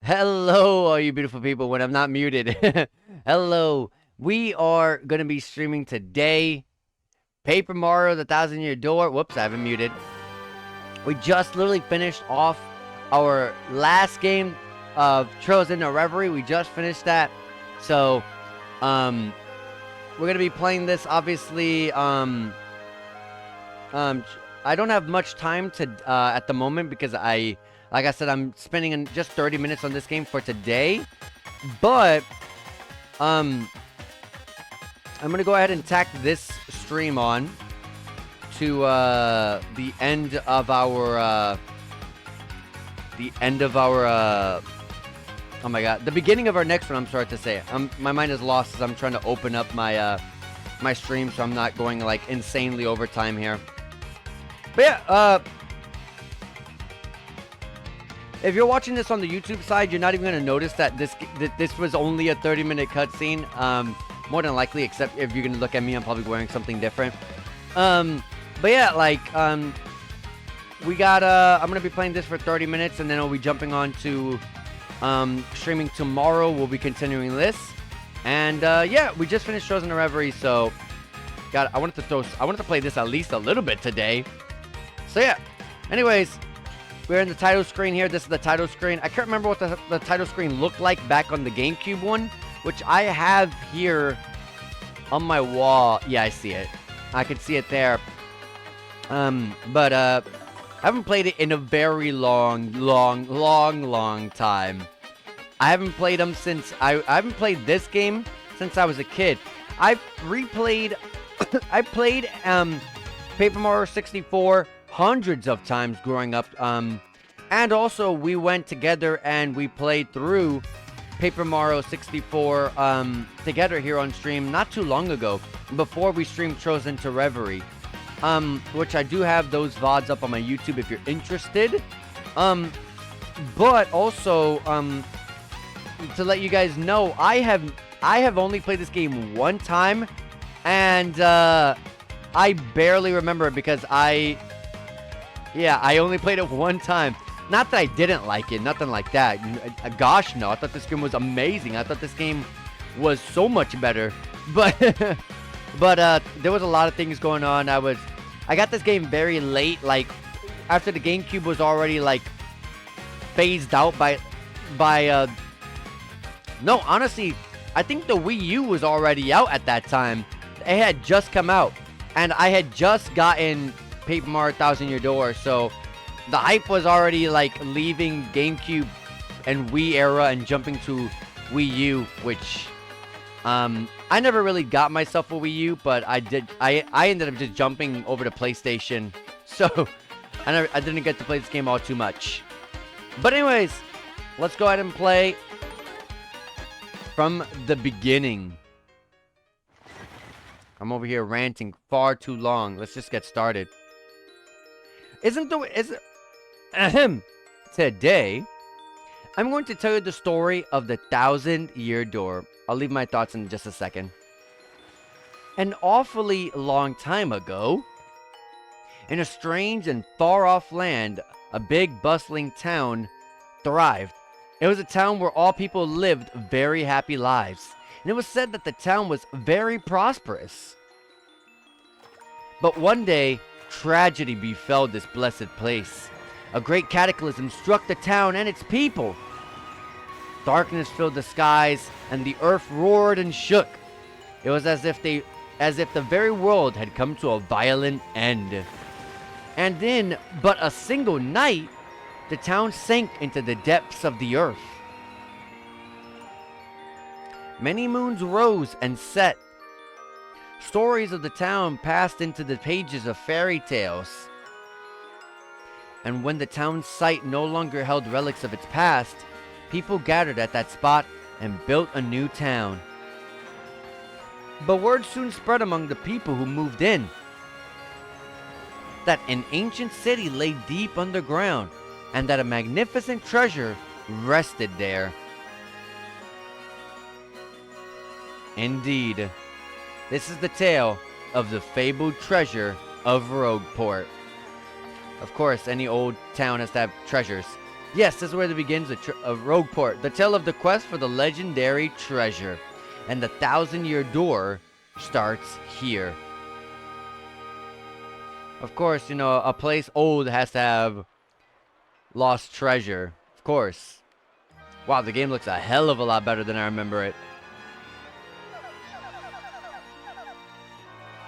Hello, all you beautiful people, when I'm not muted. Hello. We are going to be streaming today Paper Mario, the Thousand Year Door. Whoops, I haven't muted. We just literally finished off our last game of Trails into Reverie. We just finished that. So, we're going to be playing this, obviously. I don't have much time to at the moment because like I said, I'm spending just 30 minutes on this game for today. But I'm gonna go ahead and tack this stream on to the end of our oh my god, the beginning of our next one. I'm sorry to say. My mind is lost as I'm trying to open up my my stream, so I'm not going like insanely over time here. But yeah, if you're watching this on the YouTube side, you're not even going to notice that this was only a 30-minute cutscene. More than likely, except if you're going to look at me, I'm probably wearing something different. But yeah, like, we got, I'm going to be playing this for 30 minutes, and then I'll be jumping on to, streaming tomorrow. We'll be continuing this. And, yeah, we just finished Chosen to Reverie, so, I wanted to play this at least a little bit today. So yeah, anyways, we're in the title screen here. This is the title screen. I can't remember what the title screen looked like back on the GameCube one, which I have here on my wall. Yeah, I see it. I can see it there. But I haven't played it in a very long time. I haven't played them since I haven't played this game since I was a kid. I've replayed I played Paper Mario 64 hundreds of times growing up, and also we went together and we played through Paper Mario 64 together here on stream not too long ago, before we streamed Chosen to Reverie, which I do have those VODs up on my YouTube if you're interested. But also, to let you guys know, I have only played this game one time, and I barely remember it because I only played it one time. Not that I didn't like it, nothing like that. Gosh, no. I thought this game was amazing. I thought this game was so much better. But, there was a lot of things going on. I got this game very late, like, after the GameCube was already, like, phased out no, honestly, I think the Wii U was already out at that time. It had just come out. And I had just gotten Paper Mario Thousand Year Door, so the hype was already like leaving GameCube and Wii era and jumping to Wii U, which I never really got myself a Wii U, but I ended up just jumping over to PlayStation, so I didn't get to play this game all too much. But anyways, let's go ahead and play from the beginning. I'm over here ranting far too long. Let's just get started. Today, I'm going to tell you the story of the Thousand-Year Door. I'll leave my thoughts in just a second. An awfully long time ago, in a strange and far-off land, a big bustling town thrived. It was a town where all people lived very happy lives, and it was said that the town was very prosperous. But one day, tragedy befell this blessed place. A great cataclysm struck the town and its people. Darkness filled the skies, and the earth roared and shook. It was as if the very world had come to a violent end. And in but a single night, the town sank into the depths of the earth. Many moons rose and set. Stories of the town passed into the pages of fairy tales. And when the town's site no longer held relics of its past, people gathered at that spot and built a new town. But word soon spread among the people who moved in that an ancient city lay deep underground, and that a magnificent treasure rested there. Indeed, this is the tale of the fabled treasure of Rogueport. Of course, any old town has to have treasures. Yes, this is where it begins of Rogueport, the tale of the quest for the legendary treasure. And the 1,000-year door starts here. Of course, you know, a place old has to have lost treasure. Of course. Wow, the game looks a hell of a lot better than I remember it.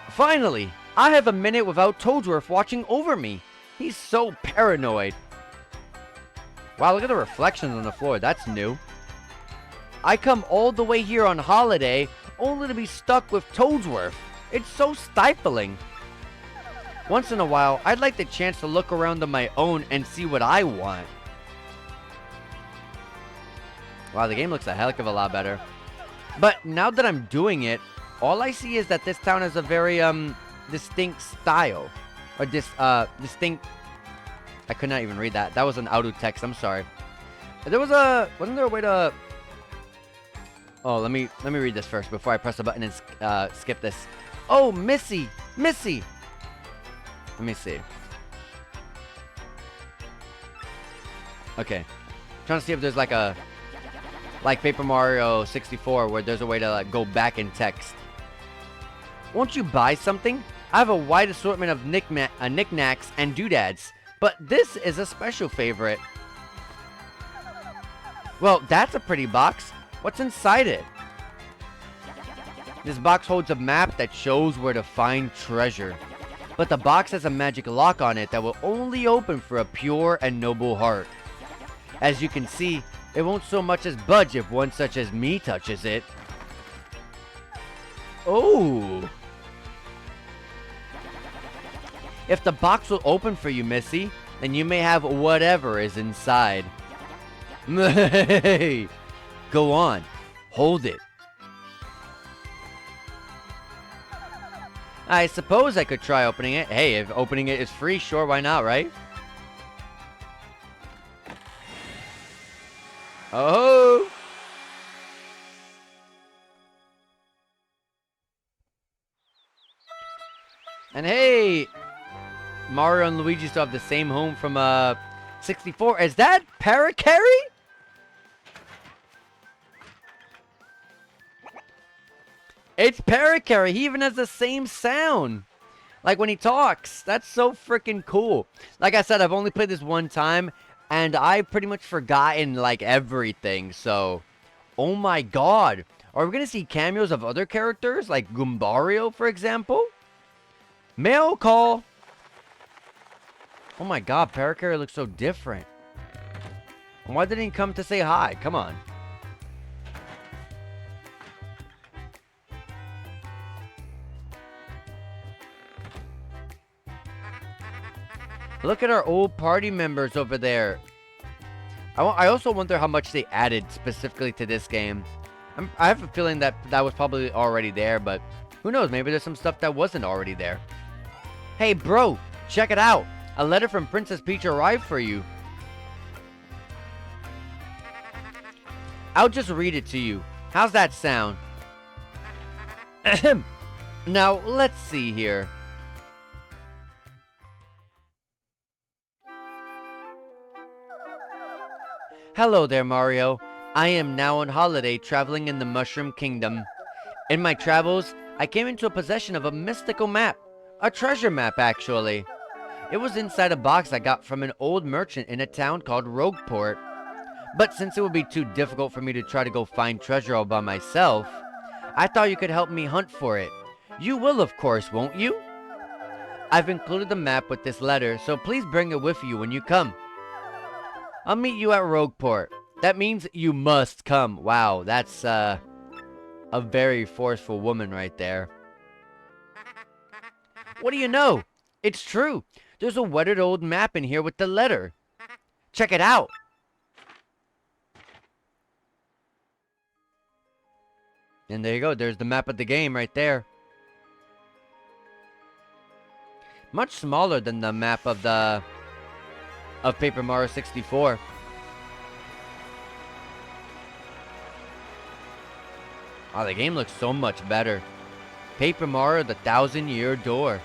Finally, I have a minute without Toadsworth watching over me. He's so paranoid. Wow, look at the reflections on the floor. That's new. I come all the way here on holiday only to be stuck with Toadsworth. It's so stifling. Once in a while, I'd like the chance to look around on my own and see what I want. Wow, the game looks a heck of a lot better. But now that I'm doing it, all I see is that this town has a very distinct style. Or distinct... I could not even read that. That was an auto text. I'm sorry. Wasn't there a way to... Oh, let me read this first before I press the button and skip this. Oh, Missy! Missy! Let me see. Okay. I'm trying to see if there's like a... Like Paper Mario 64 where there's a way to like, go back in text. Won't you buy something? I have a wide assortment of knickknacks and doodads. But this is a special favorite. Well, that's a pretty box. What's inside it? This box holds a map that shows where to find treasure. But the box has a magic lock on it that will only open for a pure and noble heart. As you can see, it won't so much as budge if one such as me touches it. Oh! If the box will open for you, Missy, then you may have whatever is inside. Go on. Hold it. I suppose I could try opening it. Hey, if opening it is free, sure, why not, right? Oh! And hey! Mario and Luigi still have the same home from 64. Is that Parakarry? It's Parakarry. He even has the same sound. Like when he talks. That's so freaking cool. Like I said, I've only played this one time. And I've pretty much forgotten like everything. So, oh my god. Are we going to see cameos of other characters? Like Goombario, for example? Mail call. Oh my god, Parakarry looks so different. Why didn't he come to say hi? Come on. Look at our old party members over there. I also wonder how much they added specifically to this game. I have a feeling that was probably already there, but who knows? Maybe there's some stuff that wasn't already there. Hey, bro, check it out. A letter from Princess Peach arrived for you. I'll just read it to you. How's that sound? Ahem. Now, let's see here. Hello there, Mario. I am now on holiday traveling in the Mushroom Kingdom. In my travels, I came into possession of a mystical map. A treasure map, actually. It was inside a box I got from an old merchant in a town called Rogueport. But since it would be too difficult for me to try to go find treasure all by myself, I thought you could help me hunt for it. You will, of course, won't you? I've included the map with this letter, so please bring it with you when you come. I'll meet you at Rogueport. That means you must come. Wow, that's a very forceful woman right there. What do you know? It's true. There's a weathered old map in here with the letter. Check it out. And there you go. There's the map of the game right there. Much smaller than the map of Paper Mario 64. Oh, the game looks so much better. Paper Mario, the 1,000-year door.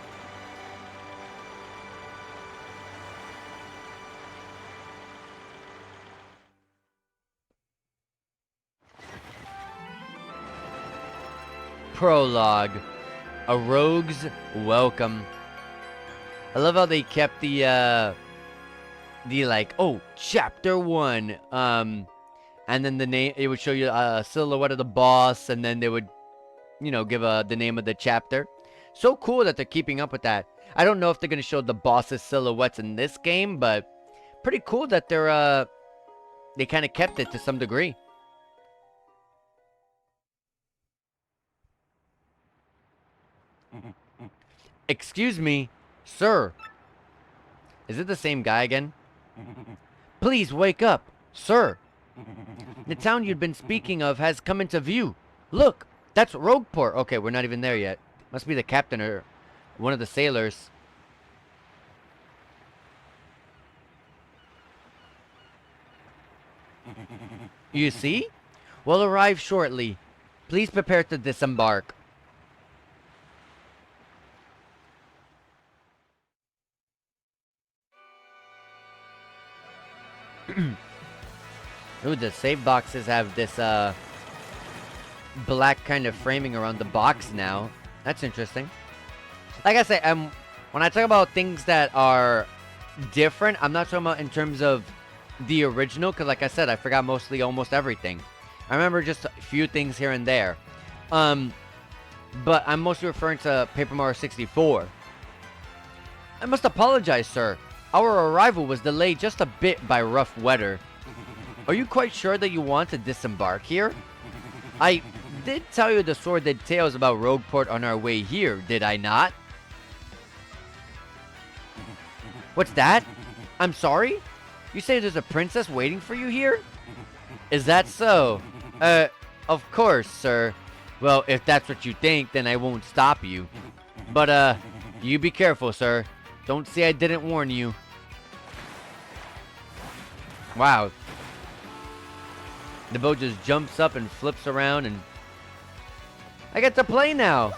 Prologue. A Rogue's Welcome. I love how they kept the like, oh, chapter 1. And then the name, it would show you a silhouette of the boss, and then they would, you know, give the name of the chapter. So cool that they're keeping up with that. I don't know if they're going to show the boss's silhouettes in this game, but pretty cool that they kind of kept it to some degree. Excuse me, sir. Is it the same guy again? Please wake up, sir. The town you'd been speaking of has come into view. Look, that's Rogueport. Okay, we're not even there yet. Must be the captain or one of the sailors. You see? We'll arrive shortly. Please prepare to disembark. Ooh, the save boxes have this black kind of framing around the box now. That's interesting. Like I say, when I talk about things that are different, I'm not talking about in terms of the original, because like I said, I forgot mostly almost everything. I remember just a few things here and there. But I'm mostly referring to Paper Mario 64. I must apologize, sir. Our arrival was delayed just a bit by rough weather. Are you quite sure that you want to disembark here? I did tell you the sordid tales about Rogueport on our way here, did I not? What's that? I'm sorry? You say there's a princess waiting for you here? Is that so? Of course, sir. Well, if that's what you think, then I won't stop you. But, you be careful, sir. Don't say I didn't warn you. Wow. The boat just jumps up and flips around, and I get to play now.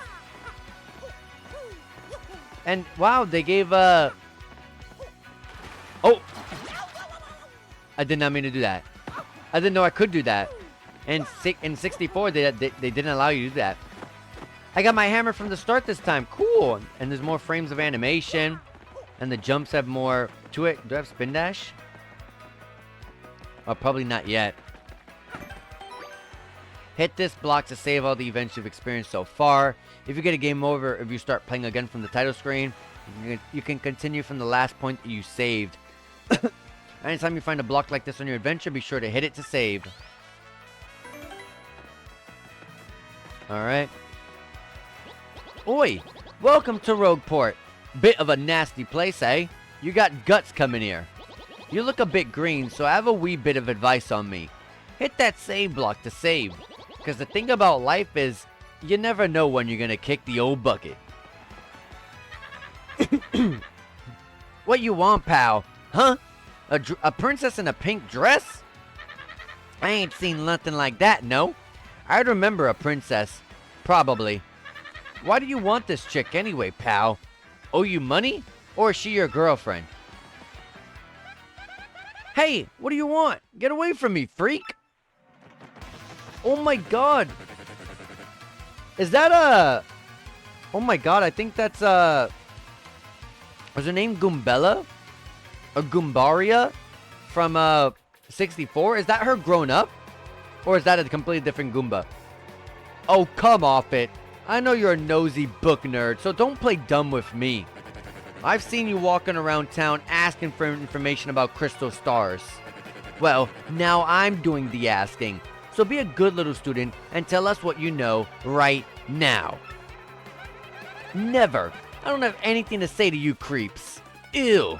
And wow, they gave oh, I did not mean to do that. I didn't know I could do that. And in 64, they didn't allow you to do that. I got my hammer from the start this time. Cool. And there's more frames of animation, and the jumps have more to it. Do I have spin dash? Oh, probably not yet. Hit this block to save all the events you've experienced so far. If you get a game over, if you start playing again from the title screen, you can continue from the last point that you saved. Anytime you find a block like this on your adventure, be sure to hit it to save. Alright. Oi! Welcome to Rogueport. Bit of a nasty place, eh? You got guts coming here. You look a bit green, so I have a wee bit of advice on me. Hit that save block to save. Because the thing about life is, you never know when you're going to kick the old bucket. What you want, pal? Huh? A princess in a pink dress? I ain't seen nothing like that, no. I'd remember a princess. Probably. Why do you want this chick anyway, pal? Owe you money? Or is she your girlfriend? Hey, what do you want? Get away from me, freak! Oh my god! Is that a... Oh my god, I think that's a... Was her name Goombella? Or Goombaria? From 64? Is that her grown up? Or is that a completely different Goomba? Oh, come off it. I know you're a nosy book nerd, so don't play dumb with me. I've seen you walking around town asking for information about crystal stars. Well, now I'm doing the asking. So be a good little student and tell us what you know right now. Never. I don't have anything to say to you creeps. Ew.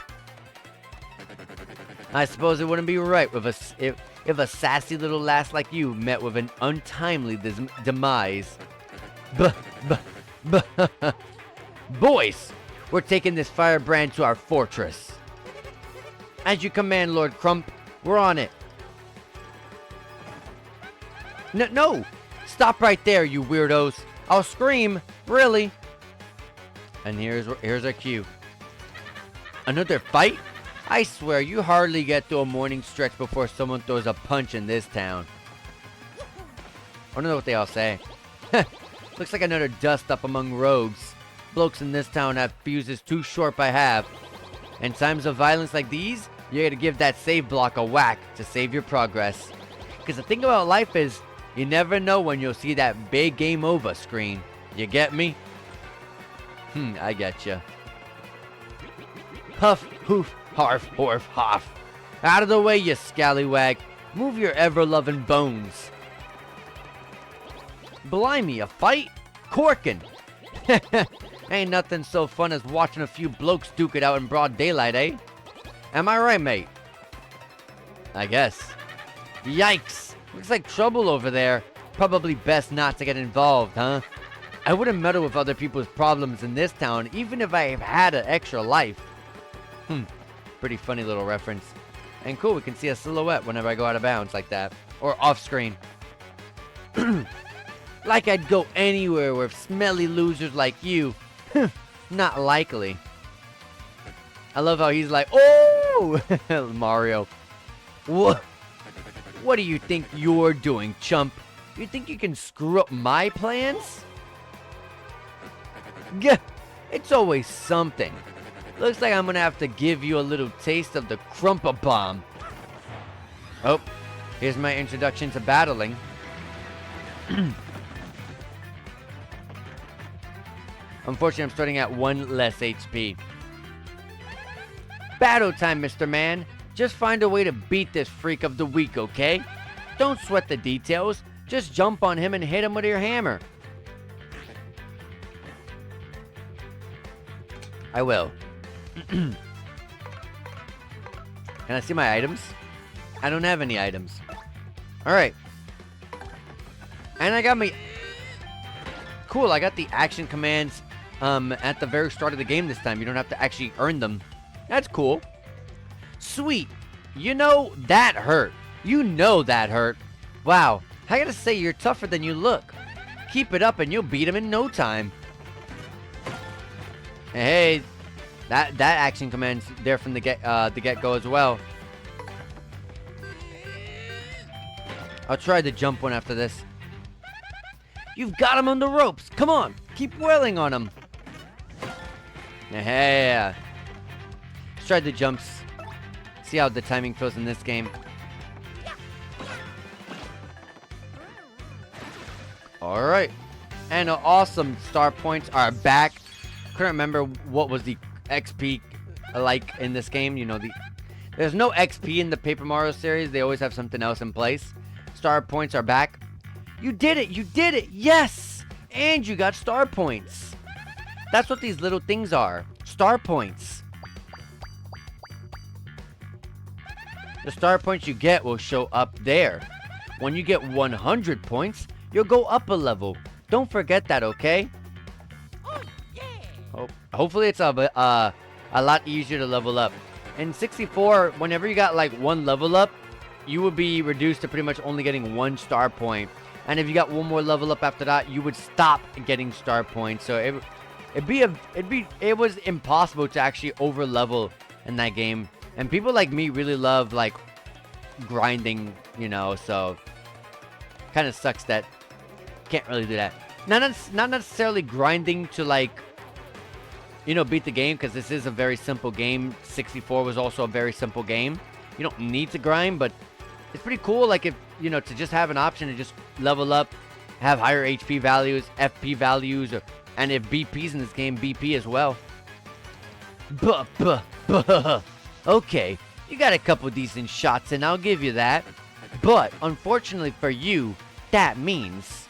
I suppose it wouldn't be right with if a sassy little lass like you met with an untimely demise. Boys, we're taking this firebrand to our fortress. As you command, Lord Crump. We're on it. No! Stop right there, you weirdos. I'll scream. Really? And here's our cue. Another fight? I swear, you hardly get through a morning stretch before someone throws a punch in this town. I don't know what they all say. Looks like another dust up among rogues. Blokes in this town have fuses too short by half. In times of violence like these, you gotta give that save block a whack to save your progress. Because the thing about life is, you never know when you'll see that big game over screen. You get me? I getcha. Huff, hoof, harf, horf, hoff. Out of the way, you scallywag. Move your ever-loving bones. Blimey, a fight? Corkin'. Ain't nothing so fun as watching a few blokes duke it out in broad daylight, eh? Am I right, mate? I guess. Yikes. Looks like trouble over there. Probably best not to get involved, huh? I wouldn't meddle with other people's problems in this town, even if I had an extra life. Pretty funny little reference. And cool, we can see a silhouette whenever I go out of bounds like that. Or off screen. Like I'd go anywhere with smelly losers like you. Not likely. I love how he's like, oh! Mario. What do you think you're doing, chump? You think you can screw up my plans? Gah! It's always something. Looks like I'm gonna have to give you a little taste of the Crumpa Bomb. Oh, here's my introduction to battling. Unfortunately, I'm starting at 1 less HP. Battle time, Mr. Man. Just find a way to beat this freak of the week, okay? Don't sweat the details. Just jump on him and hit him with your hammer. I will. Can I see my items? I don't have any items. Alright. And I got me... Cool, I got the action commands at the very start of the game this time. You don't have to actually earn them. That's cool. Sweet. You know, that hurt. You know that hurt. Wow. I gotta say, you're tougher than you look. Keep it up and you'll beat him in no time. Hey, that action command's there from the get-go as well. I'll try the jump one after this. You've got him on the ropes. Come on, keep whirling on him. Yeah. Let's try the jumps. See how the timing feels in this game. Alright. And awesome star points are back. Couldn't remember what was the XP like in this game. You know, there's no XP in the Paper Mario series. They always have something else in place. Star points are back. You did it! You did it! Yes! And you got star points. That's what these little things are. Star points. The star points you get will show up there. When you get 100 points, you'll go up a level. Don't forget that, okay? Oh, yeah. Hopefully it's a lot easier to level up. In 64, whenever you got like one level up, you would be reduced to pretty much only getting 1 star point. And if you got one more level up after that, you would stop getting star points. So it was impossible to actually over level in that game. And people like me really love like grinding, you know, so kind of sucks that can't really do that. Not necessarily grinding to like, you know, beat the game, because this is a very simple game. 64 was also a very simple game. You don't need to grind, but it's pretty cool, like, if, you know, to just have an option to just level up, have higher HP values, FP values, and if BP's in this game, BP as well. Okay, you got a couple decent shots, and I'll give you that. But, unfortunately for you, that means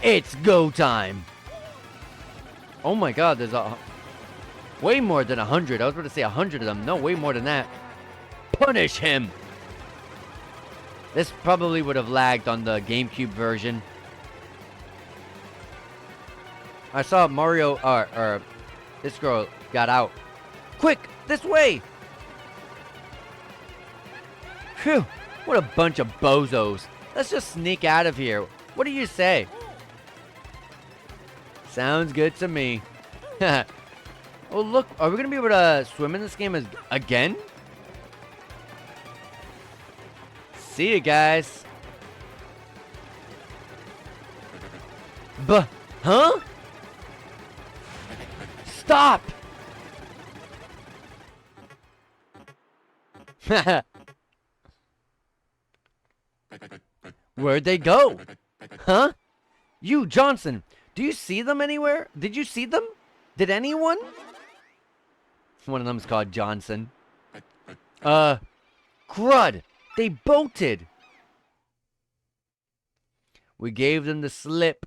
it's go time. Oh my god, there's way more than 100. I was about to say 100 of them. No, way more than that. Punish him! This probably would have lagged on the GameCube version. I saw Mario, or this girl got out. Quick, this way! Phew, what a bunch of bozos. Let's just sneak out of here. What do you say? Sounds good to me. Oh, look, are we going to be able to swim in this game again? See you guys. Huh? Stop! Where'd they go? Huh? You, Johnson, do you see them anywhere? Did you see them? Did anyone? One of them's called Johnson. Crud! They bolted! We gave them the slip.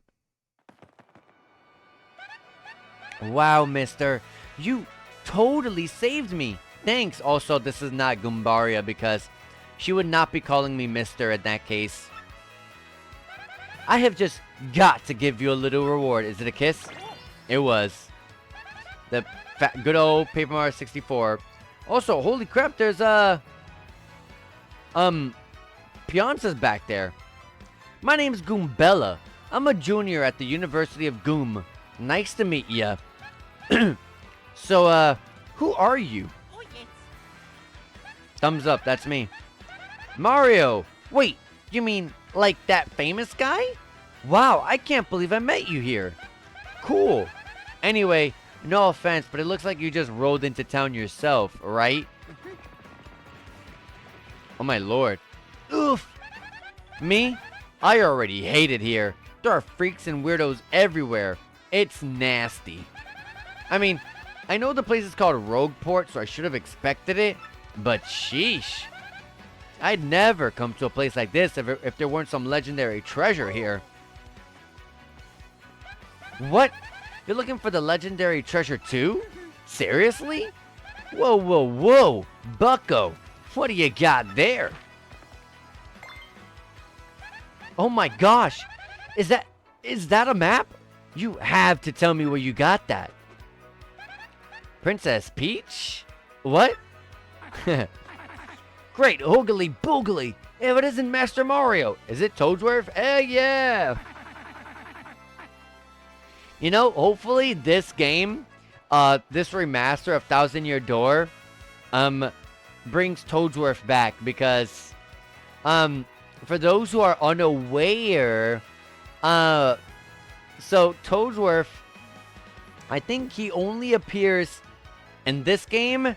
Wow, mister. You totally saved me. Thanks. Also, this is not Goombaria because she would not be calling me mister in that case. I have just got to give you a little reward. Is it a kiss? It was. The good old Paper Mario 64. Also, holy crap, there's Pianza's back there. My name's Goombella. I'm a junior at the University of Goom. Nice to meet ya. So, who are you? Thumbs up, that's me. Mario! Wait, you mean like that famous guy? Wow, I can't believe I met you here. Cool. Anyway, no offense, but it looks like you just rolled into town yourself, right? Oh my lord. Oof. Me? I already hate it here. There are freaks and weirdos everywhere. It's nasty. I mean, I know the place is called Rogueport, so I should have expected it. But sheesh. I'd never come to a place like this if there weren't some legendary treasure here. What? You're looking for the legendary treasure too? Seriously? Whoa, whoa, whoa. Bucko, what do you got there? Oh my gosh. Is that a map? You have to tell me where you got that. Princess Peach? What? Great, hoogly boogly. If it isn't Master Mario, is it Toadsworth? Yeah. You know, hopefully this game, this remaster of Thousand Year Door, brings Toadsworth back because, for those who are unaware, so Toadsworth, I think he only appears in this game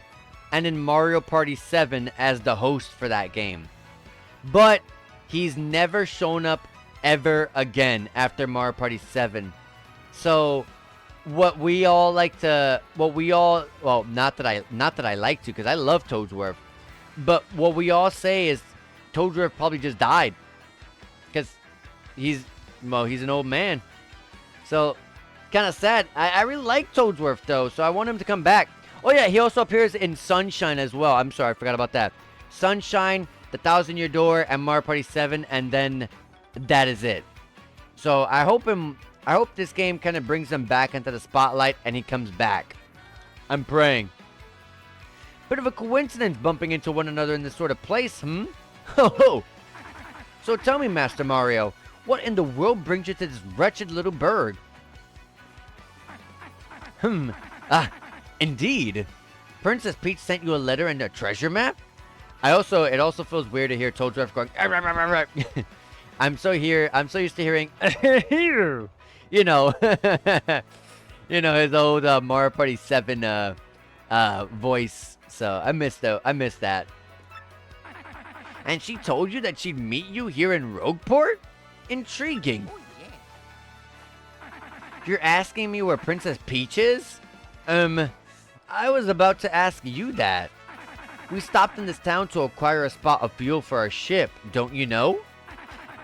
and in Mario Party 7 as the host for that game. But he's never shown up ever again after Mario Party 7. So what we all like to, well, not that I like to, because I love Toadsworth, but what we all say is Toadsworth probably just died because he's an old man. So kind of sad. I really like Toadsworth though, so I want him to come back. Oh yeah, he also appears in Sunshine as well. I'm sorry, I forgot about that. Sunshine, the Thousand Year Door, and Mario Party 7, and then that is it. So I hope this game kind of brings him back into the spotlight and he comes back. I'm praying. Bit of a coincidence bumping into one another in this sort of place, hmm? Ho! So tell me, Master Mario, what in the world brings you to this wretched little burg? Indeed. Princess Peach sent you a letter and a treasure map? It also feels weird to hear Toadsworth going, I'm so used to hearing, you know, his old Mario Party 7 voice. So I miss that. And she told you that she'd meet you here in Rogueport? Intriguing. You're asking me where Princess Peach is? I was about to ask you that. We stopped in this town to acquire a spot of fuel for our ship, don't you know?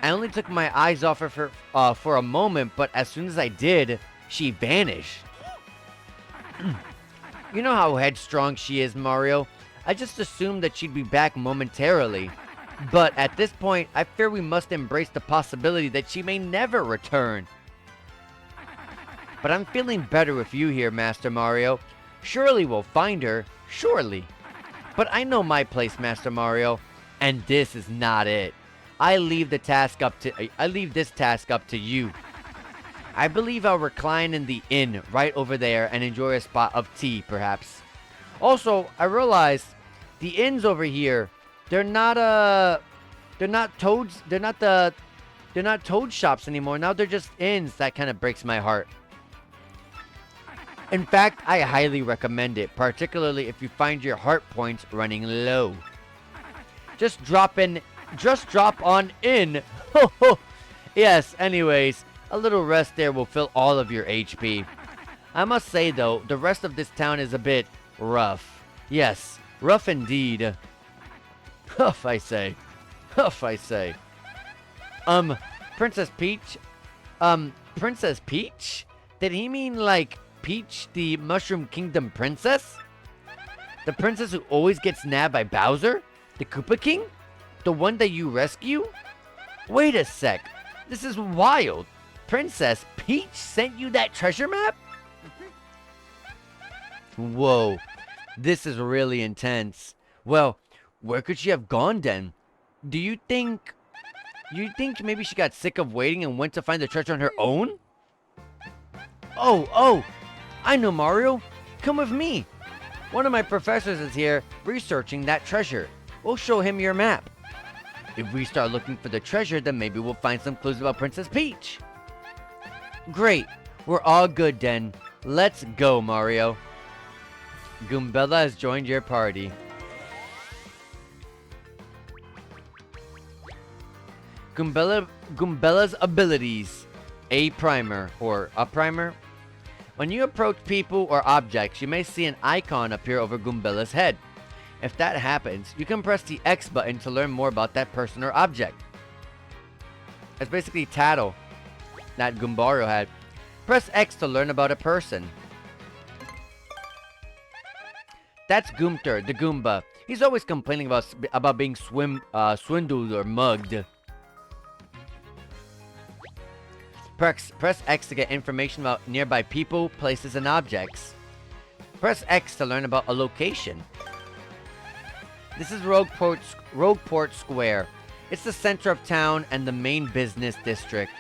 I only took my eyes off her for a moment, but as soon as I did, she vanished. You know how headstrong she is, Mario. I just assumed that she'd be back momentarily. But at this point, I fear we must embrace the possibility that she may never return. But I'm feeling better with you here, Master Mario. Surely we'll find her, surely. But I know my place, Master Mario, and this is not it. I leave this task up to you. I believe I'll recline in the inn right over there and enjoy a spot of tea, perhaps. Also, I realize the inns over here, they're not the They're not toad shops anymore. Now they're just inns. That kind of breaks my heart. In fact, I highly recommend it, particularly if you find your heart points running low. Just drop on in. Yes, anyways, a little rest there will fill all of your HP. I must say though, the rest of this town is a bit rough. Yes, rough indeed. Huff, I say. Huff, I say. Princess Peach? Princess Peach? Did he mean like Peach, the Mushroom Kingdom princess? The princess who always gets nabbed by Bowser? The Koopa King? The one that you rescue? Wait a sec. This is wild. Princess Peach sent you that treasure map? Whoa. This is really intense. Well, where could she have gone then? Do you think maybe she got sick of waiting and went to find the treasure on her own? Oh, I know, Mario. Come with me. One of my professors is here researching that treasure. We'll show him your map. If we start looking for the treasure, then maybe we'll find some clues about Princess Peach. Great. We're all good then. Let's go, Mario. Goombella has joined your party. Goombella's abilities. A primer, or a primer. When you approach people or objects, you may see an icon appear over Goombella's head. If that happens, you can press the X button to learn more about that person or object. It's basically Tattle that Goombario had. Press X to learn about a person. That's Goomter, the Goomba. He's always complaining about being swindled or mugged. Press X to get information about nearby people, places, and objects. Press X to learn about a location. This is Rogueport Square. It's the center of town and the main business district.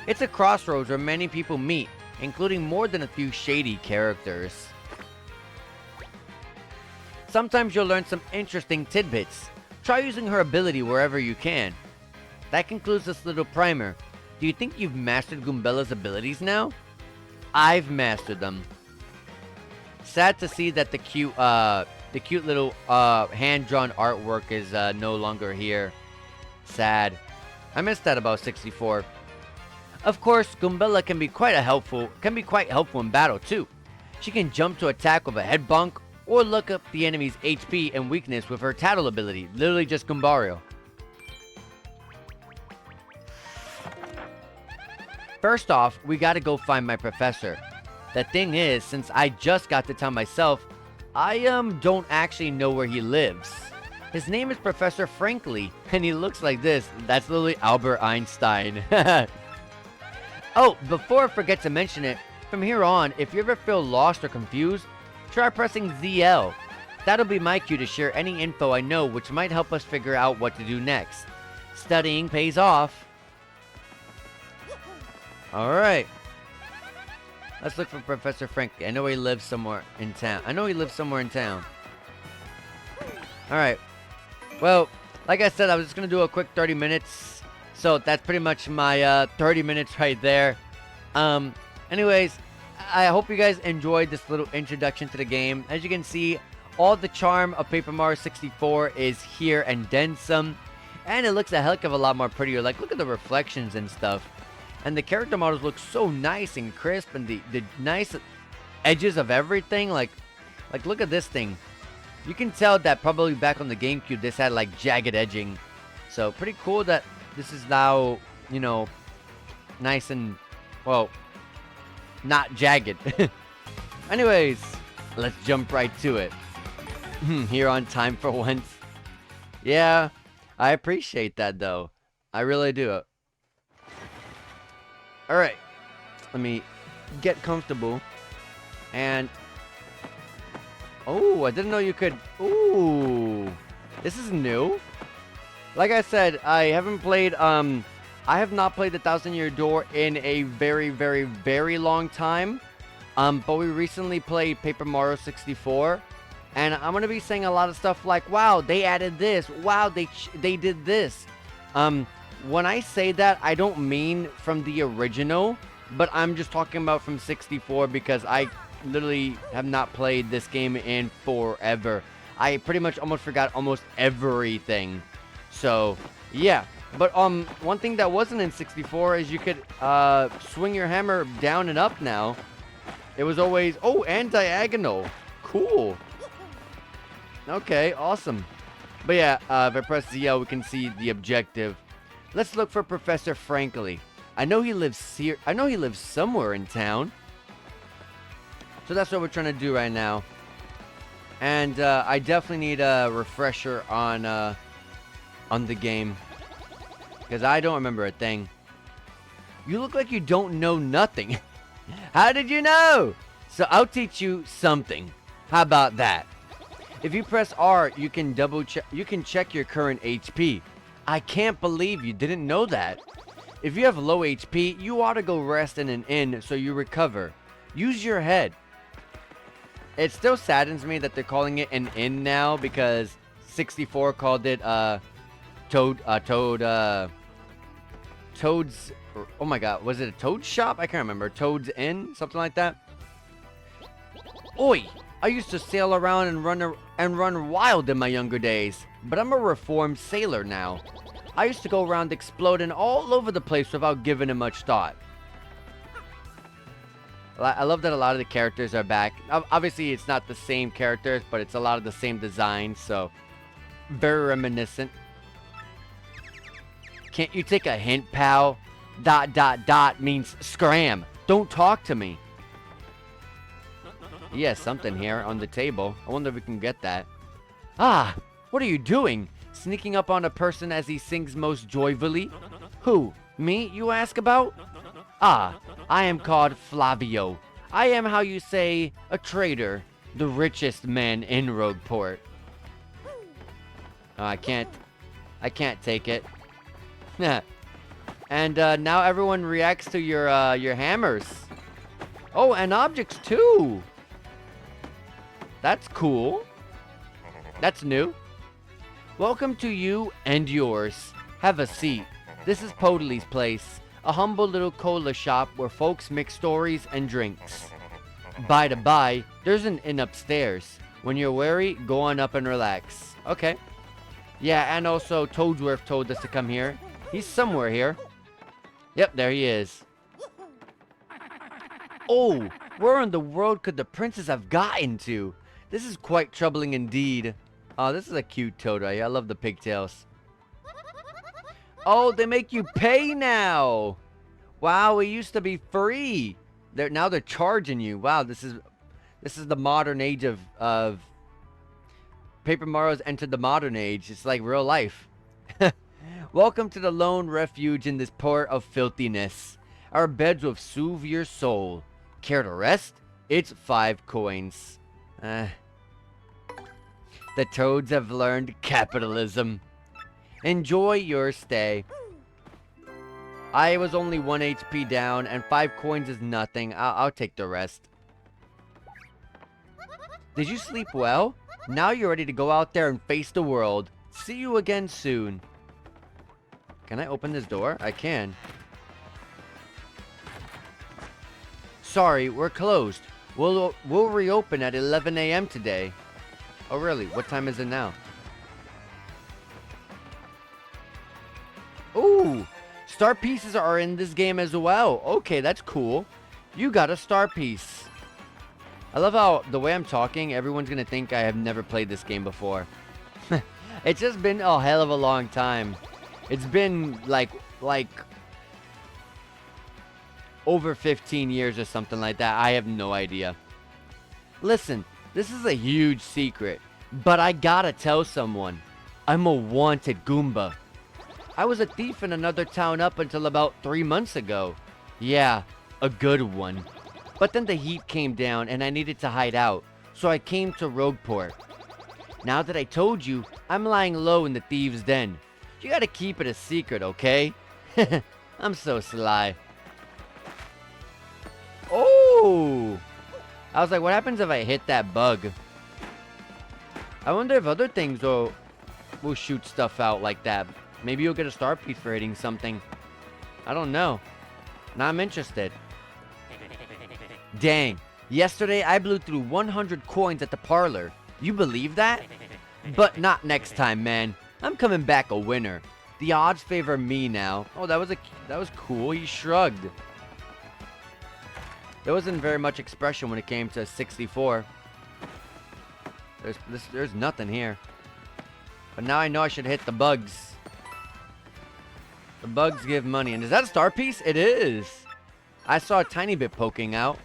It's a crossroads where many people meet, including more than a few shady characters. Sometimes you'll learn some interesting tidbits. Try using her ability wherever you can. That concludes this little primer. Do you think you've mastered Goombella's abilities now? I've mastered them. Sad to see that the cute little hand-drawn artwork is no longer here. Sad. I missed that about 64. Of course, Goombella can be quite helpful in battle too. She can jump to attack with a head bonk, or look up the enemy's HP and weakness with her Tattle ability. Literally just Goombario. First off, we gotta go find my professor. The thing is, since I just got to town myself, I don't actually know where he lives. His name is Professor Frankly, and he looks like this. That's literally Albert Einstein. Oh, before I forget to mention it, from here on, if you ever feel lost or confused, try pressing ZL. That'll be my cue to share any info I know, which might help us figure out what to do next. Studying pays off. Alright. Let's look for Professor Frankie. I know he lives somewhere in town. Alright. Well, like I said, I was just going to do a quick 30 minutes. So that's pretty much my 30 minutes right there. Anyways, I hope you guys enjoyed this little introduction to the game. As you can see, all the charm of Paper Mario 64 is here and then some. And it looks a heck of a lot more prettier. Like, look at the reflections and stuff. And the character models look so nice and crisp, and the nice edges of everything. Like look at this thing. You can tell that probably back on the GameCube this had like jagged edging. So pretty cool that this is now, you know, nice and, well, not jagged. Anyways, let's jump right to it. Here on time for once. Yeah, I appreciate that though. I really do. Alright, let me get comfortable. And, oh, I didn't know you could, ooh, this is new. Like I said, I have not played the 1,000-Year Door in a very, very, very long time. But we recently played Paper Mario 64. And I'm going to be saying a lot of stuff like, wow, they added this. Wow, they did this. when I say that, I don't mean from the original, but I'm just talking about from 64 because I literally have not played this game in forever. I pretty much almost forgot almost everything. So, yeah. But one thing that wasn't in 64 is you could swing your hammer down and up now. It was always, oh, and diagonal. Cool. Okay, awesome. But yeah, if I press ZL, we can see the objective. Let's look for Professor Frankly. I know he lives here. I know he lives somewhere in town. So that's what we're trying to do right now. And I definitely need a refresher on the game, because I don't remember a thing. You look like you don't know nothing. How did you know? So I'll teach you something. How about that? If you press R, you can check your current HP. I can't believe you didn't know that. If you have low HP, you ought to go rest in an inn so you recover. Use your head. It still saddens me that they're calling it an inn now, because 64 called it Toad's, oh my god, was it a Toad shop? I can't remember. Toad's Inn? Something like that. Oi! I used to sail around and run wild in my younger days, but I'm a reformed sailor now. I used to go around exploding all over the place without giving it much thought. I love that a lot of the characters are back. Obviously, it's not the same characters, but it's a lot of the same designs, so very reminiscent. Can't you take a hint, pal? ... means scram. Don't talk to me. Yeah, something here on the table. I wonder if we can get that. Ah, what are you doing? Sneaking up on a person as he sings most joyfully? Who? Me, you ask about? Ah, I am called Flavio. I am, how you say, a trader. The richest man in Rogueport. Oh, I can't take it. And now everyone reacts to your hammers. Oh, and objects too. That's cool. That's new. Welcome to you and yours. Have a seat. This is Podley's place, a humble little cola shop where folks mix stories and drinks. By the by, there's an inn upstairs. When you're weary, go on up and relax. Okay. Yeah, and also Toadsworth told us to come here. He's somewhere here. Yep, there he is. Oh, where in the world could the princess have gotten to? This is quite troubling indeed. Oh, this is a cute toad right here. I love the pigtails. Oh, they make you pay now. Wow, it used to be free. Now they're charging you. Wow, this is the modern age of Paper Mario's entered the modern age. It's like real life. Welcome to the lone refuge in this port of filthiness. Our beds will soothe your soul. Care to rest? It's 5 coins. The toads have learned capitalism. Enjoy your stay. I was only 1 HP down, and 5 coins is nothing. I'll take the rest. Did you sleep well? Now you're ready to go out there and face the world. See you again soon. Can I open this door? I can. Sorry, we're closed. We'll reopen at 11 a.m. today. Oh, really? What time is it now? Ooh! Star pieces are in this game as well. Okay, that's cool. You got a star piece. I love how the way I'm talking, everyone's gonna think I have never played this game before. It's just been a hell of a long time. It's been like over 15 years or something like that. I have no idea. Listen, this is a huge secret, but I gotta tell someone. I'm a wanted Goomba. I was a thief in another town up until about 3 months ago. Yeah, a good one. But then the heat came down and I needed to hide out, so I came to Rogueport. Now that I told you, I'm lying low in the thieves' den. You gotta keep it a secret, okay? I'm so sly. Oh! I was like, what happens if I hit that bug? I wonder if other things will shoot stuff out like that. Maybe you'll get a star piece for hitting something. I don't know. Now I'm interested. Dang. Yesterday, I blew through 100 coins at the parlor. You believe that? But not next time, man. I'm coming back a winner. The odds favor me now. Oh, that was cool. He shrugged. There wasn't very much expression when it came to 64. There's nothing here. But now I know I should hit the bugs. The bugs give money. And is that a star piece? It is. I saw a tiny bit poking out.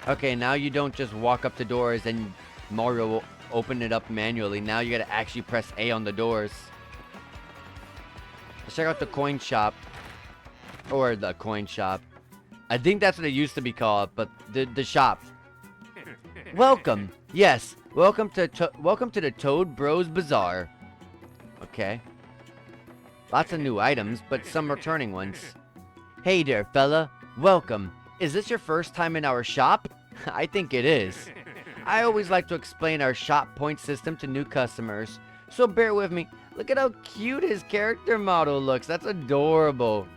Okay, now you don't just walk up to doors and Mario will open it up manually. Now you gotta actually press A on the doors. Let's check out the coin shop. Or the coin shop. I think that's what it used to be called, but the shop. Welcome. Yes, welcome to the Toad Bros Bazaar. Okay. Lots of new items, but some returning ones. Hey there, fella. Welcome. Is this your first time in our shop? I think it is. I always like to explain our shop point system to new customers, so bear with me. Look at how cute his character model looks. That's adorable.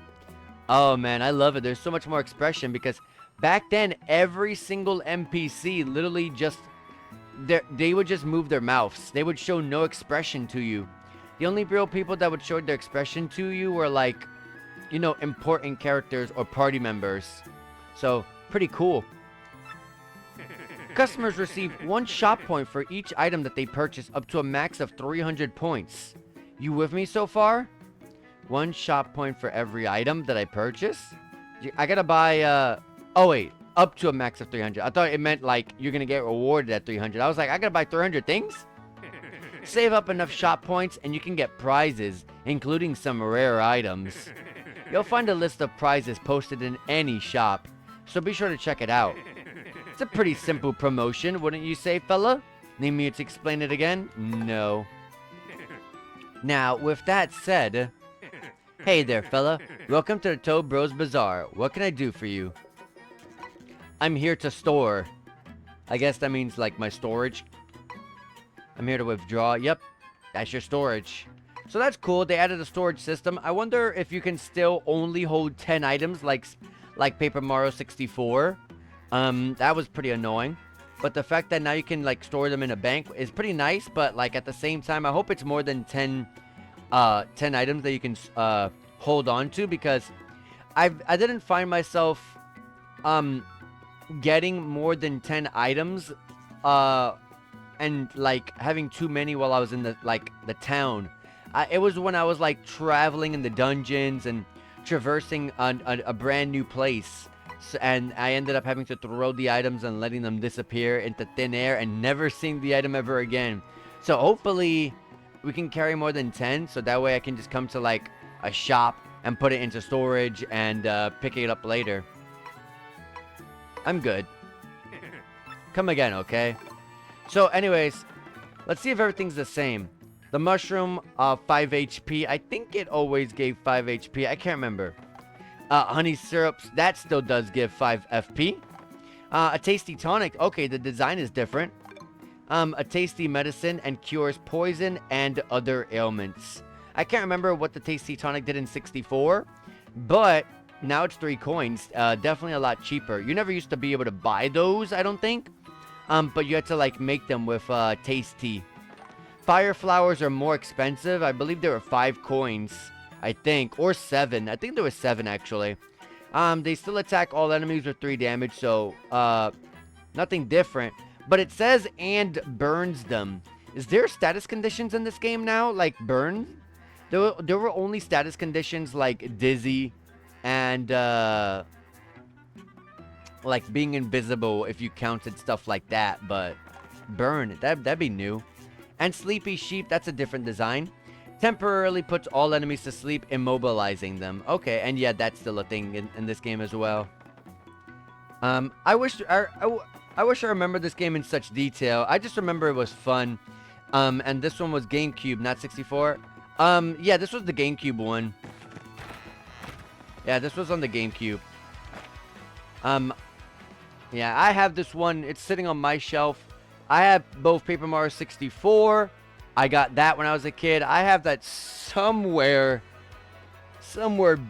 Oh man, I love it. There's so much more expression because back then, every single NPC literally just... They would just move their mouths. They would show no expression to you. The only real people that would show their expression to you were like, you know, important characters or party members. So, pretty cool. Customers receive 1 shop point for each item that they purchase, up to a max of 300 points. You with me so far? 1 shop point for every item that I purchase? I gotta buy, oh wait, up to a max of 300. I thought it meant like you're gonna get rewarded at 300. I was like, I gotta buy 300 things? Save up enough shop points and you can get prizes, including some rare items. You'll find a list of prizes posted in any shop, so be sure to check it out. It's a pretty simple promotion, wouldn't you say, fella? Need me to explain it again? No. Now, with that said... Hey there, fella. Welcome to the Toad Bros Bazaar. What can I do for you? I'm here to store. I guess that means, like, my storage. I'm here to withdraw. Yep, that's your storage. So that's cool. They added a storage system. I wonder if you can still only hold 10 items like Paper Mario 64. That was pretty annoying. But the fact that now you can, like, store them in a bank is pretty nice. But, like, at the same time, I hope it's more than 10 items that you can hold on to, because I didn't find myself getting more than 10 items and like having too many while I was in the town. It was when I was like traveling in the dungeons and traversing a brand new place, and I ended up having to throw the items and letting them disappear into thin air and never seeing the item ever again. So hopefully we can carry more than 10, so that way I can just come to like a shop and put it into storage and pick it up later. I'm good. Come again, okay? So anyways, let's see if everything's the same. The mushroom, 5 HP. I think it always gave 5 HP. I can't remember. Honey syrups, that still does give 5 FP. A tasty tonic. Okay, the design is different. A tasty medicine and cures poison and other ailments. I can't remember what the tasty tonic did in 64, but now it's 3 coins. Definitely a lot cheaper. You never used to be able to buy those, I don't think. But you had to like make them with tasty. Fire flowers are more expensive. I believe there were 5 coins, I think, or 7. I think there was 7 actually. They still attack all enemies with 3 damage, so nothing different. But it says and burns them. Is there status conditions in this game now? Like burn? There were only status conditions like dizzy and like being invisible if you counted stuff like that. But burn, that'd be new. And sleepy sheep, that's a different design. Temporarily puts all enemies to sleep, immobilizing them. Okay, and yeah, that's still a thing in this game as well. I wish I remember this game in such detail. I just remember it was fun. And this one was GameCube, not 64. Yeah, this was the GameCube one. Yeah, this was on the GameCube. Yeah, I have this one. It's sitting on my shelf. I have both Paper Mario 64. I got that when I was a kid. I have that somewhere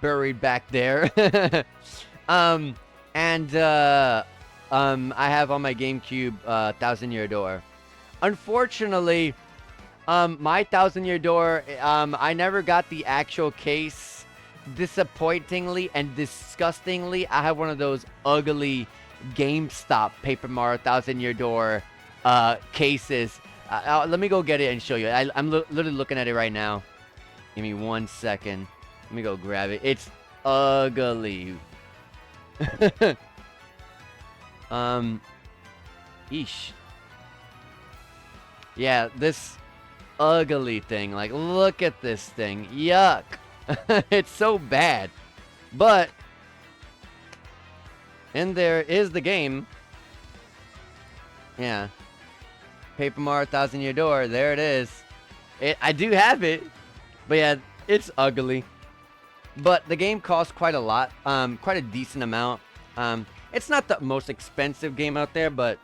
buried back there. um, and I have on my GameCube, Thousand Year Door. Unfortunately, my Thousand Year Door, I never got the actual case. Disappointingly and disgustingly, I have one of those ugly GameStop Paper Mario Thousand Year Door cases. Let me go get it and show you. I'm literally looking at it right now. Give me 1 second. Let me go grab it. It's ugly. Eesh. Yeah, this ugly thing. Like, look at this thing. Yuck. It's so bad. But and there is the game. Yeah. Paper Mario Thousand Year Door. There it is. I do have it. But yeah, it's ugly. But the game costs quite a lot. Quite a decent amount. It's not the most expensive game out there, but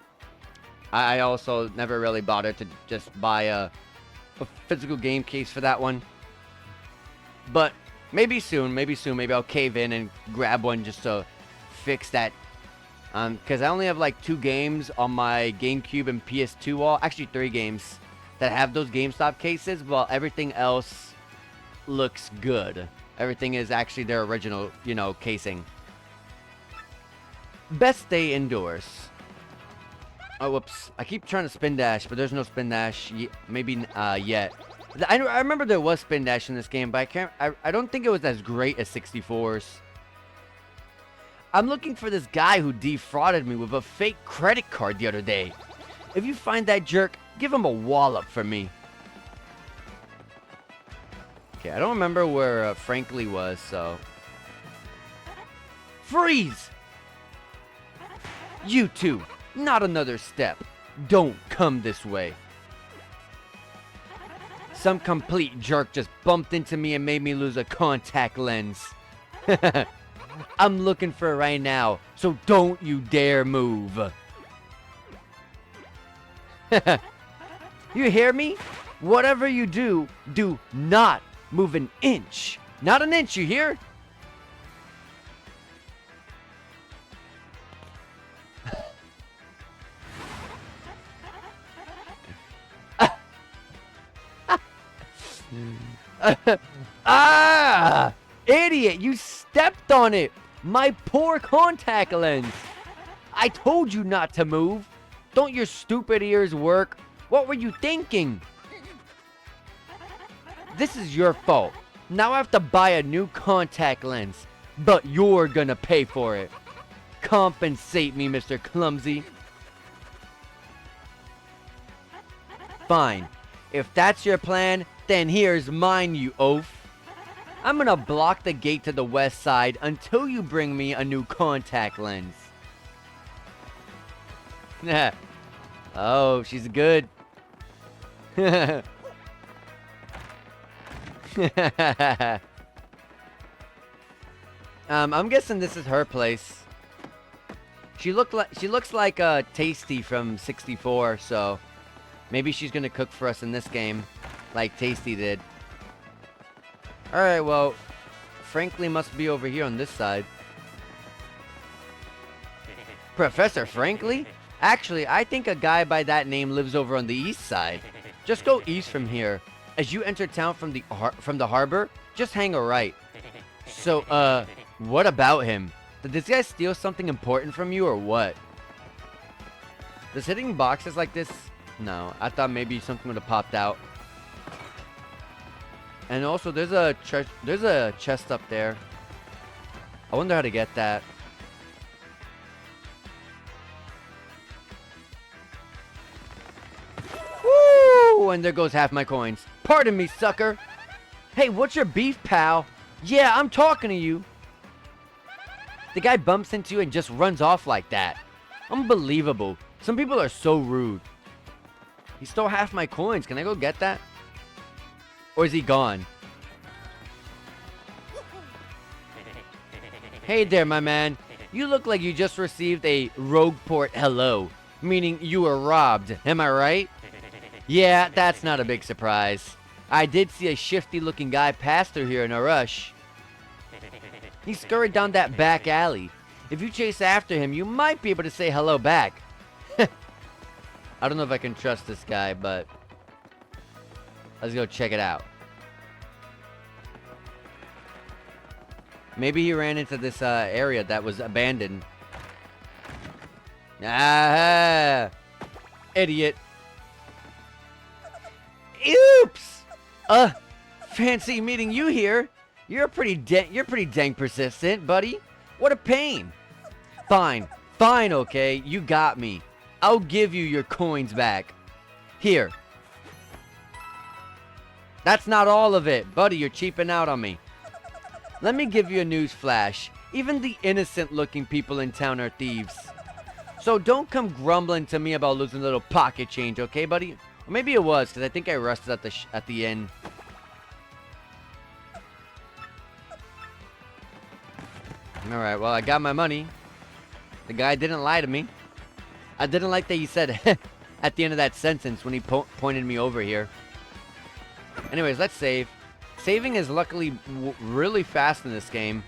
I also never really bothered to just buy a physical game case for that one. But maybe soon. Maybe I'll cave in and grab one just to fix that. Because I only have like 2 games on my GameCube and PS2 wall. Actually, 3 games that have those GameStop cases. While everything else looks good. Everything is actually their original, casing. Best stay indoors. Oh, whoops. I keep trying to spin dash, but there's no spin dash maybe yet. I remember there was spin dash in this game, but I don't think it was as great as 64's. I'm looking for this guy who defrauded me with a fake credit card the other day. If you find that jerk, give him a wallop for me. Okay, I don't remember where Frankly was, so... Freeze! You two, not another step. Don't come this way. Some complete jerk just bumped into me and made me lose a contact lens. I'm looking for it right now, so don't you dare move. You hear me? Whatever you do, do not move an inch. Not an inch, you hear? Ah! Idiot, you stepped on it! My poor contact lens! I told you not to move! Don't your stupid ears work? What were you thinking? This is your fault. Now I have to buy a new contact lens. But you're gonna pay for it. Compensate me, Mr. Clumsy. Fine. If that's your plan, then here's mine, you oaf. I'm gonna block the gate to the west side until you bring me a new contact lens. Oh, she's good. I'm guessing this is her place. She looks like Tasty from 64, so maybe she's gonna cook for us in this game, like Tasty did. Alright, well, Frankly must be over here on this side. Professor Frankly? Actually, I think a guy by that name lives over on the east side. Just go east from here. As you enter town from the harbor, just hang a right. So, what about him? Did this guy steal something important from you or what? Does hitting boxes like this? No, I thought maybe something would have popped out. And also, there's a chest up there. I wonder how to get that. Woo! And there goes half my coins. Pardon me, sucker. Hey, what's your beef, pal? Yeah, I'm talking to you. The guy bumps into you and just runs off like that. Unbelievable. Some people are so rude. He stole half my coins. Can I go get that? Or is he gone? Hey there, my man. You look like you just received a Rogueport hello. Meaning you were robbed. Am I right? Yeah, that's not a big surprise. I did see a shifty-looking guy pass through here in a rush. He scurried down that back alley. If you chase after him, you might be able to say hello back. I don't know if I can trust this guy, but let's go check it out. Maybe he ran into this area that was abandoned. Ah, idiot. Oops. Fancy meeting you here. You're pretty dang persistent, buddy. What a pain. Fine, okay. You got me. I'll give you your coins back. Here. That's not all of it, buddy. You're cheaping out on me. Let me give you a news flash. Even the innocent-looking people in town are thieves. So don't come grumbling to me about losing a little pocket change, okay, buddy? Or maybe it was, because I think I rusted at the end. Alright, well, I got my money. The guy didn't lie to me. I didn't like that he said at the end of that sentence when he pointed me over here. Anyways, let's save. Saving is luckily really fast in this game.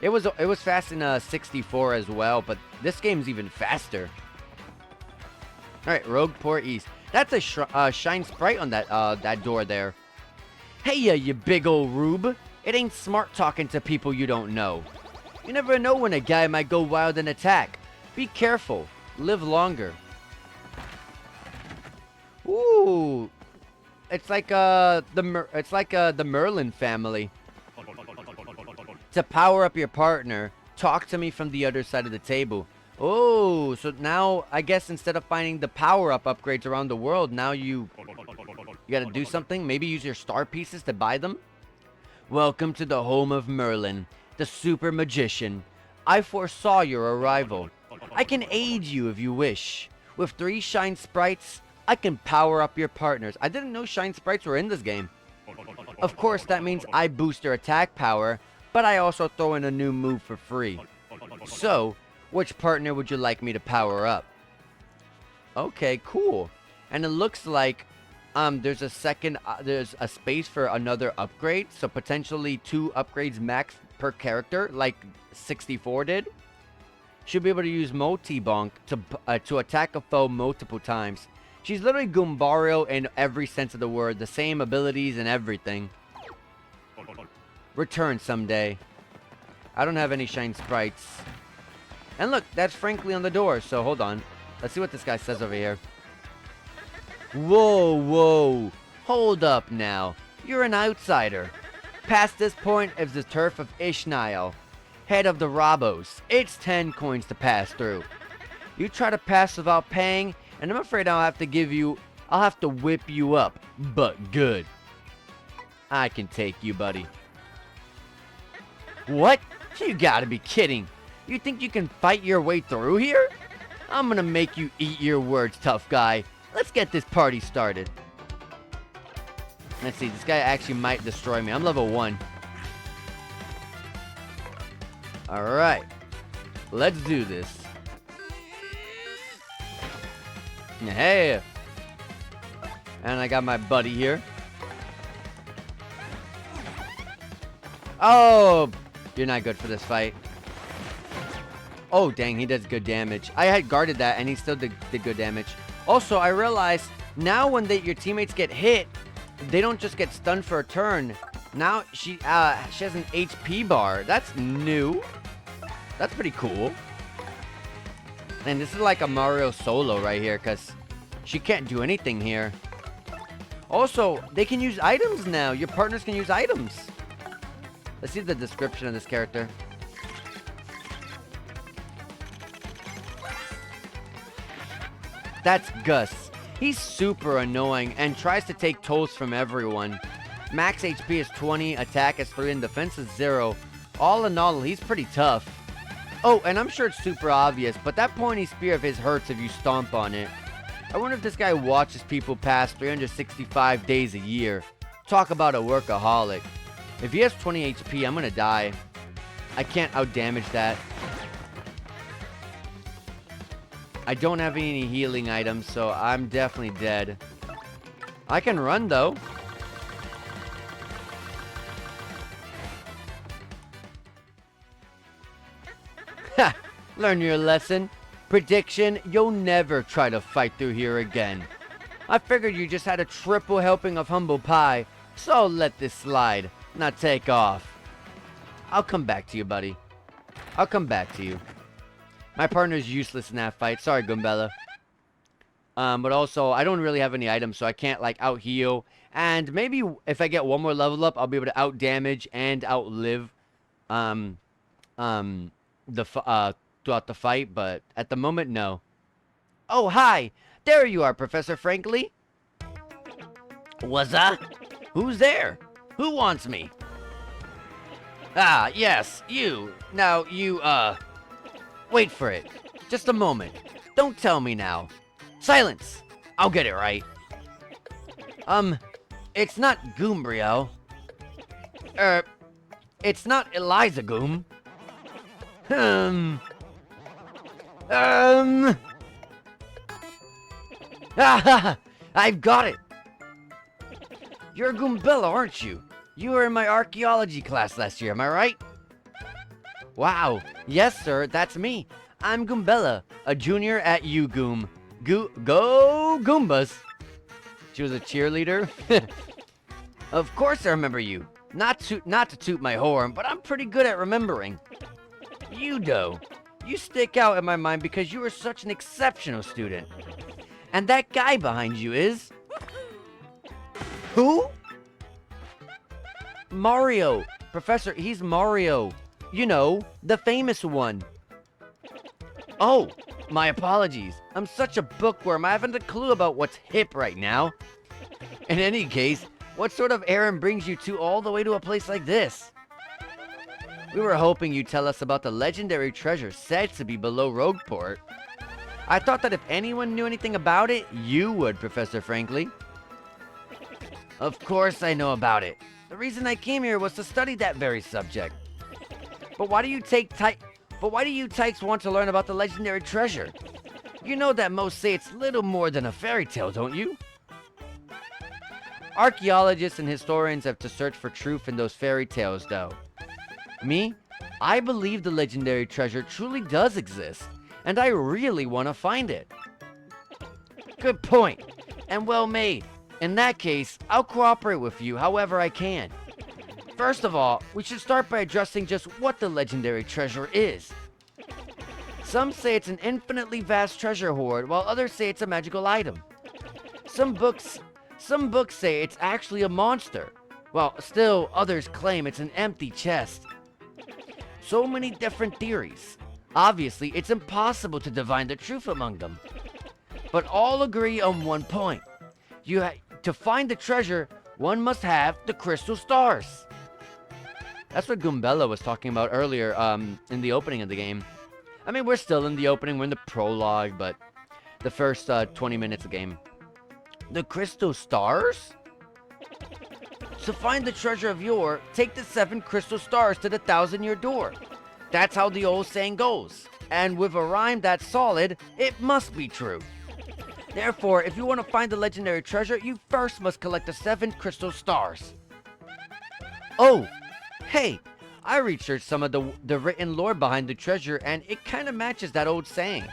It was fast in 64 as well, but this game's even faster. Alright, Rogue Port East. That's a shine sprite on that door there. Hey, you big old rube. It ain't smart talking to people you don't know. You never know when a guy might go wild and attack. Be careful. Live longer. Ooh. It's like the Merlin family. To power up your partner, talk to me from the other side of the table. Oh, so now I guess instead of finding the power-up upgrades around the world, now you gotta do something? Maybe use your star pieces to buy them? Welcome to the home of Merlin, the super magician. I foresaw your arrival. I can aid you if you wish. With 3 shine sprites, I can power up your partners. I didn't know shine sprites were in this game. Of course, that means I boost their attack power, but I also throw in a new move for free. So, which partner would you like me to power up? Okay, cool. And it looks like there's a space for another upgrade, so potentially 2 upgrades max per character, like 64 did. Should be able to use Multi-Bonk to attack a foe multiple times. She's literally Goombario in every sense of the word, the same abilities and everything. Return someday. I don't have any shine sprites. And look, that's Frankly on the door, so hold on. Let's see what this guy says over here. Whoa. Hold up now. You're an outsider. Past this point is the turf of Ishnael, head of the Robos. It's 10 coins to pass through. You try to pass without paying, and I'm afraid I'll have to whip you up, but good. I can take you, buddy. What? You gotta be kidding. You think you can fight your way through here? I'm gonna make you eat your words, tough guy. Let's get this party started. Let's see, this guy actually might destroy me. I'm level 1. Alright. Let's do this. Hey! And I got my buddy here. Oh! You're not good for this fight. Oh, dang, he does good damage. I had guarded that, and he still did good damage. Also, I realized, now when your teammates get hit, they don't just get stunned for a turn. Now, she has an HP bar. That's new. That's pretty cool. And this is like a Mario solo right here, because she can't do anything here. Also, they can use items now. Your partners can use items. Let's see the description of this character. That's Gus. He's super annoying and tries to take tolls from everyone. Max HP is 20, attack is 3, and defense is 0. All in all, he's pretty tough. Oh, and I'm sure it's super obvious, but that pointy spear of his hurts if you stomp on it. I wonder if this guy watches people pass 365 days a year. Talk about a workaholic. If he has 20 HP, I'm gonna die. I can't outdamage that. I don't have any healing items, so I'm definitely dead. I can run, though. Ha! Learn your lesson. Prediction, you'll never try to fight through here again. I figured you just had a triple helping of humble pie, so I'll let this slide. Now take off. I'll come back to you, buddy. I'll come back to you. My partner's useless in that fight. Sorry, Goombella. But also, I don't really have any items, so I can't, like, out-heal. And maybe if I get one more level up, I'll be able to out-damage and outlive, throughout the fight. But at the moment, no. Oh, hi! There you are, Professor Frankly. What's that? Who's there? Who wants me? Ah, yes, you. Now, you, wait for it. Just a moment. Don't tell me now. Silence! I'll get it right. It's not Goombrio. It's not Eliza Goom. I've got it! You're Goombella, aren't you? You were in my archaeology class last year, am I right? Wow. Yes, sir, that's me. I'm Goombella, a junior at UGoom. Go Goombas! She was a cheerleader? Of course I remember you. Not to toot my horn, but I'm pretty good at remembering. You, though. You stick out in my mind because you were such an exceptional student. And that guy behind you is... Who? Mario. Professor, he's Mario. You know, the famous one. Oh, my apologies. I'm such a bookworm, I haven't a clue about what's hip right now. In any case, what sort of errand brings you all the way to a place like this? We were hoping you'd tell us about the legendary treasure said to be below Rogueport. I thought that if anyone knew anything about it, you would, Professor Frankly. Of course I know about it. The reason I came here was to study that very subject. But why do you tykes want to learn about the legendary treasure? You know that most say it's little more than a fairy tale, don't you? Archaeologists and historians have to search for truth in those fairy tales, though. Me? I believe the legendary treasure truly does exist, and I really want to find it. Good point, and well made. In that case, I'll cooperate with you however I can. First of all, we should start by addressing just what the legendary treasure is. Some say it's an infinitely vast treasure hoard, while others say it's a magical item. Some books say it's actually a monster, while still others claim it's an empty chest. So many different theories. Obviously, it's impossible to divine the truth among them. But all agree on one point. To find the treasure, one must have the crystal stars. That's what Goombella was talking about earlier in the opening of the game. I mean, we're still in the opening, we're in the prologue, but the first 20 minutes of the game. The crystal stars? To find the treasure of yore, take the 7 crystal stars to the 1,000-year door. That's how the old saying goes. And with a rhyme that's solid, it must be true. Therefore, if you want to find the legendary treasure, you first must collect the 7 crystal stars. Oh, hey, I researched some of the written lore behind the treasure, and it kind of matches that old saying.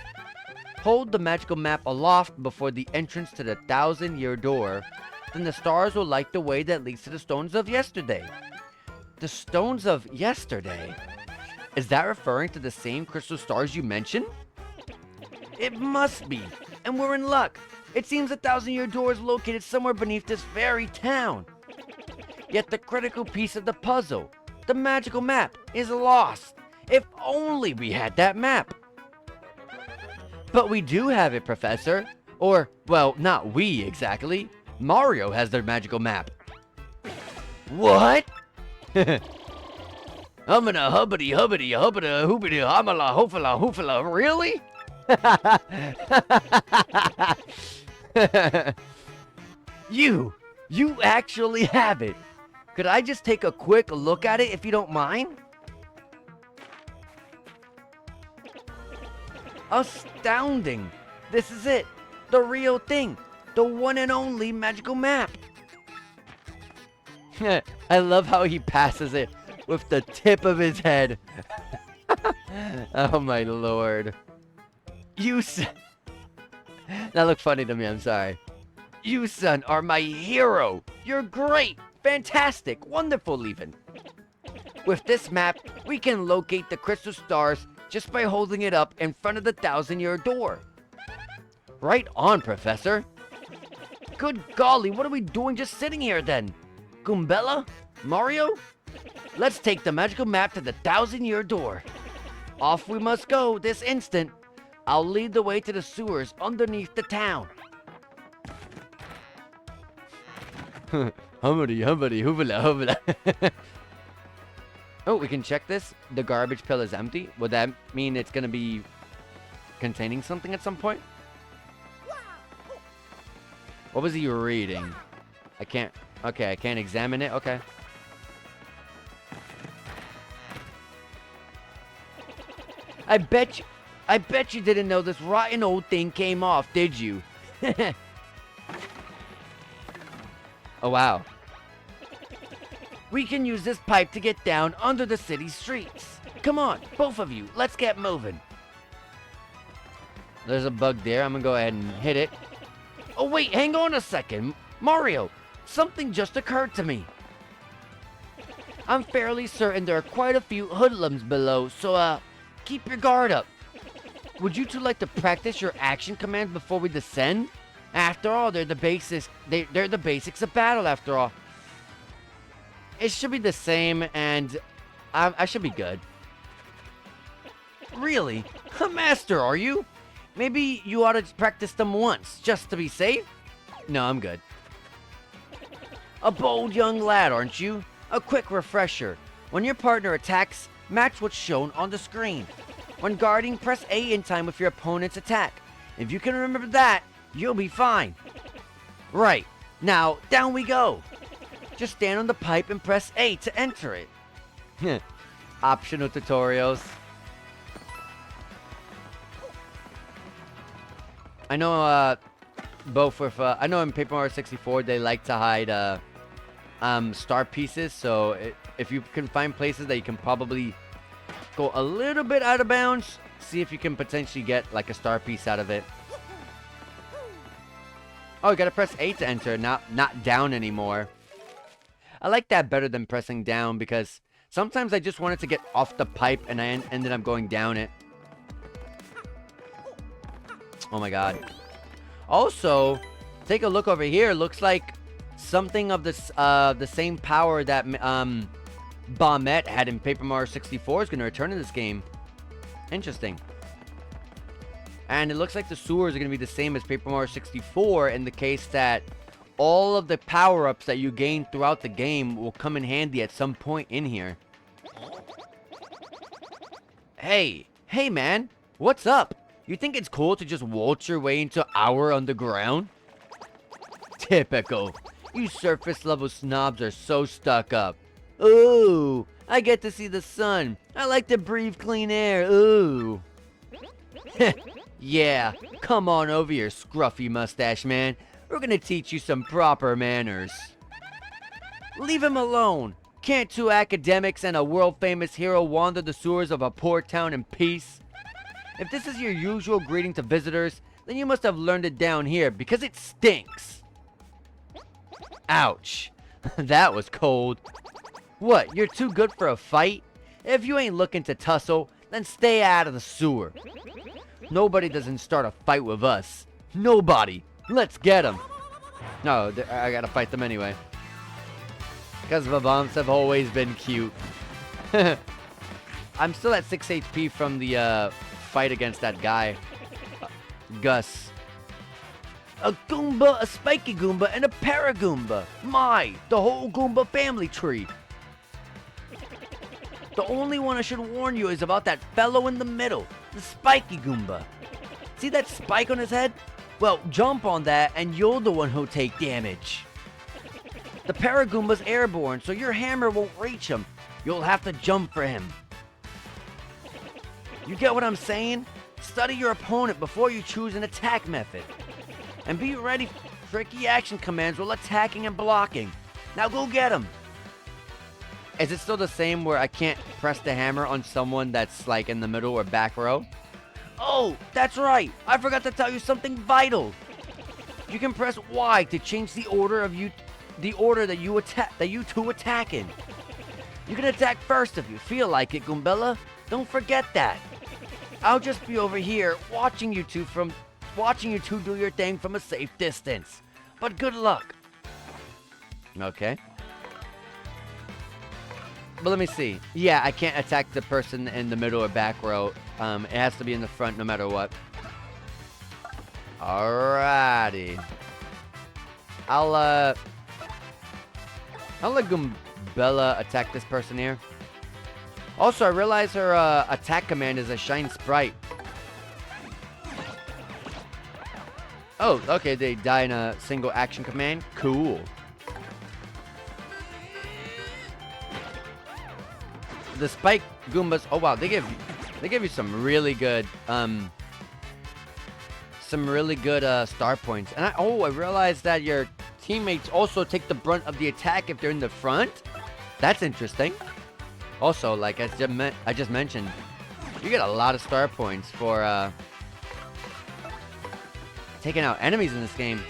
Hold the magical map aloft before the entrance to the 1,000-year door, then the stars will light the way that leads to the stones of yesterday. The stones of yesterday? Is that referring to the same crystal stars you mentioned? It must be, and we're in luck. It seems the 1,000-year door is located somewhere beneath this very town. Yet the critical piece of the puzzle, the magical map, is lost. If only we had that map. But we do have it, Professor. Or, well, not we exactly. Mario has their magical map. What? Hummina hubbity hubbity hubbida hoobity hamala hoofala hoofala. Really? You actually have it. Could I just take a quick look at it if you don't mind? Astounding. This is it. The real thing. The one and only magical map. I love how he passes it with the tip of his head. Oh my lord. That looked funny to me, I'm sorry. You, son, are my hero. You're great, fantastic, wonderful even. With this map, we can locate the crystal stars just by holding it up in front of the 1,000-year door. Right on, Professor. Good golly, what are we doing just sitting here then? Goombella? Mario? Let's take the magical map to the 1,000-year door. Off we must go this instant. I'll lead the way to the sewers underneath the town. Humbity, humbity, hoobala, hoobala. Oh, we can check this. The garbage pail is empty. Would that mean it's going to be containing something at some point? What was he reading? I can't... Okay, I can't examine it. Okay. I bet you didn't know this rotten old thing came off, did you? Oh, wow. We can use this pipe to get down under the city streets. Come on, both of you, let's get moving. There's a bug there. I'm gonna go ahead and hit it. Oh, wait, hang on a second. Mario, something just occurred to me. I'm fairly certain there are quite a few hoodlums below, so, keep your guard up. Would you two like to practice your action commands before we descend? After all, they're the basics. They're the basics of battle, after all. It should be the same, and I should be good. Really? A master, are you? Maybe you ought to practice them once, just to be safe? No, I'm good. A bold young lad, aren't you? A quick refresher. When your partner attacks, match what's shown on the screen. When guarding, press A in time with your opponent's attack. If you can remember that, you'll be fine. Right. Now, down we go. Just stand on the pipe and press A to enter it. Optional tutorials. I know, both with, I know in Paper Mario 64 they like to hide, star pieces, so if you can find places that you can probably go a little bit out of bounds, see if you can potentially get, like, a star piece out of it. Oh, you gotta press A to enter, not down anymore. I like that better than pressing down, because sometimes I just wanted to get off the pipe, and I ended up going down it. Oh my god. Also, take a look over here. Looks like something of this, the same power that Bombette had in Paper Mario 64 is going to return in this game. Interesting. And it looks like the sewers are going to be the same as Paper Mario 64 in the case that all of the power-ups that you gain throughout the game will come in handy at some point in here. Hey man, what's up? You think it's cool to just waltz your way into our underground? Typical. You surface level snobs are so stuck up. Ooh, I get to see the sun. I like to breathe clean air. Ooh. Yeah, come on over here, scruffy mustache man. We're gonna teach you some proper manners. Leave him alone. Can't two academics and a world-famous hero wander the sewers of a poor town in peace? If this is your usual greeting to visitors, then you must have learned it down here, because it stinks. Ouch. That was cold. What, you're too good for a fight? If you ain't looking to tussle, then stay out of the sewer. Nobody doesn't start a fight with us. Nobody. Let's get them. No, I gotta fight them anyway. Because the bombs have always been cute. I'm still at 6 HP from the fight against that guy. Gus. A Goomba, a Spiky Goomba, and a Paragoomba. My, the whole Goomba family tree. The only one I should warn you is about that fellow in the middle, the Spiky Goomba. See that spike on his head? Well, jump on that and you're the one who'll take damage. The Paragoomba's airborne, so your hammer won't reach him. You'll have to jump for him. You get what I'm saying? Study your opponent before you choose an attack method. And be ready for tricky action commands while attacking and blocking. Now go get them. Is it still the same where I can't press the hammer on someone that's like in the middle or back row? Oh, that's right. I forgot to tell you something vital. You can press Y to change the order that you two attack in. You can attack first if you feel like it, Goombella. Don't forget that. I'll just be over here watching you two do your thing from a safe distance. But good luck. Okay. But let me see. Yeah, I can't attack the person in the middle or back row. It has to be in the front no matter what. Alrighty. I'll let Goombella attack this person here. Also, I realize her attack command is a shine sprite. Oh, okay, they die in a single action command. Cool. The spike Goombas. Oh wow, they give you some really good star points. And I realized that your teammates also take the brunt of the attack if they're in the front. That's interesting. Also, like I just mentioned, you get a lot of star points for taking out enemies in this game.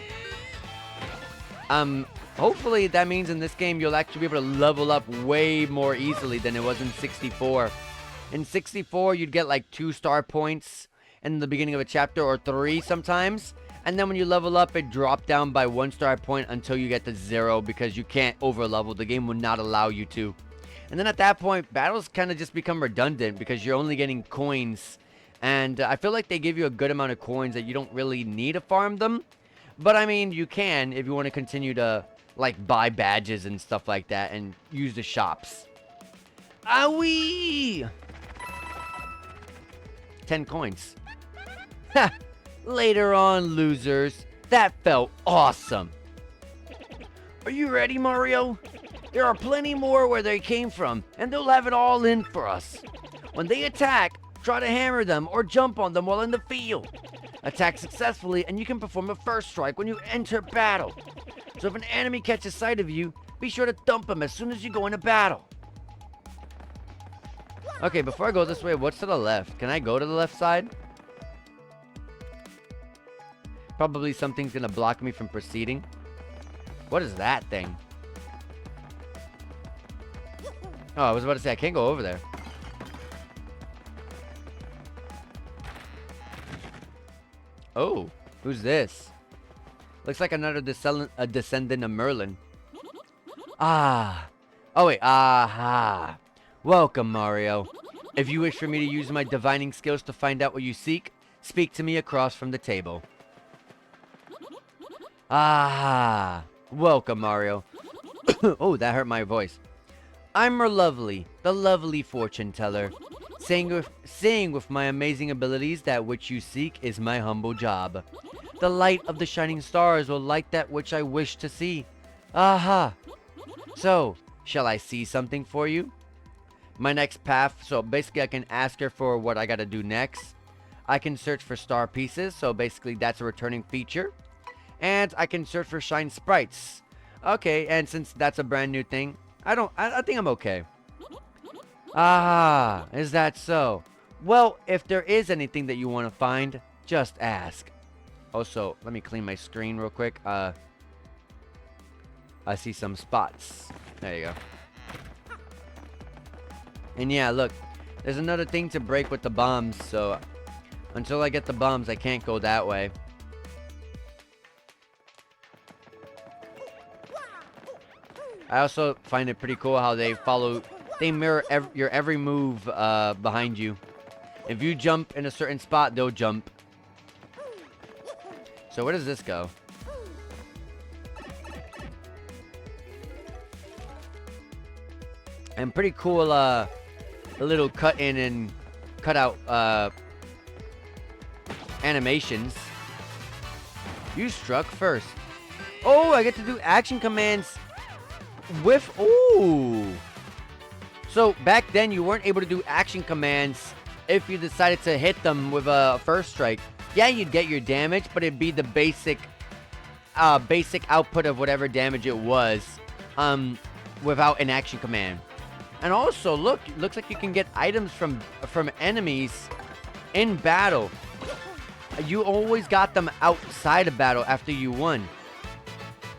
Hopefully that means in this game you'll actually be able to level up way more easily than it was in 64. In 64, you'd get like 2 star points in the beginning of a chapter, or 3 sometimes. And then when you level up, it dropped down by 1 star point until you get to 0 because you can't over level. The game will not allow you to. And then at that point, battles kind of just become redundant because you're only getting coins. And I feel like they give you a good amount of coins that you don't really need to farm them. But I mean, you can if you want to continue to like buy badges and stuff like that and use the shops. Awee! 10 coins. Ha! Later on, losers. That felt awesome. Are you ready, Mario? There are plenty more where they came from, and they'll have it all in for us. When they attack, try to hammer them or jump on them while in the field. Attack successfully, and you can perform a first strike when you enter battle. So if an enemy catches sight of you, be sure to dump him as soon as you go into battle. Okay, before I go this way, what's to the left? Can I go to the left side? Probably something's gonna block me from proceeding. What is that thing? Oh, I was about to say, I can't go over there. Oh, who's this? Looks like another descendant of Merlin. Ah. Oh, wait. Aha. Welcome, Mario. If you wish for me to use my divining skills to find out what you seek, speak to me across from the table. Ah. Welcome, Mario. Oh, that hurt my voice. I'm Merlovely, the lovely fortune teller. Saying with my amazing abilities that which you seek is my humble job. The light of the shining stars will light that which I wish to see. Aha! So, shall I see something for you? My next path, so basically I can ask her for what I gotta do next. I can search for star pieces, so basically that's a returning feature. And I can search for shine sprites. Okay, and since that's a brand new thing, I think I'm okay. Ah, is that so? Well, if there is anything that you want to find, just ask. Also, let me clean my screen real quick. I see some spots. There you go. And yeah, look. There's another thing to break with the bombs, so until I get the bombs, I can't go that way. I also find it pretty cool how they mirror your every move behind you. If you jump in a certain spot, they'll jump. So where does this go? And pretty cool a little cut in and cut out animations. You struck first. Oh, I get to do action commands with... Ooh. So back then you weren't able to do action commands if you decided to hit them with a first strike, yeah, you'd get your damage, but it'd be the basic output of whatever damage it was, without an action command. And also, look, it looks like you can get items from enemies in battle. You always got them outside of battle after you won.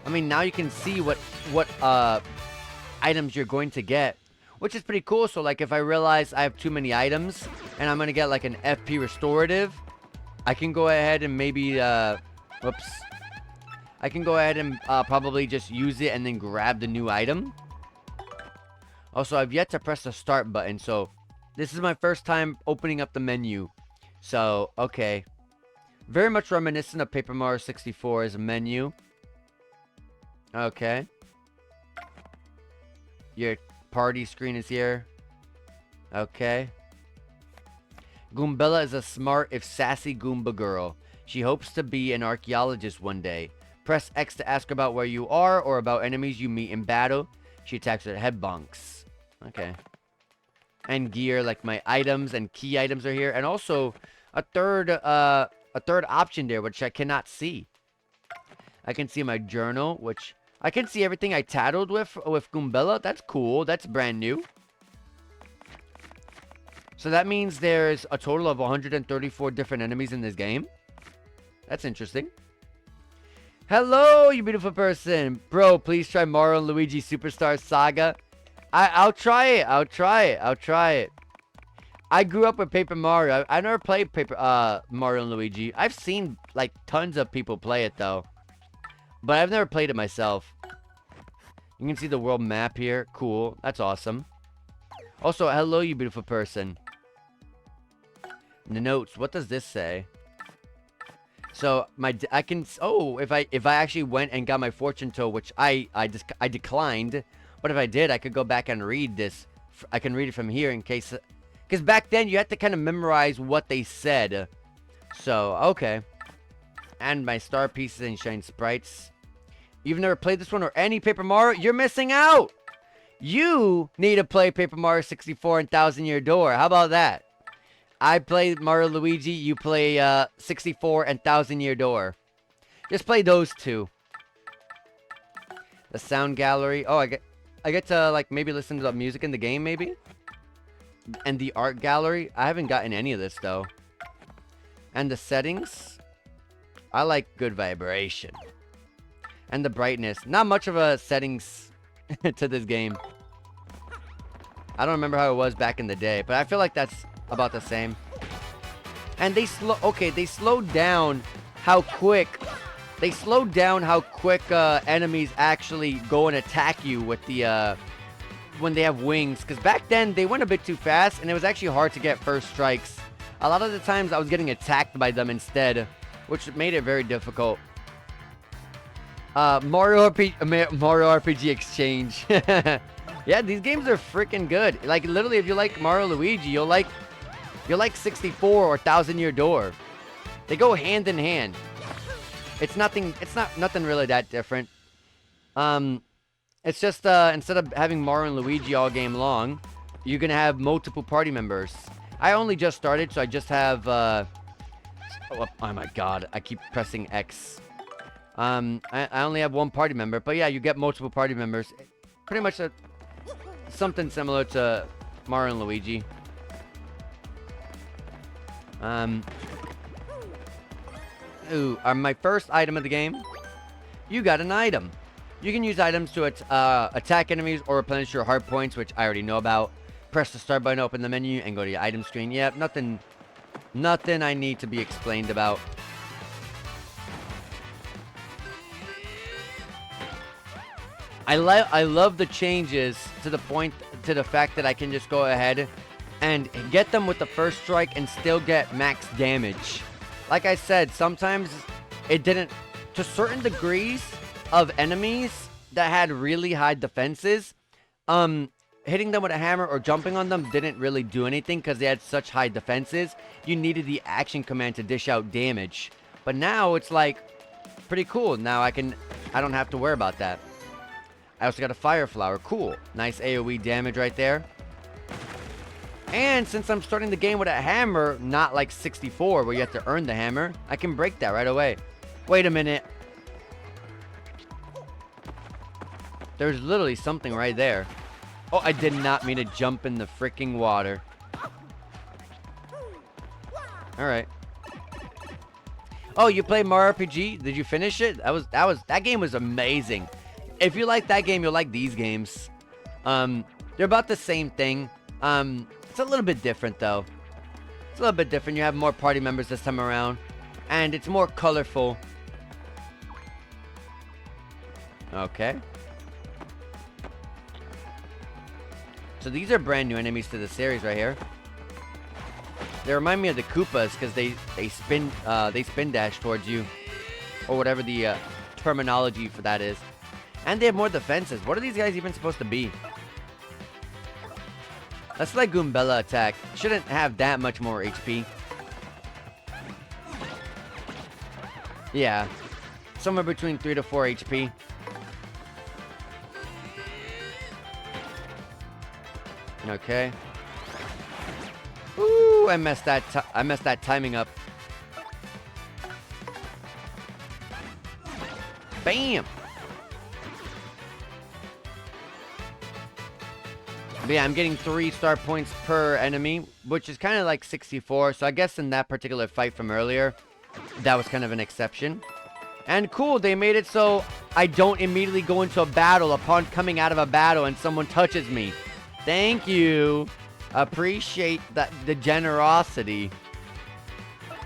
I mean, now you can see what items you're going to get, which is pretty cool. So, like, if I realize I have too many items and I'm gonna get like an FP restorative, I can go ahead and maybe, I can go ahead and probably just use it and then grab the new item. Also, I've yet to press the start button, so this is my first time opening up the menu. So, okay. Very much reminiscent of Paper Mario 64 as a menu. Okay. Your party screen is here. Okay. Goombella is a smart, if sassy Goomba girl. She hopes to be an archaeologist one day. Press X to ask about where you are or about enemies you meet in battle. She attacks with head bonks. Okay. And gear, like my items and key items are here. And also a third option there, which I cannot see. I can see my journal, which I can see everything I tattled with Goombella. That's cool. That's brand new. So that means there's a total of 134 different enemies in this game. That's interesting. Hello, you beautiful person. Bro, please try Mario and Luigi Superstar Saga. I'll try it. I'll try it. I grew up with Paper Mario. I never played Mario and Luigi. I've seen, like, tons of people play it, though. But I've never played it myself. You can see the world map here. Cool. That's awesome. Also, hello, you beautiful person. The notes. What does this say? So if I actually went and got my fortune toe, which I declined, but if I did, I could go back and read this. I can read it from here in case, because back then you had to kind of memorize what they said. So okay. And my star pieces and shine sprites. You've never played this one or any Paper Mario? You're missing out. You need to play Paper Mario 64 and 1000 Year Door. How about that? I play Mario Luigi, you play 64 and 1000 Year Door. Just play those two. The sound gallery. Oh, I get to, like, maybe listen to the music in the game, maybe? And the art gallery. I haven't gotten any of this, though. And the settings. I like good vibration. And the brightness. Not much of a settings to this game. I don't remember how it was back in the day, but I feel like that's about the same. And they slowed down how quick enemies actually go and attack you with the when they have wings, because back then they went a bit too fast and it was actually hard to get first strikes. A lot of the times I was getting attacked by them instead, which made it very difficult. Mario RPG Exchange. Yeah, these games are freaking good. Like, literally, if you like Mario Luigi, you'll like 64 or 1000 Year Door. They go hand in hand. It's not nothing really that different. It's just instead of having Mario and Luigi all game long, you're gonna have multiple party members. I only just started, so I just have oh my god, I keep pressing X. I only have one party member, but yeah, you get multiple party members. Pretty much something similar to Mario and Luigi. My first item of the game. You got an item. You can use items to attack enemies or replenish your hard points, which I already know about. Press the start button, open the menu, and go to your item screen. Yep, nothing I need to be explained about. I love the changes to the fact that I can just go ahead and get them with the first strike and still get max damage. Like I said, sometimes it didn't, to certain degrees of enemies that had really high defenses, hitting them with a hammer or jumping on them didn't really do anything because they had such high defenses. You needed the action command to dish out damage. But now it's like pretty cool. Now I don't have to worry about that. I also got a fire flower. Cool. Nice AoE damage right there. And since I'm starting the game with a hammer, not like 64 where you have to earn the hammer, I can break that right away. Wait a minute. There's literally something right there. Oh, I did not mean to jump in the freaking water. Alright. Oh, you played Mario RPG? Did you finish it? That game was amazing. If you like that game, you'll like these games. They're about the same thing. It's a little bit different though. It's a little bit different. You have more party members this time around. And it's more colorful. Okay. So these are brand new enemies to the series right here. They remind me of the Koopas because they spin dash towards you, or whatever the terminology for that is. And they have more defenses. What are these guys even supposed to be? Let's let Goombella attack. Shouldn't have that much more HP. Yeah, somewhere between 3 to 4 HP. Okay. Ooh, I messed that timing up. Bam. But yeah, I'm getting 3 star points per enemy, which is kind of like 64. So I guess in that particular fight from earlier, that was kind of an exception. And cool, they made it so I don't immediately go into a battle upon coming out of a battle and someone touches me. Thank you. Appreciate the generosity.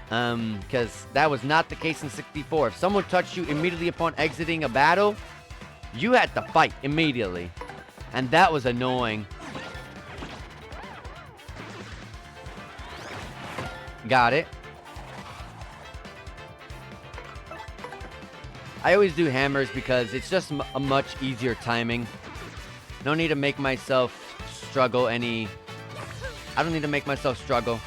Because that was not the case in 64. If someone touched you immediately upon exiting a battle, you had to fight immediately. And that was annoying. Got it. I always do hammers because it's just a much easier timing. No need to make myself struggle any... I don't need to make myself struggle.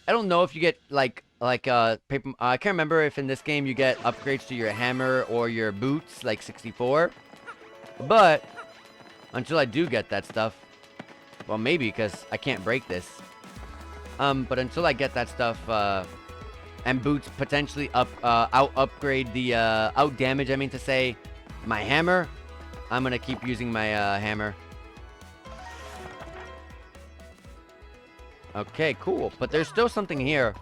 I don't know if you get paper... I can't remember if in this game you get upgrades to your hammer or your boots, like 64. But until I do get that stuff... Well, maybe because I can't break this. But until I get that stuff, and boots potentially out-upgrade the... out-damage, I mean to say, my hammer, I'm gonna keep using my hammer. Okay, cool. But there's still something here.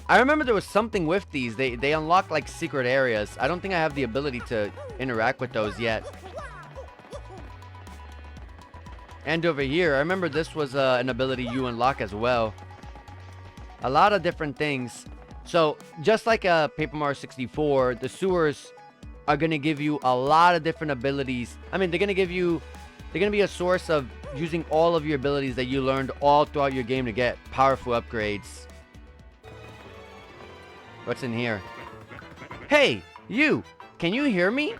I remember there was something with these. They unlock like secret areas. I don't think I have the ability to interact with those yet. And over here, I remember this was an ability you unlock as well. A lot of different things. So, just like Paper Mario 64, the sewers are going to give you a lot of different abilities. I mean, they're going to be a source of using all of your abilities that you learned all throughout your game to get powerful upgrades. What's in here? Hey, you! Can you hear me?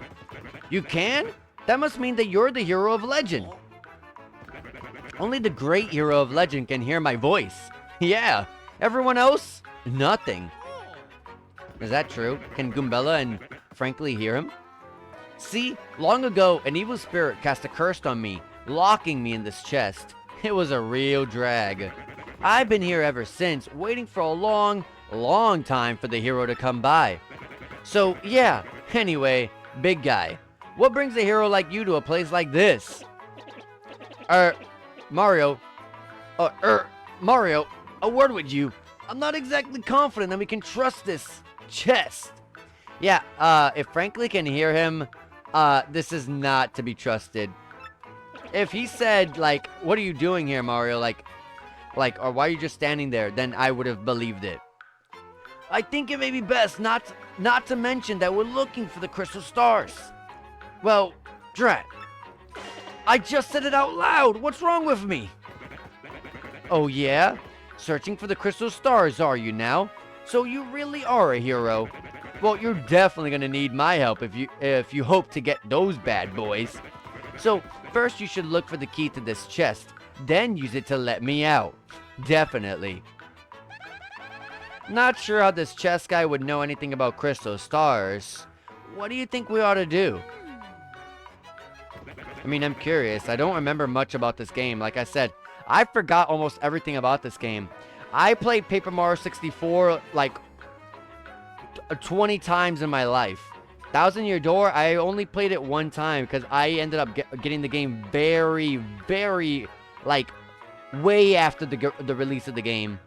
You can? That must mean that you're the hero of legend. Only the great hero of legend can hear my voice. Yeah, everyone else? Nothing. Is that true? Can Goombella and Frankly hear him? See, long ago, an evil spirit cast a curse on me, locking me in this chest. It was a real drag. I've been here ever since, waiting for a long time for the hero to come by. So, yeah, anyway, big guy, what brings a hero like you to a place like this? Mario, a word with you. I'm not exactly confident that we can trust this chest. Yeah, if Frankly can hear him, this is not to be trusted. If he said, like, what are you doing here, Mario? Like, or why are you just standing there? Then I would have believed it. I think it may be best not to mention that we're looking for the crystal stars. Well, drat. I just said it out loud. What's wrong with me? Oh, yeah? Searching for the crystal stars, are you now? So you really are a hero. Well, you're definitely gonna need my help if you hope to get those bad boys. So, first you should look for the key to this chest, then use it to let me out. Definitely. Not sure how this chest guy would know anything about crystal stars. What do you think we ought to do? I mean, I'm curious. I don't remember much about this game. Like I said, I forgot almost everything about this game. I played Paper Mario 64 like 20 times in my life. Thousand Year Door, I only played it one time because I ended up getting the game very, very, like, way after the release of the game.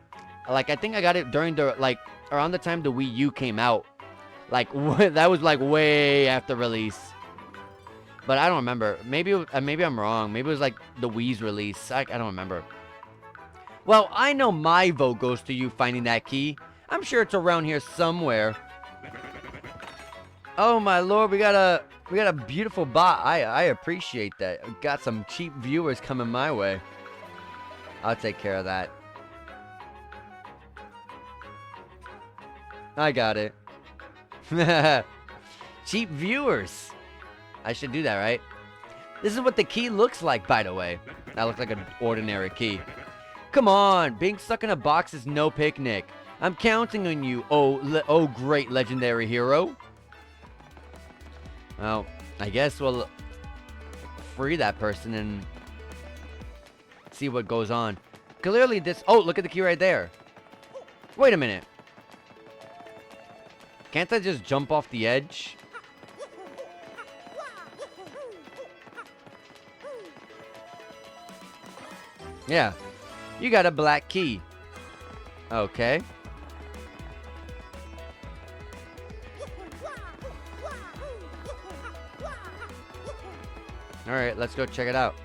Like, I think I got it during the, like, around the time the Wii U came out. Like, that was, like, way after release. But I don't remember. Maybe I'm wrong. Maybe it was, like, the Wii's release. I don't remember. Well, I know my vote goes to you finding that key. I'm sure it's around here somewhere. Oh, my lord. We got a beautiful bot. I appreciate that. We got some cheap viewers coming my way. I'll take care of that. I got it. Cheap viewers. I should do that, right? This is what the key looks like, by the way. That looks like an ordinary key. Come on. Being stuck in a box is no picnic. I'm counting on you, oh great legendary hero. Well, I guess we'll free that person and see what goes on. Clearly this... Oh, look at the key right there. Wait a minute. Can't I just jump off the edge? Yeah. You got a black key. Okay. Alright, let's go check it out.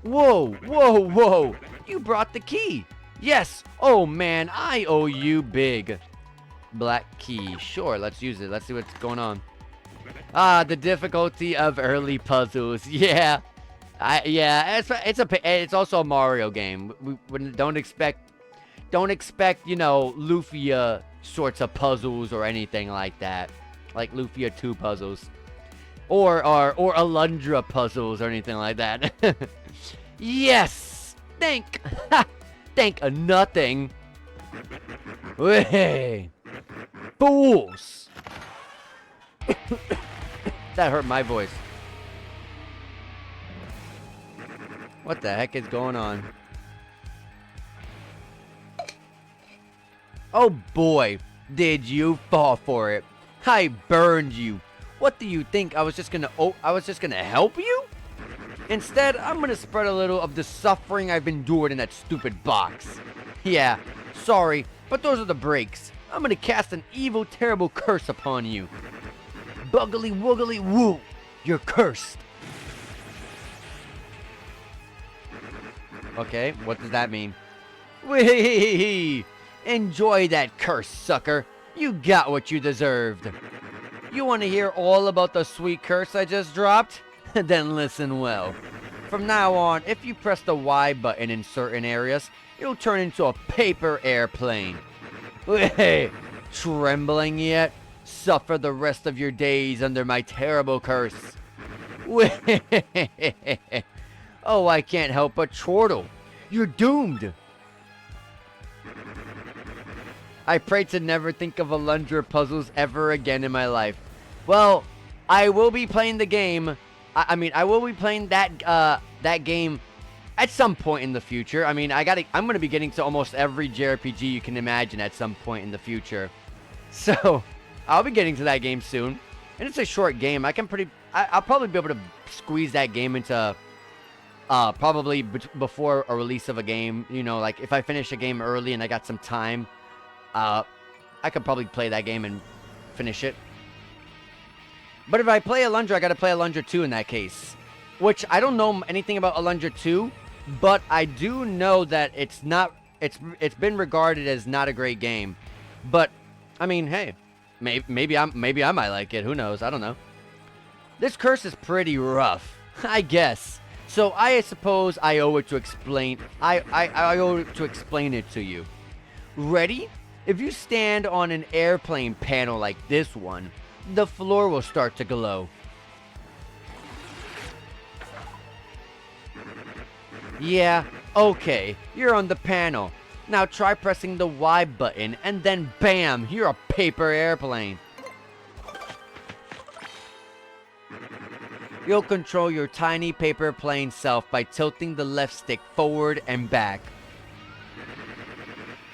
Whoa, whoa, whoa. You brought the key. Yes. Oh, man, I owe you big. Black key. Sure, let's use it. Let's see what's going on. Ah, the difficulty of early puzzles. Yeah. It's also a Mario game. We don't expect, you know, Lufia sorts of puzzles or anything like that. Like Lufia 2 puzzles. Or Alundra puzzles or anything like that. Yes! Thank nothing. Hey! Fools! That hurt my voice. What the heck is going on? Oh boy, did you fall for it. I burned you. What do you think? I was just gonna help you? Instead, I'm gonna spread a little of the suffering I've endured in that stupid box. Yeah, sorry, but those are the breaks. I'm gonna cast an evil, terrible curse upon you. Buggly woogly woo, you're cursed. Okay, what does that mean? Whee! Enjoy that curse, sucker. You got what you deserved. You want to hear all about the sweet curse I just dropped? Then listen well. From now on, if you press the Y button in certain areas, it'll turn into a paper airplane. Hey, trembling yet? Suffer the rest of your days under my terrible curse. Oh, I can't help but chortle. You're doomed. I pray to never think of Alundra puzzles ever again in my life. Well, I will be playing the game. I will be playing that game at some point in the future. I mean, I'm gonna be getting to almost every JRPG you can imagine at some point in the future. So, I'll be getting to that game soon. And it's a short game. I'll probably be able to squeeze that game into probably before a release of a game. You know, like if I finish a game early and I got some time, I could probably play that game and finish it. But if I play Alundra, I gotta play Alundra 2 in that case. Which, I don't know anything about Alundra 2, but I do know that it's been regarded as not a great game. But, I mean, hey, maybe I might like it. Who knows? I don't know. This curse is pretty rough, I guess. So I suppose I owe it to explain. I owe it to explain it to you. Ready? If you stand on an airplane panel like this one, the floor will start to glow. Yeah, okay, you're on the panel. Now try pressing the Y button and then bam, you're a paper airplane. You'll control your tiny paper plane self by tilting the left stick forward and back.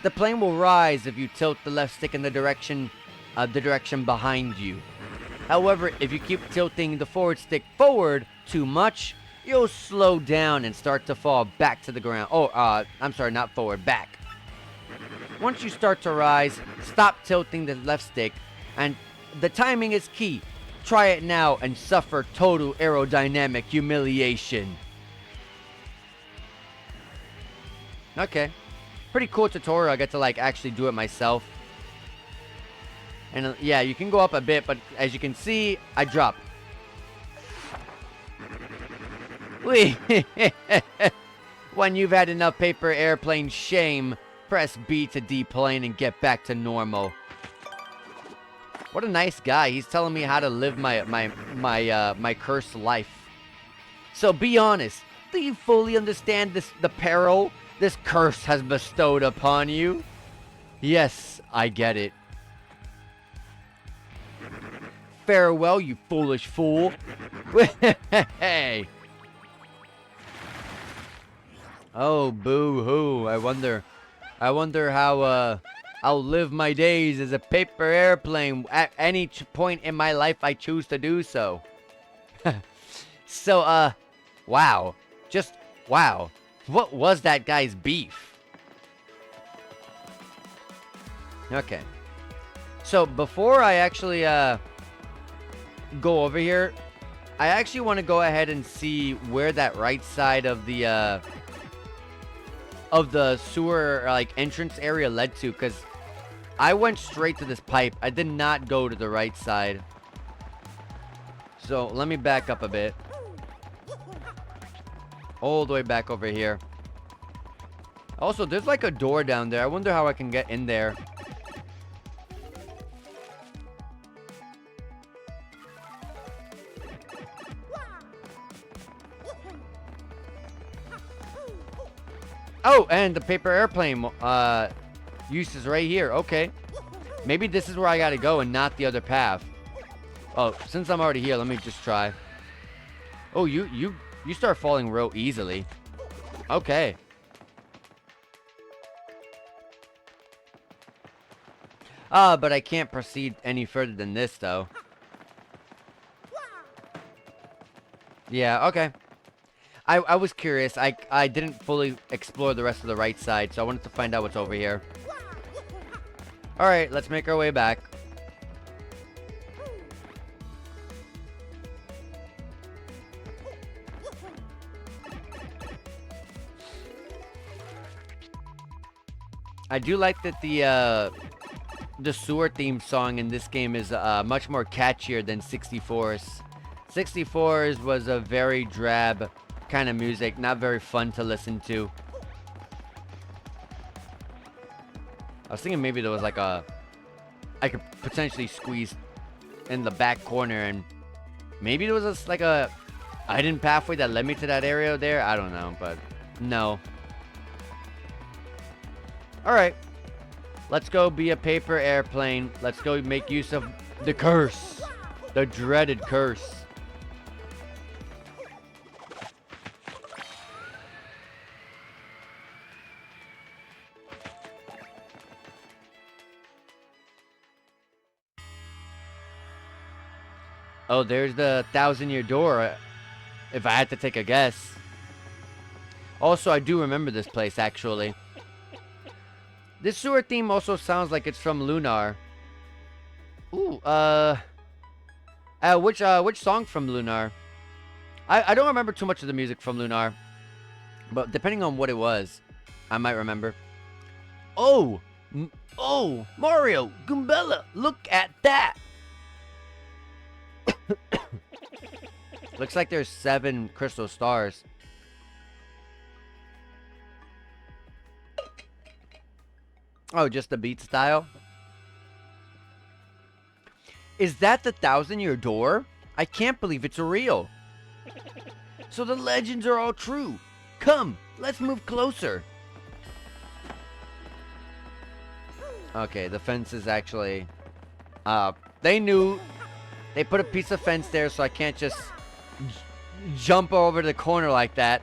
The plane will rise if you tilt the left stick in the direction behind you. However, if you keep tilting the forward stick forward too much, you'll slow down and start to fall back to the ground. I'm sorry, not forward, back. Once you start to rise, stop tilting the left stick, and the timing is key. Try it now and suffer total aerodynamic humiliation. Okay. Pretty cool tutorial. I get to actually do it myself. And yeah, you can go up a bit, but as you can see, I drop. Whee! When you've had enough paper airplane shame, press B to deplane and get back to normal. What a nice guy. He's telling me how to live my cursed life. So be honest. Do you fully understand the peril this curse has bestowed upon you? Yes, I get it. Farewell, you foolish fool. Hey. Oh, boo-hoo. I wonder how I'll live my days as a paper airplane at any point in my life I choose to do so. So, wow. Just, wow. What was that guy's beef? Okay. So, before I actually, go over here, I actually want to go ahead and see where that right side of the sewer, entrance area led to, because I went straight to this pipe. I did not go to the right side. So, let me back up a bit. All the way back over here. Also, there's a door down there. I wonder how I can get in there. Oh, and the paper airplane use is right here. Okay. Maybe this is where I gotta go and not the other path. Oh, since I'm already here, let me just try. Oh, you start falling real easily. Okay. But I can't proceed any further than this, though. Yeah, okay. I was curious. I didn't fully explore the rest of the right side, so I wanted to find out what's over here. Alright, let's make our way back. I do like that the sewer theme song in this game is much more catchier than 64's. 64's was a very drab kind of music, not very fun to listen to. I was thinking maybe there was I could potentially squeeze in the back corner, and maybe there was a hidden pathway that led me to that area there. I don't know, but no. Alright. Let's go be a paper airplane. Let's go make use of the curse. The dreaded curse. Oh, there's the 1,000-year door, if I had to take a guess. Also, I do remember this place, actually. This sewer theme also sounds like it's from Lunar. Ooh, which song from Lunar? I don't remember too much of the music from Lunar, but depending on what it was, I might remember. Oh, Mario, Goombella, look at that! Looks like there's 7 crystal stars. Oh, just the beat style? Is that the 1,000-year door? I can't believe it's real. So the legends are all true. Come, let's move closer. Okay, the fence is actually... they knew... They put a piece of fence there, so I can't just jump over the corner like that.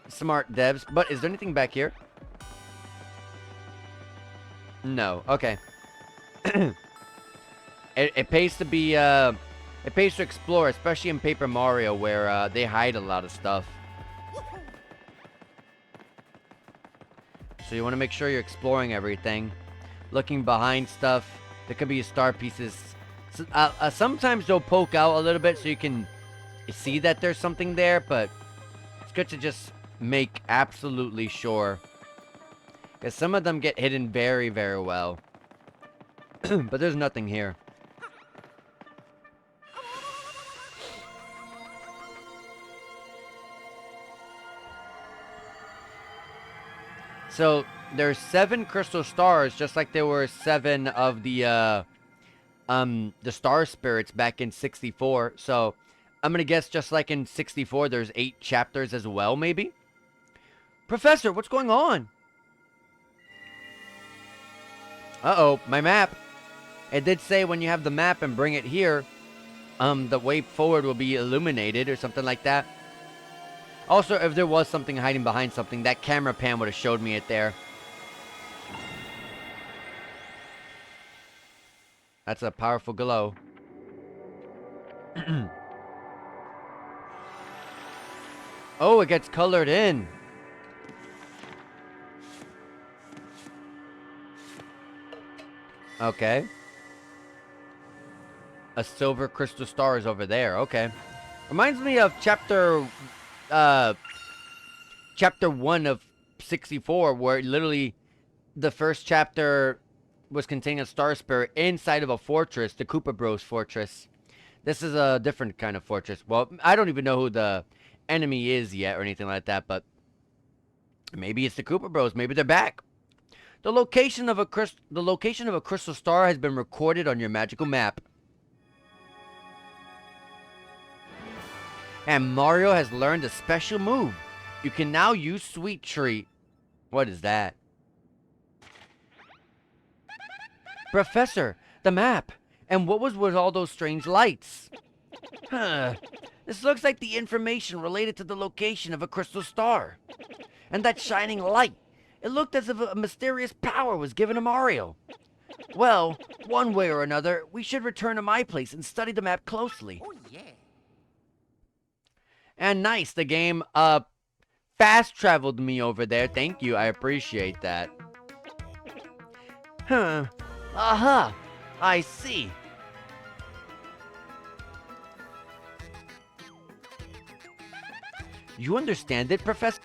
Smart devs. But is there anything back here? No. Okay. It pays to be, it pays to explore, especially in Paper Mario, where they hide a lot of stuff. So you want to make sure you're exploring everything, looking behind stuff. There could be star pieces. So, sometimes they'll poke out a little bit so you can see that there's something there, but it's good to just make absolutely sure. Because some of them get hidden very, very well. But there's nothing here. So, there's 7 crystal stars, just like there were 7 of the star spirits back in 64. So, I'm gonna guess just like in 64, there's 8 chapters as well, maybe? Professor, what's going on? Uh-oh, my map. It did say when you have the map and bring it here, the way forward will be illuminated or something like that. Also, if there was something hiding behind something, that camera pan would have showed me it there. That's a powerful glow. Oh, it gets colored in. Okay. A silver crystal star is over there. Okay. Reminds me of chapter 1 of 64, where literally the first chapter was containing a star spirit inside of a fortress, the Koopa Bros fortress. This is a different kind of fortress. Well, I don't even know who the enemy is yet or anything like that, but maybe it's the Koopa Bros. Maybe they're back. The location of a crystal star has been recorded on your magical map. And Mario has learned a special move. You can now use Sweet Treat. What is that? Professor, the map. And what was with all those strange lights? Huh. This looks like the information related to the location of a crystal star. And that shining light. It looked as if a mysterious power was given to Mario. Well, one way or another, we should return to my place and study the map closely. Oh, yeah. And nice, the game, fast-traveled me over there. Thank you, I appreciate that. Huh. Aha! I see. You understand it, Professor?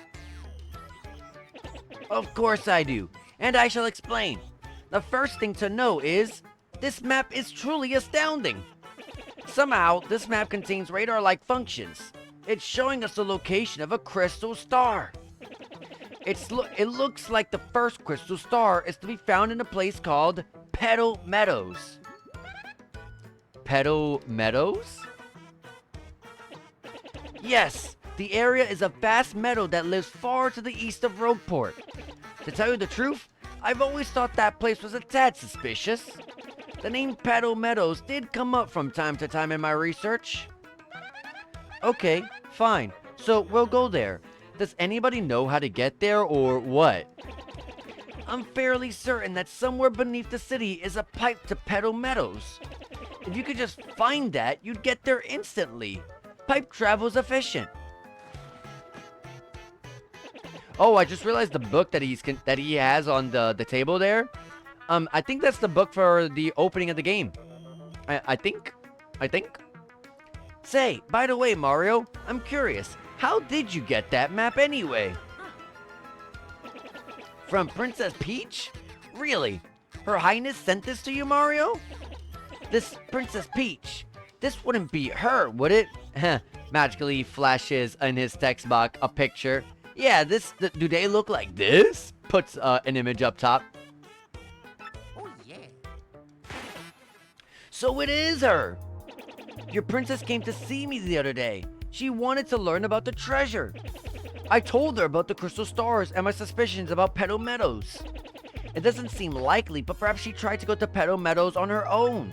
Of course I do, and I shall explain. The first thing to know is, this map is truly astounding. Somehow, this map contains radar-like functions. It's showing us the location of a crystal star. It looks like the first crystal star is to be found in a place called Petal Meadows. Petal Meadows? Yes, the area is a vast meadow that lives far to the east of Rogueport. To tell you the truth, I've always thought that place was a tad suspicious. The name Petal Meadows did come up from time to time in my research. Okay, fine. So we'll go there. Does anybody know how to get there or what? I'm fairly certain that somewhere beneath the city is a pipe to Petal Meadows. If you could just find that, you'd get there instantly. Pipe travel's efficient. Oh, I just realized the book that he has on the table there. I think that's the book for the opening of the game. I think. Say, by the way, Mario, I'm curious. How did you get that map anyway? From Princess Peach? Really? Her Highness sent this to you, Mario? This Princess Peach. This wouldn't be her, would it? Magically flashes in his text box a picture. Yeah, do they look like this? Puts an image up top. Oh, yeah. So it is her. Your princess came to see me the other day. She wanted to learn about the treasure. I told her about the crystal stars and my suspicions about Petal Meadows. It doesn't seem likely, but perhaps she tried to go to Petal Meadows on her own.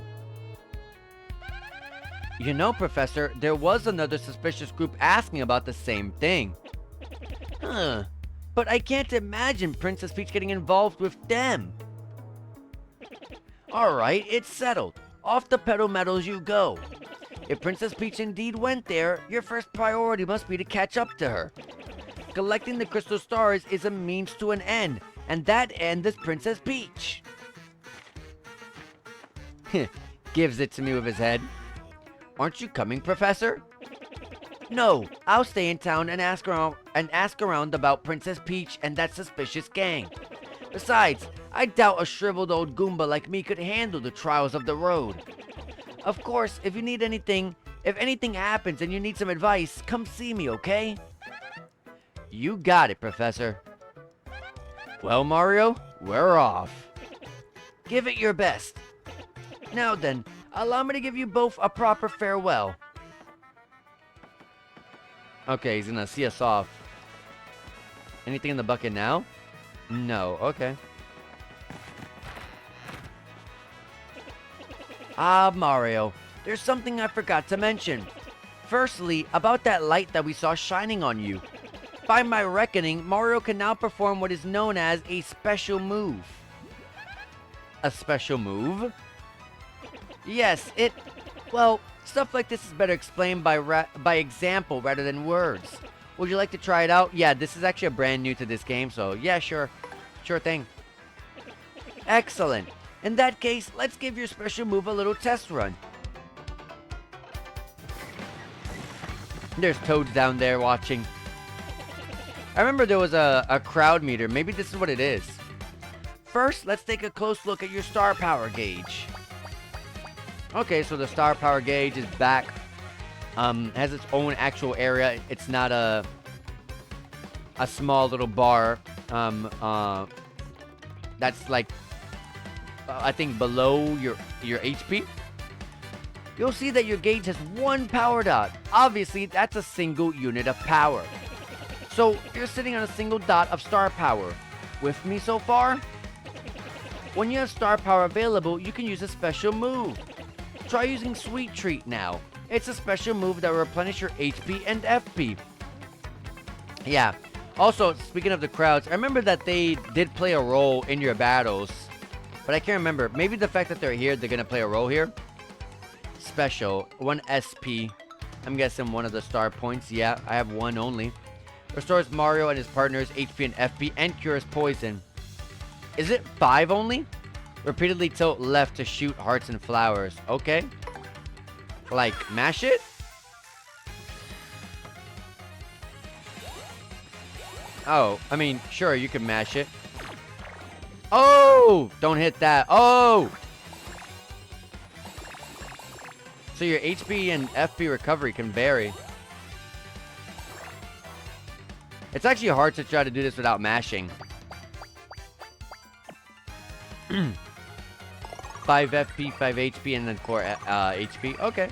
You know, Professor, there was another suspicious group asking about the same thing. Huh. But I can't imagine Princess Peach getting involved with them. Alright, it's settled. Off the pedal metals you go. If Princess Peach indeed went there, your first priority must be to catch up to her. Collecting the crystal stars is a means to an end, and that end is Princess Peach. Gives it to me with his head. Aren't you coming, Professor? No, I'll stay in town and ask around about Princess Peach and that suspicious gang. Besides, I doubt a shriveled old Goomba like me could handle the trials of the road. Of course, if anything happens and you need some advice, come see me, okay? You got it, Professor. Well, Mario, we're off. Give it your best. Now then, allow me to give you both a proper farewell. Okay, he's gonna see us off. Anything in the bucket now? No, okay. Ah, Mario, there's something I forgot to mention. Firstly, about that light that we saw shining on you. By my reckoning, Mario can now perform what is known as a special move. A special move? Yes, well, stuff like this is better explained by example rather than words. Would you like to try it out? Yeah, this is actually brand new to this game, so yeah, sure. Sure thing. Excellent. In that case, let's give your special move a little test run. There's Toads down there watching. I remember there was a crowd meter. Maybe this is what it is. First, let's take a close look at your star power gauge. Okay, so the star power gauge is back. Has its own actual area. It's not a small little bar. That's like I think below your HP. You'll see that your gauge has one power dot. Obviously, that's a single unit of power. So you're sitting on a single dot of star power. With me so far? When you have star power available, you can use a special move. Try using Sweet Treat now. It's a special move that will replenish your HP and FP. Yeah. Also, speaking of the crowds, I remember that they did play a role in your battles. But I can't remember. Maybe the fact that they're here, they're going to play a role here. Special. 1 SP. I'm guessing one of the star points. Yeah, I have one only. Restores Mario and his partners HP and FP and cures poison. Is it 5 only? Repeatedly tilt left to shoot hearts and flowers. Okay. Like, mash it? Oh, I mean, sure, you can mash it. Oh! Don't hit that. Oh! So your HP and FP recovery can vary. It's actually hard to try to do this without mashing. 5 FP, 5 HP, and then core HP. Okay.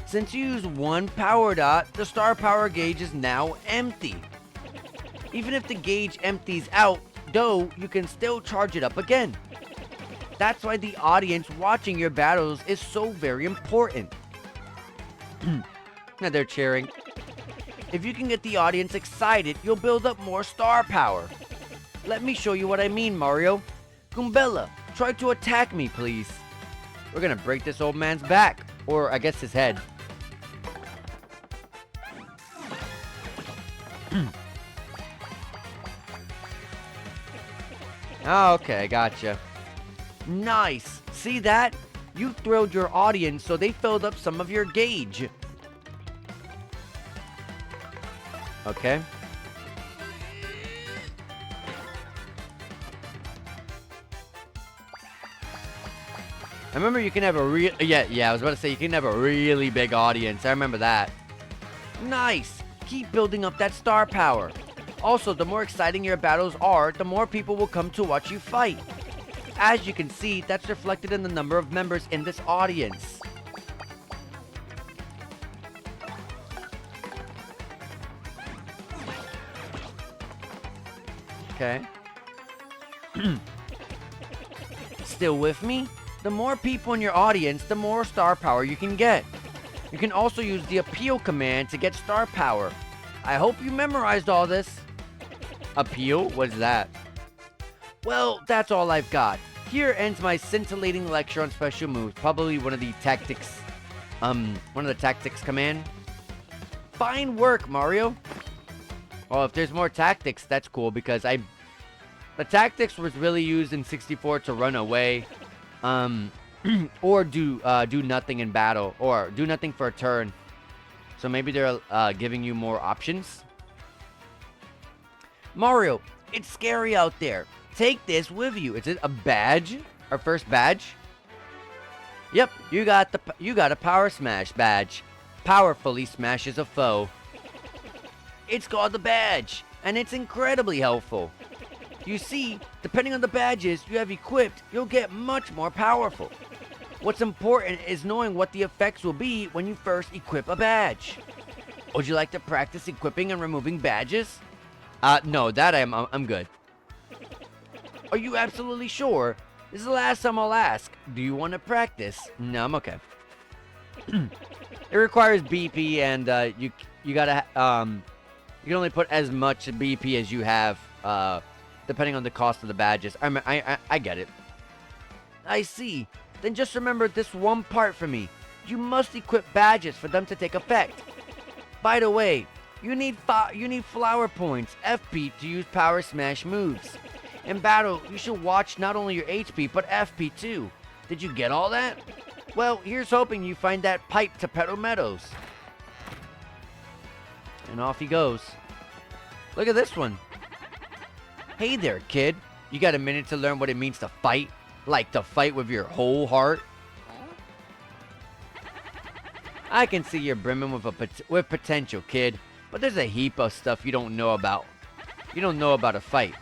Since you use one power dot, the star power gauge is now empty. Even if the gauge empties out, though, you can still charge it up again. That's why the audience watching your battles is so very important. Now they're cheering. If you can get the audience excited, you'll build up more star power. Let me show you what I mean, Mario. Goombella, try to attack me, please. We're gonna break this old man's back. Or, I guess, his head. Oh, okay, gotcha. Nice. See that? You thrilled your audience, so they filled up some of your gauge. Okay. I remember you can have a real... Yeah, I was about to say, you can have a really big audience. I remember that. Nice. Keep building up that star power. Also, the more exciting your battles are, the more people will come to watch you fight. As you can see, that's reflected in the number of members in this audience. Okay. still with me? The more people in your audience, the more star power you can get. You can also use the appeal command to get star power. I hope you memorized all this. Appeal? What's that? Well, that's all I've got. Here ends my scintillating lecture on special moves. Probably one of the tactics command. Fine work, Mario. Oh, if there's more tactics, that's cool because the tactics was really used in 64 to run away, or do nothing in battle, or do nothing for a turn. So maybe they're giving you more options. Mario, it's scary out there. Take this with you. Is it a badge? Our first badge? Yep, you got a power smash badge. Powerfully smashes a foe. It's called the badge, and it's incredibly helpful. You see, depending on the badges you have equipped, you'll get much more powerful. What's important is knowing what the effects will be when you first equip a badge. Would you like to practice equipping and removing badges? No, that I'm good. Are you absolutely sure? This is the last time I'll ask. Do you want to practice? No, I'm okay. It requires BP, and you gotta you can only put as much BP as you have, depending on the cost of the badges. I get it. I see. Then just remember this one part for me. You must equip badges for them to take effect. By the way, you need flower points, FP, to use power smash moves. In battle, you should watch not only your HP, but FP too. Did you get all that? Well, here's hoping you find that pipe to Petal Meadows. And off he goes. Look at this one. Hey there, kid. You got a minute to learn what it means to fight? Like to fight with your whole heart? I can see you're brimming with potential, kid. But there's a heap of stuff you don't know about. You don't know about a fight.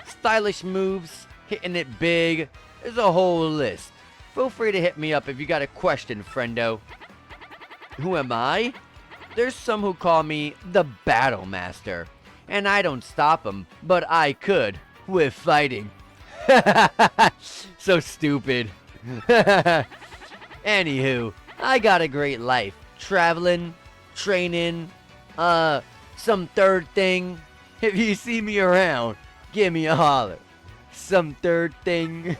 Stylish moves, hitting it big. There's a whole list. Feel free to hit me up if you got a question, friendo. Who am I? There's some who call me the Battle Master. And I don't stop them, but I could with fighting. So stupid. Anywho, I got a great life. Traveling, training, some third thing. If you see me around, give me a holler. Some third thing.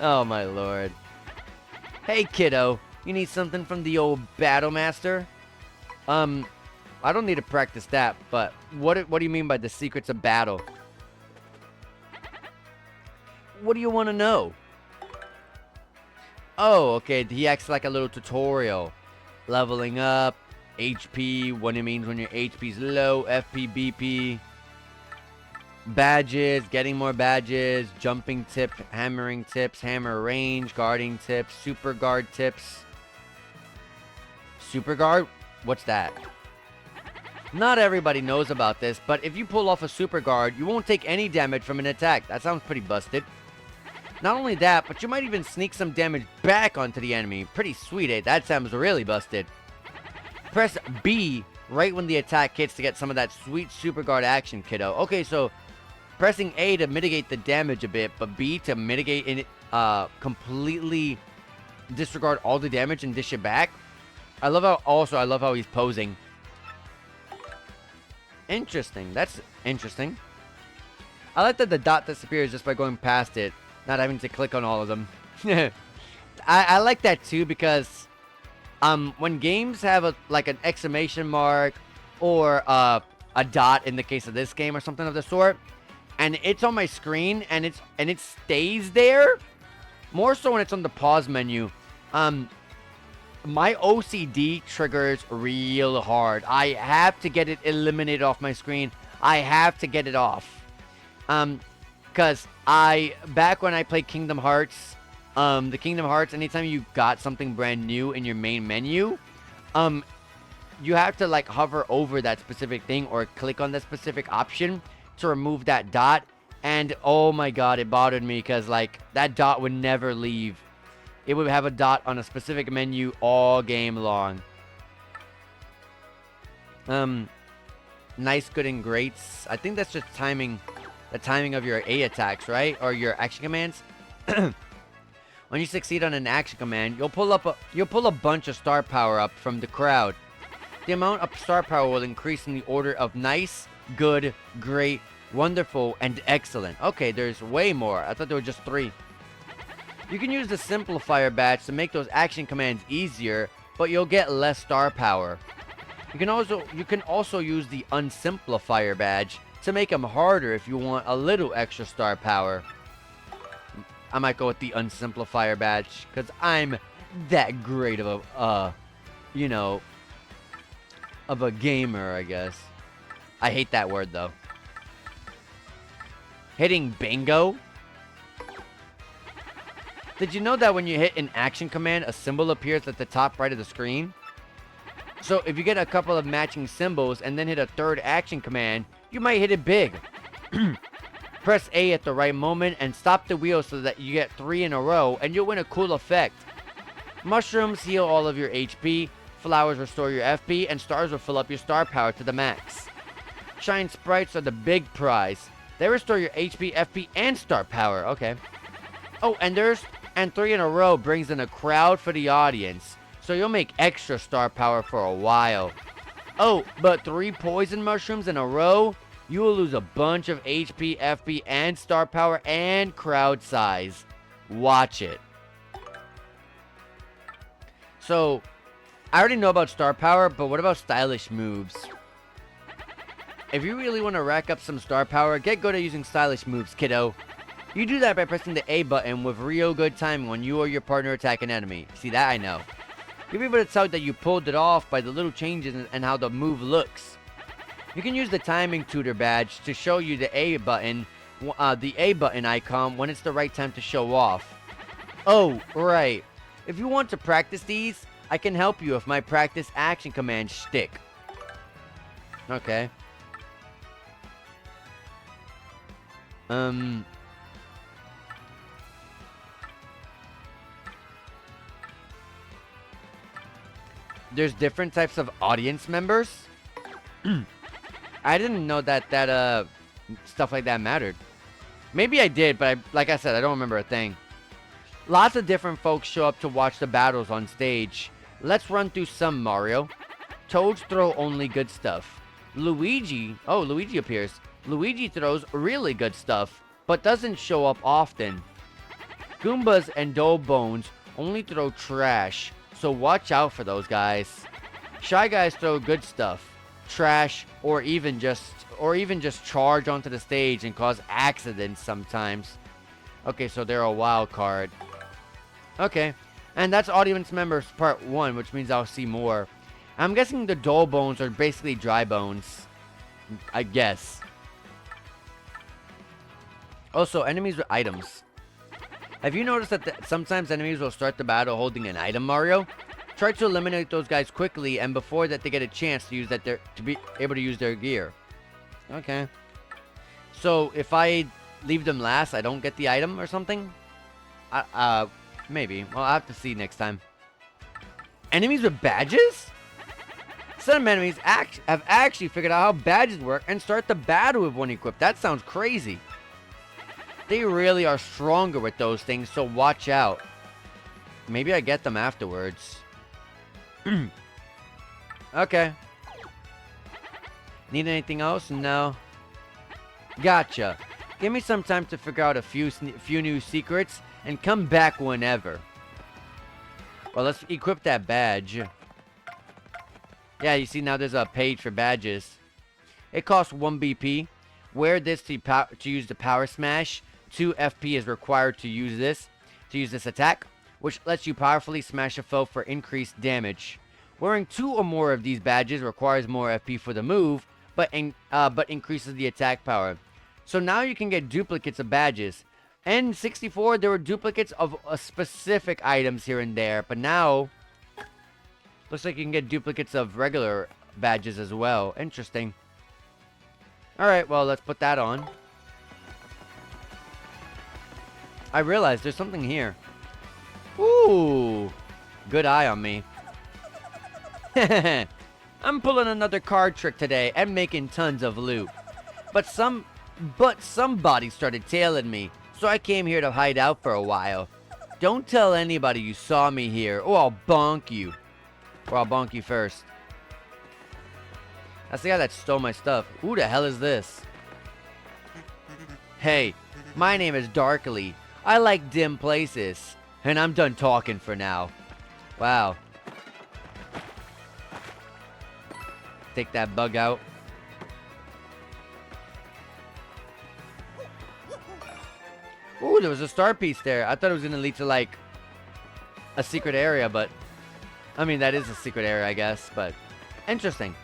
Oh my lord. Hey kiddo, you need something from the old Battle Master? I don't need to practice that, but what do you mean by the secrets of battle? What do you want to know? Oh, okay, he acts like a little tutorial. Leveling up, HP, what it means when your HP's low, FP, BP. Badges, getting more badges, jumping tip, hammering tips, hammer range, guarding tips, super guard tips. Super guard? What's that? Not everybody knows about this, but if you pull off a super guard, you won't take any damage from an attack. That sounds pretty busted. Not only that, but you might even sneak some damage back onto the enemy. Pretty sweet, eh? That sounds really busted. Press B right when the attack hits to get some of that sweet super guard action, kiddo. Okay, so pressing A to mitigate the damage a bit, but B to mitigate it, completely disregard all the damage and dish it back. I love how he's posing. Interesting. That's interesting. I like that the dot disappears just by going past it, not having to click on all of them. I like that too because when games have an exclamation mark or a dot in the case of this game or something of the sort, and it's on my screen and it stays there, more so when it's on the pause menu, my OCD triggers real hard. I have to get it eliminated off my screen. I have to get it off. Because back when I played Kingdom Hearts, the Kingdom Hearts, anytime you got something brand new in your main menu, you have to like hover over that specific thing or click on that specific option to remove that dot. And oh my god, it bothered me because like that dot would never leave. It would have a dot on a specific menu all game long. Nice, good, and greats. I think that's just timing. the timing of your A attacks, right? Or your action commands. When you succeed on an action command, you'll pull a bunch of star power up from the crowd. The amount of star power will increase in the order of nice, good, great, wonderful, and excellent. Okay, there's way more. I thought there were just 3. You can use the simplifier badge to make those action commands easier, but you'll get less star power. You can also use the unsimplifier badge to make them harder if you want a little extra star power. I might go with the unsimplifier badge, because I'm that great of a, of a gamer, I guess. I hate that word, though. Hitting bingo? Did you know that when you hit an action command, a symbol appears at the top right of the screen? So if you get a couple of matching symbols and then hit a third action command, you might hit it big. Press A at the right moment and stop the wheel so that you get 3 in a row and you'll win a cool effect. Mushrooms heal all of your HP, flowers restore your FP, and stars will fill up your star power to the max. Shine sprites are the big prize. They restore your HP, FP, and star power. Okay. Oh, and 3 in a row brings in a crowd for the audience, so you'll make extra star power for a while. Oh, but 3 poison mushrooms in a row? You will lose a bunch of HP, FP, and star power and crowd size. Watch it. So, I already know about star power, but what about stylish moves? If you really want to rack up some star power, get good at using stylish moves, kiddo. You do that by pressing the A button with real good timing when you or your partner attack an enemy. See, that I know. You'll be able to tell that you pulled it off by the little changes and how the move looks. You can use the timing tutor badge to show you the A button icon when it's the right time to show off. Oh, right. If you want to practice these, I can help you with my practice action command shtick. Okay. There's different types of audience members. I didn't know that stuff like that mattered. Maybe I did, but like I said, I don't remember a thing. Lots of different folks show up to watch the battles on stage. Let's run through some, Mario. Toads throw only good stuff. Luigi appears. Luigi throws really good stuff, but doesn't show up often. Goombas and Dough Bones only throw trash, so watch out for those guys. Shy Guys throw good stuff, trash, or even just charge onto the stage and cause accidents sometimes. Okay, so they're a wild card. Okay, and that's audience members part 1, which means I'll see more. I'm guessing the Dough Bones are basically dry bones. I guess. Also, enemies with items. Have you noticed that sometimes enemies will start the battle holding an item, Mario? Try to eliminate those guys quickly, and before that they get a chance to use to be able to use their gear. Okay. So if I leave them last, I don't get the item or something? Maybe. Well, I'll have to see next time. Enemies with badges? Some enemies have actually figured out how badges work and start the battle with one equipped. That sounds crazy. They really are stronger with those things, so watch out. Maybe I get them afterwards. Okay. Need anything else? No. Gotcha. Give me some time to figure out a few new secrets and come back whenever. Well, let's equip that badge. Yeah, you see now there's a page for badges. It costs 1 BP. Wear this to use the power smash. 2 FP is required to use this attack, which lets you powerfully smash a foe for increased damage. Wearing 2 or more of these badges requires more FP for the move, but increases the attack power. So now you can get duplicates of badges. In 64, there were duplicates of specific items here and there, but now looks like you can get duplicates of regular badges as well. Interesting. Alright, well, let's put that on. I realized there's something here. Ooh, good eye on me. I'm pulling another card trick today and making tons of loot. But But somebody started tailing me, so I came here to hide out for a while. Don't tell anybody you saw me here, or I'll bonk you. Or I'll bonk you first. That's the guy that stole my stuff. Who the hell is this? Hey, my name is Darkly. I like dim places. And I'm done talking for now. Wow. Take that bug out. Ooh, there was a star piece there. I thought it was going to lead to, like, a secret area, but... I mean, that is a secret area, I guess, but... Interesting.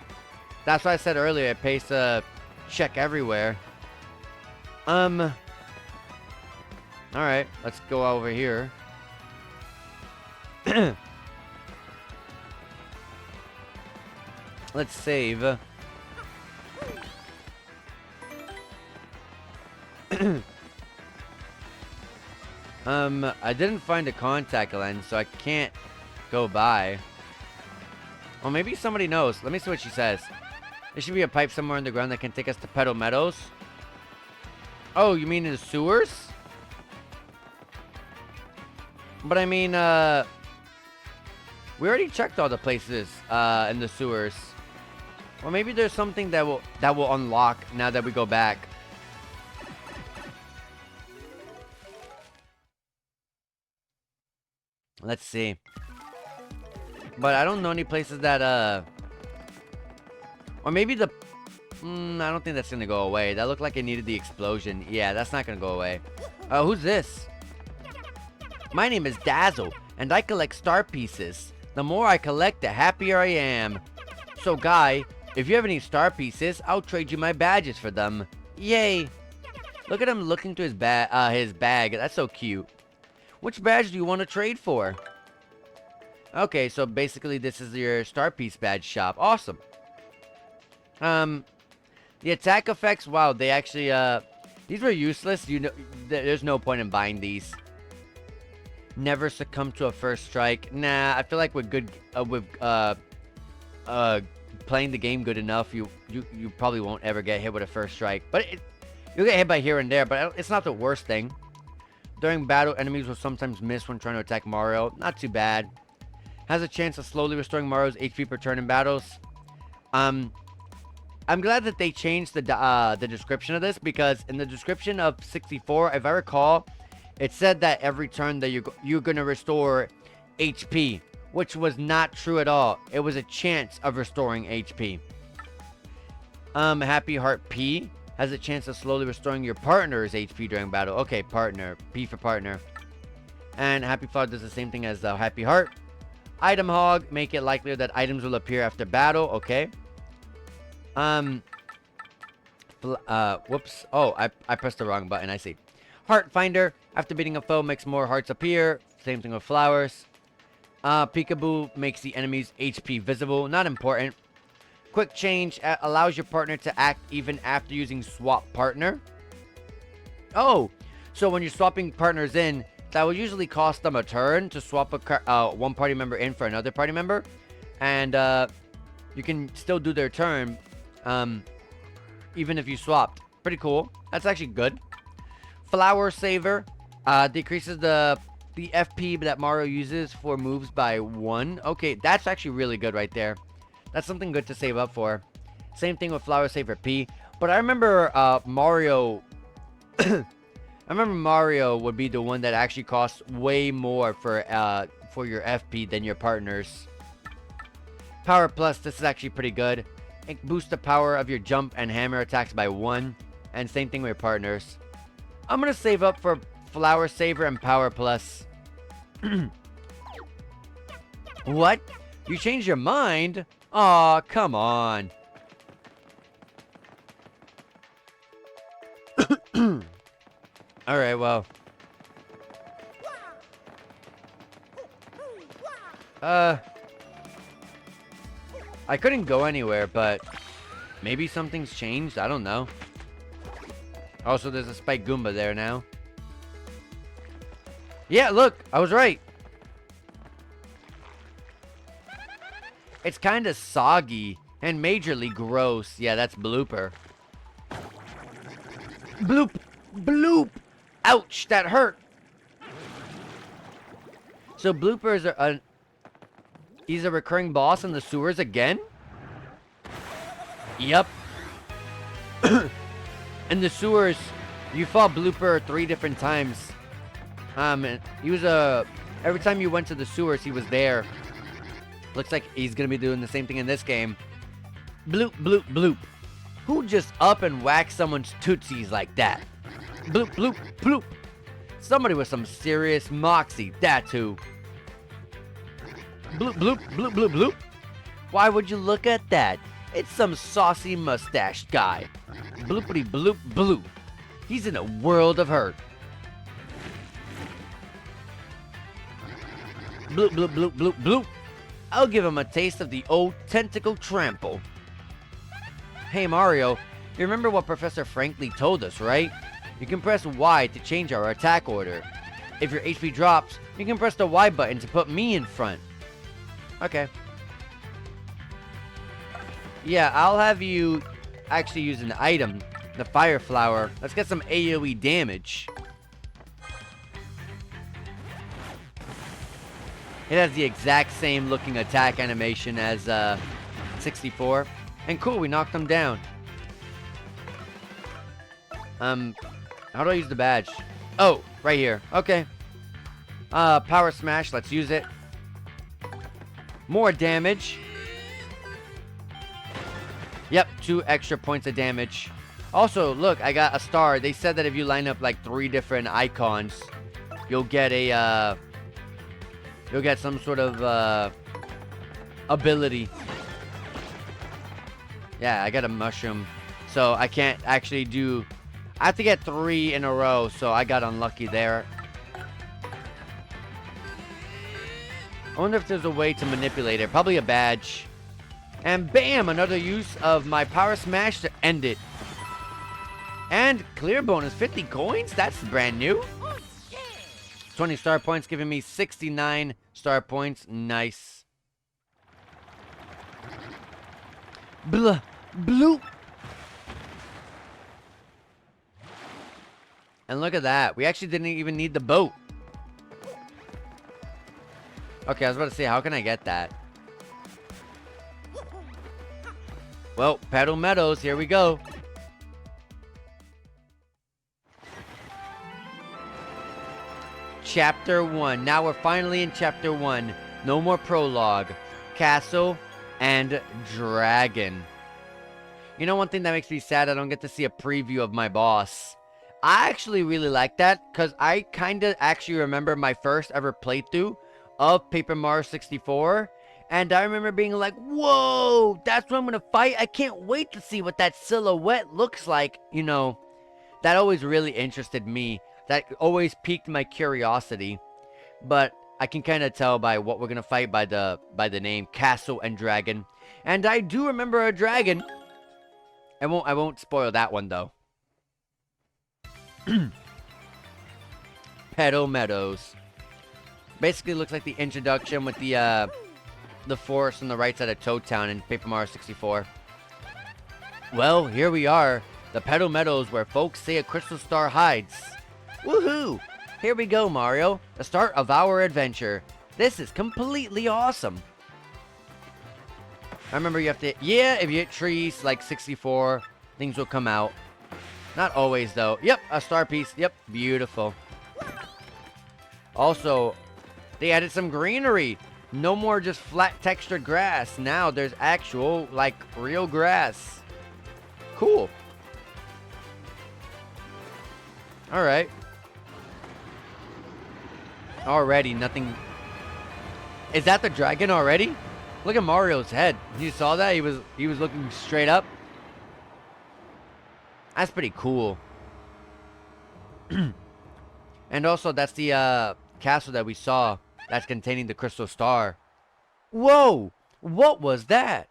That's why I said earlier, it pays to check everywhere. Alright, let's go over here. Let's save. I didn't find a contact lens, so I can't go by. Well, maybe somebody knows. Let me see what she says. There should be a pipe somewhere underground that can take us to Petal Meadows. Oh, you mean in the sewers? But I mean, we already checked all the places in the sewers. Or maybe there's something that will unlock now that we go back. Let's see. But I don't know any places that or maybe the I don't think that's gonna go away. That looked like it needed the explosion. Yeah, that's not gonna go away. Who's this? My name is Dazzle, and I collect star pieces. The more I collect, the happier I am. So, guy, if you have any star pieces, I'll trade you my badges for them. Yay! Look at him looking to his bag. That's so cute. Which badge do you want to trade for? Okay, so basically this is your star piece badge shop. Awesome. The attack effects, wow, they actually, these were useless. You know, there's no point in buying these. Never succumb to a first strike. Nah, I feel like with good, playing the game good enough, you probably won't ever get hit with a first strike. But you'll get hit by here and there, but it's not the worst thing. During battle, enemies will sometimes miss when trying to attack Mario. Not too bad. Has a chance of slowly restoring Mario's HP per turn in battles. I'm glad that they changed the description of this, because in the description of 64, if I recall, it said that every turn that you're gonna restore HP, which was not true at all. It was a chance of restoring HP. Happy Heart P has a chance of slowly restoring your partner's HP during battle. Okay, partner. P for partner. And Happy Flower does the same thing as the Happy Heart. Item Hog, make it likelier that items will appear after battle. Okay. Whoops. Oh, I pressed the wrong button. I see. Heart Finder, after beating a foe, makes more hearts appear. Same thing with flowers. Peekaboo makes the enemy's HP visible. Not important. Quick Change allows your partner to act even after using Swap Partner. Oh, so when you're swapping partners in, that will usually cost them a turn to swap one party member in for another party member. And you can still do their turn even if you swapped. Pretty cool. That's actually good. Flower Saver decreases the FP that Mario uses for moves by 1. Okay, that's actually really good right there. That's something good to save up for. Same thing with Flower Saver P. But I remember Mario... I remember Mario would be the one that actually costs way more for your FP than your partners. Power Plus, this is actually pretty good. It boosts the power of your jump and hammer attacks by 1. And same thing with your partners. I'm going to save up for Flower Saver and Power Plus. What? You changed your mind? Aw, come on. Alright, well. I couldn't go anywhere, but maybe something's changed. I don't know. Also, there's a Spike Goomba there now. Yeah, look, I was right. It's kind of soggy and majorly gross. Yeah, that's Blooper. Bloop! Bloop! Ouch, that hurt! So Bloopers are he's a recurring boss in the sewers again? Yep. In the sewers, you fought Blooper 3 different times. He was every time you went to the sewers, he was there. Looks like he's gonna be doing the same thing in this game. Bloop, bloop, bloop. Who just up and whacked someone's tootsies like that? Bloop, bloop, bloop. Somebody with some serious moxie, that's who. Bloop, bloop, bloop, bloop, bloop. Why would you look at that? It's some saucy mustached guy. Bloopity bloop bloop. He's in a world of hurt. Bloop, bloop, bloop, bloop, bloop. I'll give him a taste of the old tentacle trample. Hey Mario, you remember what Professor Frankly told us, right? You can press Y to change our attack order. If your HP drops, you can press the Y button to put me in front. Okay. Yeah, I'll have you actually use an item, the Fire Flower. Let's get some AoE damage. It has the exact same looking attack animation as 64. And cool, we knocked him down. How do I use the badge? Oh, right here. Okay. Power Smash, let's use it. More damage. Yep, 2 extra points of damage. Also, look, I got a star. They said that if you line up like 3 different icons, you'll get a you'll get some sort of ability. Yeah, I got a mushroom. So I can't actually do... I have to get 3 in a row, so I got unlucky there. I wonder if there's a way to manipulate it. Probably a badge. And bam! Another use of my Power Smash to end it. And clear bonus, 50 coins? That's brand new. 20 star points, giving me 69 star points. Nice. Blah. Bloop. And look at that. We actually didn't even need the boat. Okay, I was about to say, how can I get that? Well, Petal Meadows, here we go. Chapter 1. Now we're finally in Chapter 1. No more prologue. Castle and Dragon. You know one thing that makes me sad? I don't get to see a preview of my boss. I actually really like that, because I kind of actually remember my first ever playthrough of Paper Mario 64. And I remember being like, whoa, that's what I'm going to fight? I can't wait to see what that silhouette looks like. You know, that always really interested me. That always piqued my curiosity. But I can kind of tell by what we're going to fight by the name Castle and Dragon. And I do remember a dragon. I won't spoil that one though. Petal Meadows. Basically looks like the introduction with the forest on the right side of Toad Town in Paper Mario 64. Well, here we are. The Petal Meadows where folks say a crystal star hides. Woohoo! Here we go, Mario. The start of our adventure. This is completely awesome. I remember you have to... Yeah, if you hit trees like 64, things will come out. Not always, though. Yep, a star piece. Yep, beautiful. Also, they added some greenery. No more just flat textured grass. Now there's actual, like, real grass. Cool. Alright. Already, nothing... Is that the dragon already? Look at Mario's head. You saw that? He was looking straight up. That's pretty cool. And also, that's the castle that we saw. That's containing the crystal star. Whoa! What was that?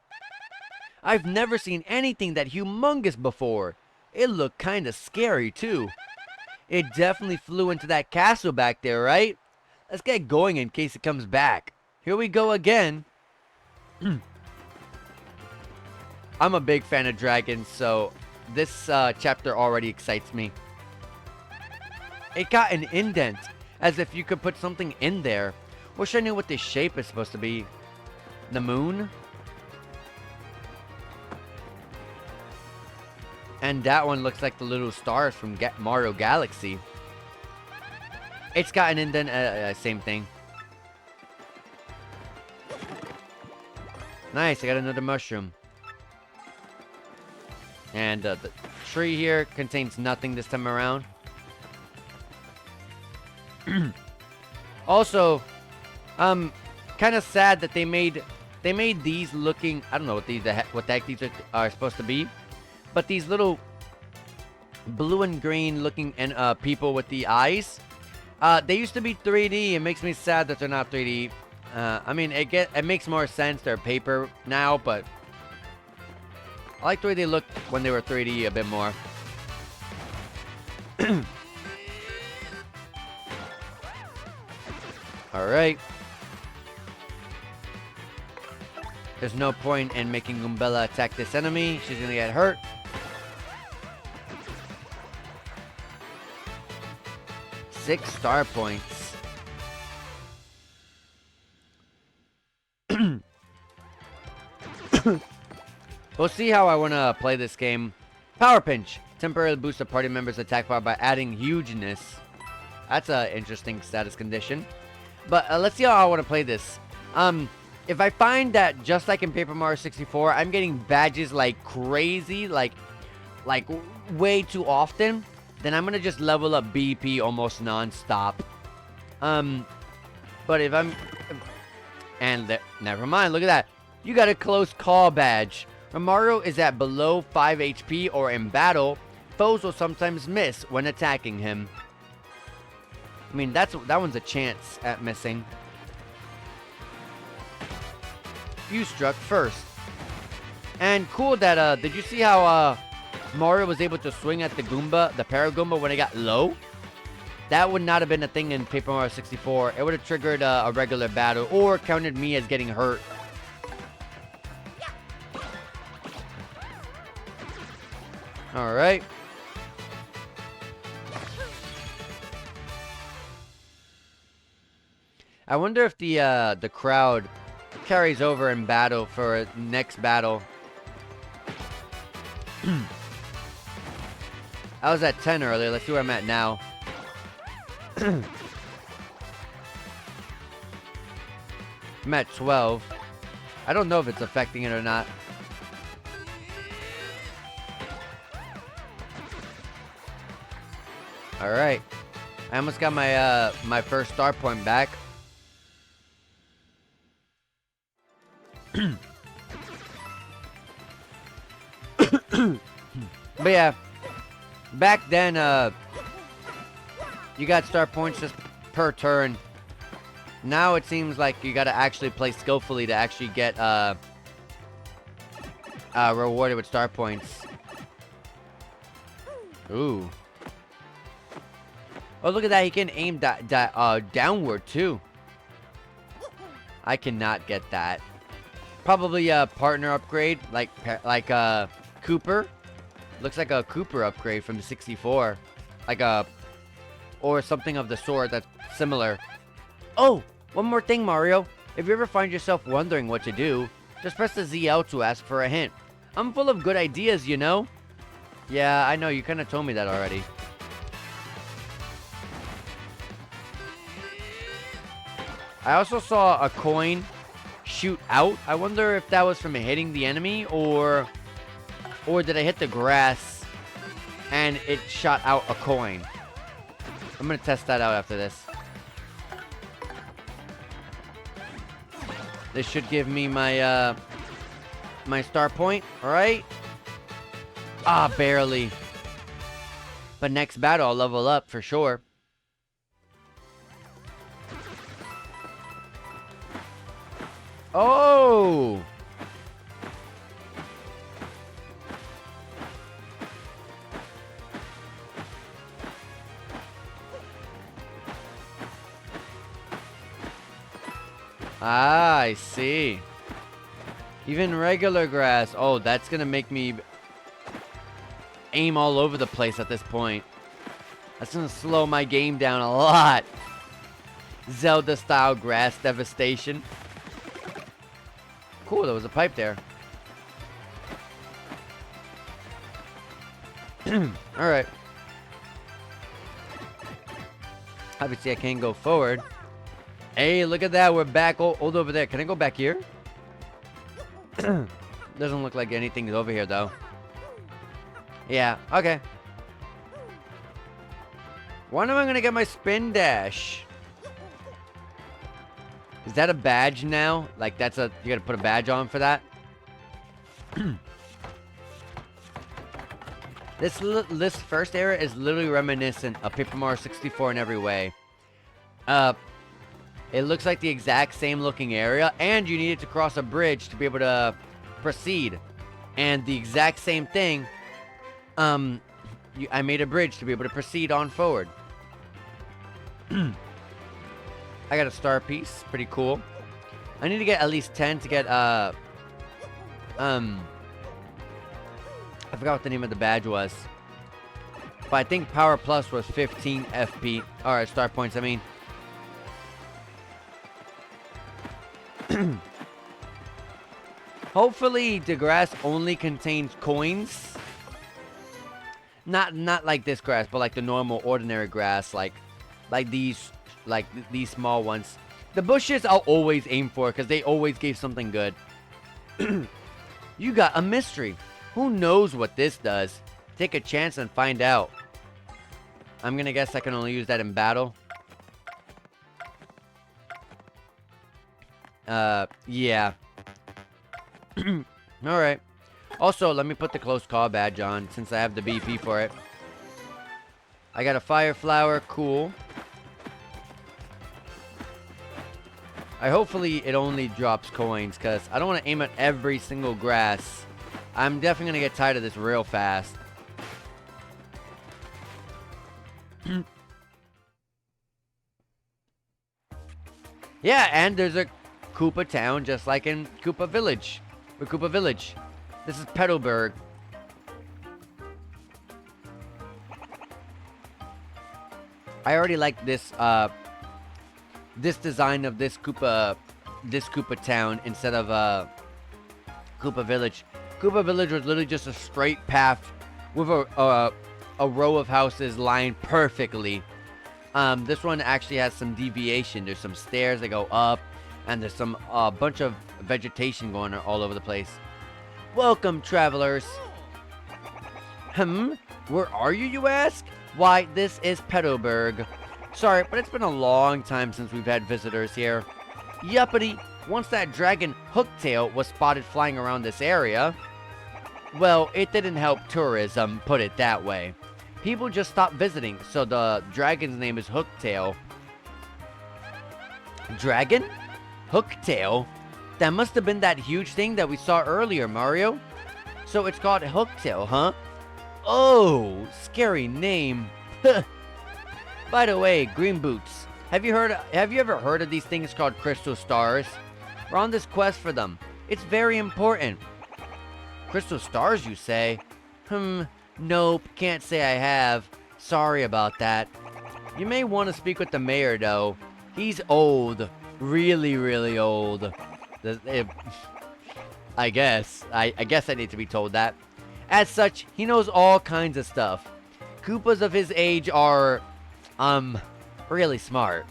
I've never seen anything that humongous before. It looked kind of scary, too. It definitely flew into that castle back there, right? Let's get going in case it comes back. Here we go again. I'm a big fan of dragons, so this chapter already excites me. It got an indent, as if you could put something in there. Wish I knew what this shape is supposed to be. The moon? And that one looks like the little stars from Mario Galaxy. It's got an indent, same thing. Nice, I got another mushroom. And the tree here contains nothing this time around. Also, kind of sad that they made these looking. I don't know what what the heck these are supposed to be, but these little blue and green looking people with the eyes. They used to be 3D. It makes me sad that they're not 3D. I mean, it makes more sense. They're paper now, but I like the way they looked when they were 3D a bit more. Alright. There's no point in making Goombella attack this enemy. She's gonna get hurt. Six star points. We'll see how I want to play this game. Power Pinch. Temporarily boosts a party member's attack power by adding hugeness. That's an interesting status condition. But let's see how I want to play this. If I find that just like in Paper Mario 64, I'm getting badges like crazy, like way too often, then I'm gonna just level up BP almost non-stop. But if I'm... never mind, look at that. You got a close call badge. When Mario is at below 5 HP or in battle, foes will sometimes miss when attacking him. I mean, that one's a chance at missing. You struck first. And cool that, did you see how, Mario was able to swing at the Goomba, the Paragoomba, when it got low? That would not have been a thing in Paper Mario 64. It would have triggered a regular battle or counted me as getting hurt. Alright. I wonder if the crowd carries over in battle for next battle. I was at 10 earlier. Let's see where I'm at now. I'm at 12. I don't know if it's affecting it or not. Alright. I almost got my my first star point back. But yeah, back then, you got star points just per turn. Now it seems like you gotta actually play skillfully to actually get rewarded with star points. Ooh. Oh, look at that. He can aim downward, too. I cannot get that. Probably a partner upgrade, like Cooper. Looks like a Cooper upgrade from the 64. Or something of the sort that's similar. Oh, one more thing, Mario. If you ever find yourself wondering what to do, just press the ZL to ask for a hint. I'm full of good ideas, you know? Yeah, I know. You kind of told me that already. I also saw a coin shoot out. I wonder if that was from hitting the enemy or did I hit the grass and it shot out a coin. I'm gonna test that out after this. This should give me my my star point. All right. Ah, barely. But next battle I'll level up for sure. Oh! Ah, I see. Even regular grass. Oh, that's gonna make me... aim all over the place at this point. That's gonna slow my game down a lot. Zelda-style grass devastation. Cool, there was a pipe there. Alright. Obviously, I can't go forward. Hey, look at that. We're back old over there. Can I go back here? Doesn't look like anything is over here, though. Yeah, okay. When am I going to get my spin dash? Is that a badge now? Like, that's a... You got to put a badge on for that? This first era is literally reminiscent of Paper Mario 64 in every way. It looks like the exact same looking area, and you needed to cross a bridge to be able to proceed. And the exact same thing, I made a bridge to be able to proceed on forward. I got a star piece, pretty cool. I need to get at least 10 to get, I forgot what the name of the badge was. But I think Power Plus was 15 FP. Alright, star points, I mean. Hopefully, the grass only contains coins. Not like this grass, but like the normal, ordinary grass. Like these small ones. The bushes I'll always aim for, because they always gave something good. You got a mystery. Who knows what this does? Take a chance and find out. I'm gonna guess I can only use that in battle. Yeah. Alright. Also, let me put the close call badge on, since I have the BP for it. I got a fire flower, cool. Hopefully it only drops coins, because I don't want to aim at every single grass. I'm definitely going to get tired of this real fast. Yeah, and there's a Koopa town just like in Koopa Village. Or Koopa Village. This is Petalburg. I already like this this design of this Koopa town instead of Koopa Village. Koopa Village was literally just a straight path with a row of houses lined perfectly. This one actually has some deviation. There's some stairs that go up, and there's some bunch of vegetation going on all over the place. Welcome, travelers. Where are you, you ask? Why, this is Petalburg. Sorry, but it's been a long time since we've had visitors here. Yuppity, once that dragon Hooktail was spotted flying around this area, well, it didn't help tourism, put it that way. People just stopped visiting, so the dragon's name is Hooktail. Dragon? Hooktail? That must have been that huge thing that we saw earlier, Mario. So it's called Hooktail, huh? Oh, scary name. By the way, Green Boots, have you ever heard of these things called crystal stars? We're on this quest for them. It's very important. Crystal stars, you say? Nope, can't say I have. Sorry about that. You may want to speak with the mayor, though. He's old. Really, really old. I guess I need to be told that. As such, he knows all kinds of stuff. Koopas of his age are, really smart.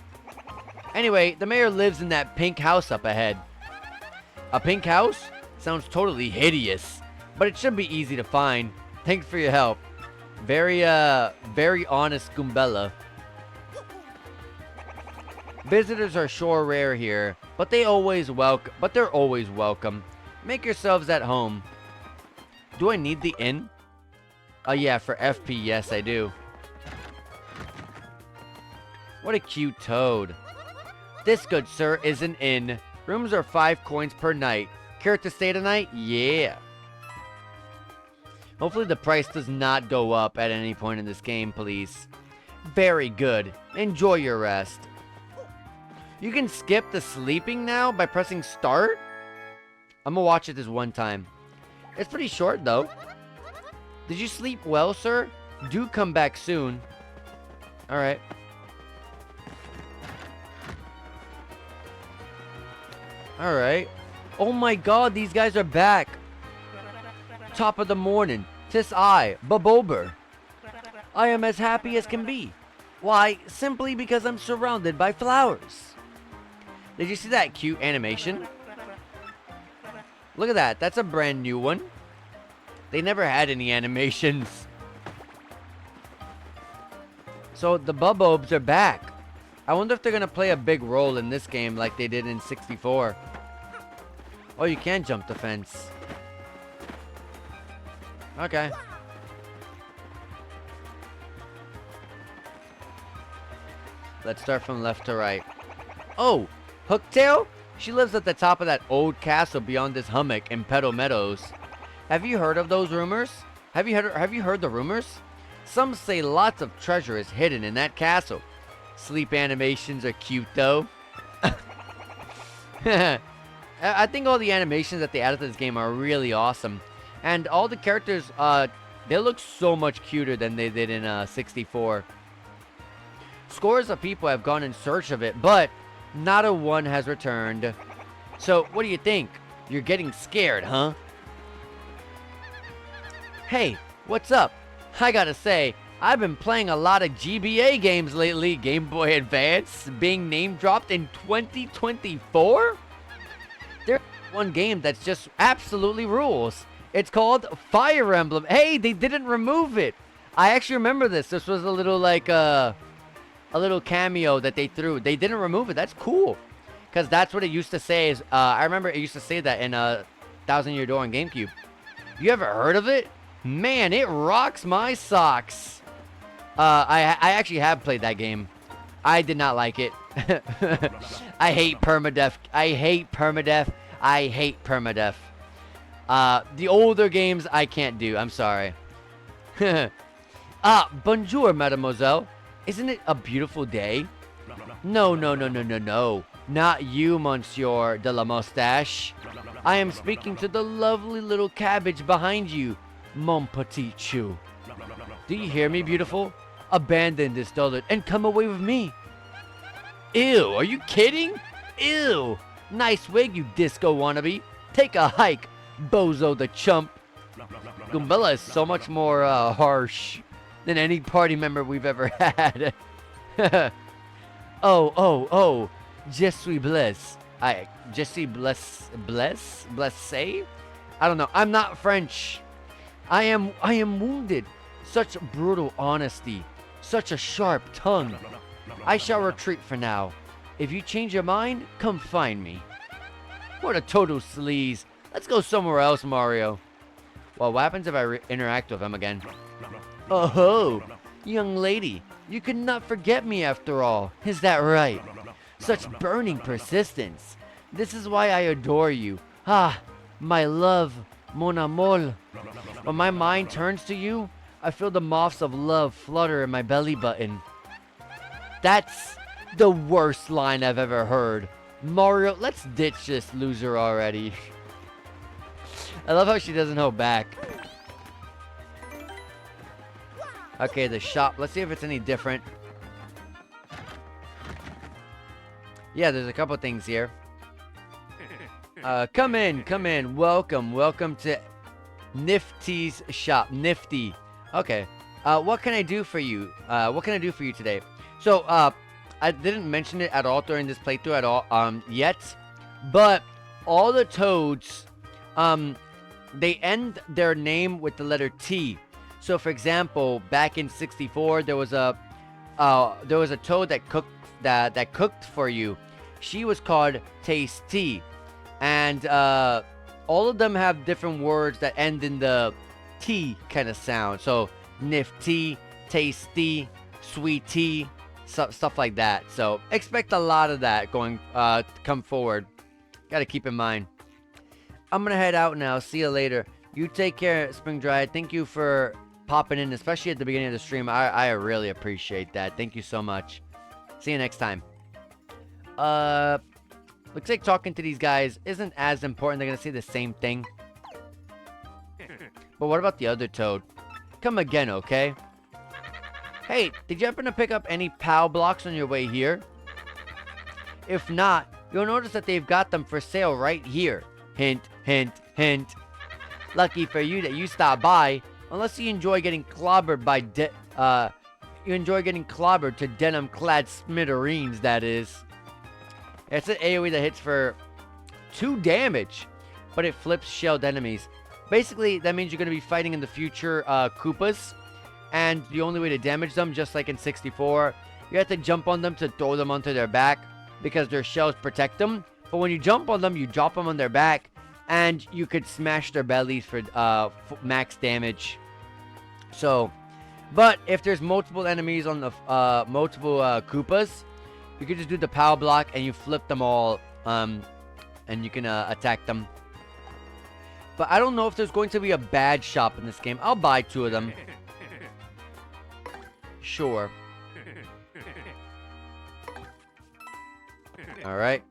Anyway, the mayor lives in that pink house up ahead. A pink house? Sounds totally hideous, but it should be easy to find. Thanks for your help. Very honest Goombella. Visitors are sure rare here, but they're always welcome. Make yourselves at home. Do I need the inn? Oh yeah, for FP, yes I do. What a cute toad. This, good sir, is an inn. Rooms are 5 coins per night. Care to stay tonight? Yeah. Hopefully the price does not go up at any point in this game, please. Very good. Enjoy your rest. You can skip the sleeping now by pressing start? I'm gonna watch it this one time. It's pretty short, though. Did you sleep well, sir? Do come back soon. Alright. Alright. Oh my god, these guys are back. Top of the morning. 'Tis I, Bobober. I am as happy as can be. Why, simply because I'm surrounded by flowers. Did you see that cute animation? Look at that. That's a brand new one. They never had any animations. So the Bubobs are back. I wonder if they're going to play a big role in this game like they did in 64. Oh, you can jump the fence. Okay. Let's start from left to right. Oh, Hooktail? She lives at the top of that old castle beyond this hummock in Petal Meadows. Have you heard of those rumors? Have you heard the rumors? Some say lots of treasure is hidden in that castle. Sleep animations are cute though. I think all the animations that they added to this game are really awesome. And all the characters, they look so much cuter than they did in 64. Scores of people have gone in search of it, but not a one has returned. So, what do you think? You're getting scared, huh? Hey, what's up? I gotta say, I've been playing a lot of GBA games lately. Game Boy Advance being name dropped in 2024? There's one game that's just absolutely rules. It's called Fire Emblem. Hey, they didn't remove it. I actually remember this. This was a little like a little cameo that they threw. They didn't remove it. That's cool. Because that's what it used to say. Is I remember it used to say that in Thousand Year Door on GameCube. You ever heard of it? Man, it rocks my socks. I actually have played that game. I did not like it. I hate permadeath. I hate permadeath. I hate permadeath. The older games I can't do. I'm sorry. Bonjour, mademoiselle. Isn't it a beautiful day? No. Not you, Monsieur de la Moustache. I am speaking to the lovely little cabbage behind you, mon petit chou. Do you hear me, beautiful? Abandon this dullard and come away with me. Ew, are you kidding? Ew. Nice wig, you disco wannabe. Take a hike, bozo the chump. Goombella is so much more harsh than any party member we've ever had. oh. Je suis blessé. Je suis blessé? I don't know. I'm not French. I am wounded. Such brutal honesty. Such a sharp tongue. I shall retreat for now. If you change your mind, come find me. What a total sleaze. Let's go somewhere else, Mario. Well, what happens if I interact with him again? Oh-ho! Young lady, you could not forget me after all. Is that right? Such burning persistence. This is why I adore you. Ah, my love, mon amour. When my mind turns to you, I feel the moths of love flutter in my belly button. That's the worst line I've ever heard. Mario, let's ditch this loser already. I love how she doesn't hold back. Okay, the shop. Let's see if it's any different. Yeah, there's a couple things here. Come in. Welcome to Nifty's shop. Nifty. Okay. What can I do for you? What can I do for you today? So, I didn't mention it at all during this playthrough at all, yet. But all the toads, they end their name with the letter T. So, for example, back in 64, there was a toad that cooked for you. She was called Tasty, and all of them have different words that end in the T kind of sound. So, nifty, tasty, sweetie, stuff like that. So, expect a lot of that going come forward. Got to keep in mind. I'm gonna head out now. See you later. You take care, Spring Dry. Thank you for popping in, especially at the beginning of the stream. I really appreciate that. Thank you so much. See you next time. Looks like talking to these guys isn't as important. They're gonna say the same thing. But what about the other toad? Come again, okay? Hey, did you happen to pick up any POW blocks on your way here? If not, you'll notice that they've got them for sale right here. Hint, hint, hint. Lucky for you that you stopped by, unless you enjoy getting clobbered by to denim-clad smithereens, that is. It's an AoE that hits for 2 damage, but it flips shelled enemies. Basically, that means you're going to be fighting in the future Koopas, and the only way to damage them, just like in 64, you have to jump on them to throw them onto their back, because their shells protect them. But when you jump on them, you drop them on their back, and you could smash their bellies for max damage. So, but if there's multiple enemies on the multiple Koopas, you can just do the power block and you flip them all, and you can attack them. But I don't know if there's going to be a bad shop in this game. I'll buy 2 of them. Sure. Alright.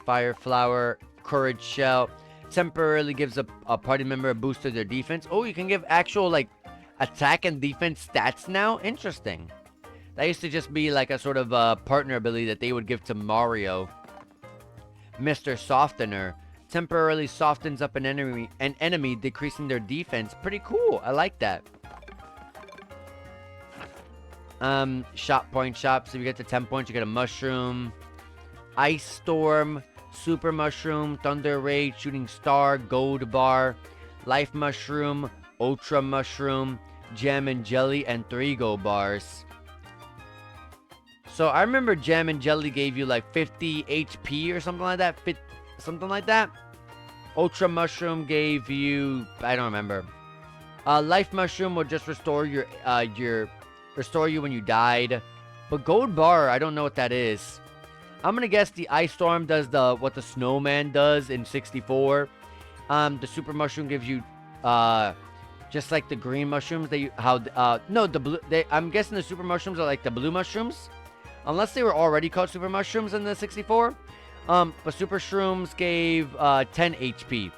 Fire Flower, Courage Shell. Temporarily gives a party member a boost to their defense. Oh, you can give actual, like, attack and defense stats now? Interesting. That used to just be like a sort of partner ability that they would give to Mario. Mr. Softener. Temporarily softens up an enemy, decreasing their defense. Pretty cool. I like that. Shop point shop. So if you get to 10 points, you get a mushroom. Ice Storm, Super Mushroom, Thunder Rage, Shooting Star, Gold Bar, Life Mushroom, Ultra Mushroom, Jam and Jelly, and 3 gold bars. So I remember Jam and Jelly gave you like 50 HP or something like that. Something like that. Ultra Mushroom gave you, I don't remember. Life Mushroom will just restore you when you died. But Gold Bar, I don't know what that is. I'm gonna guess the Ice Storm does what the Snowman does in 64. The Super Mushroom gives you just like the green mushrooms. No, the blue. I'm guessing the Super Mushrooms are like the blue mushrooms, unless they were already called Super Mushrooms in the 64. But Super Shrooms gave 10 HP.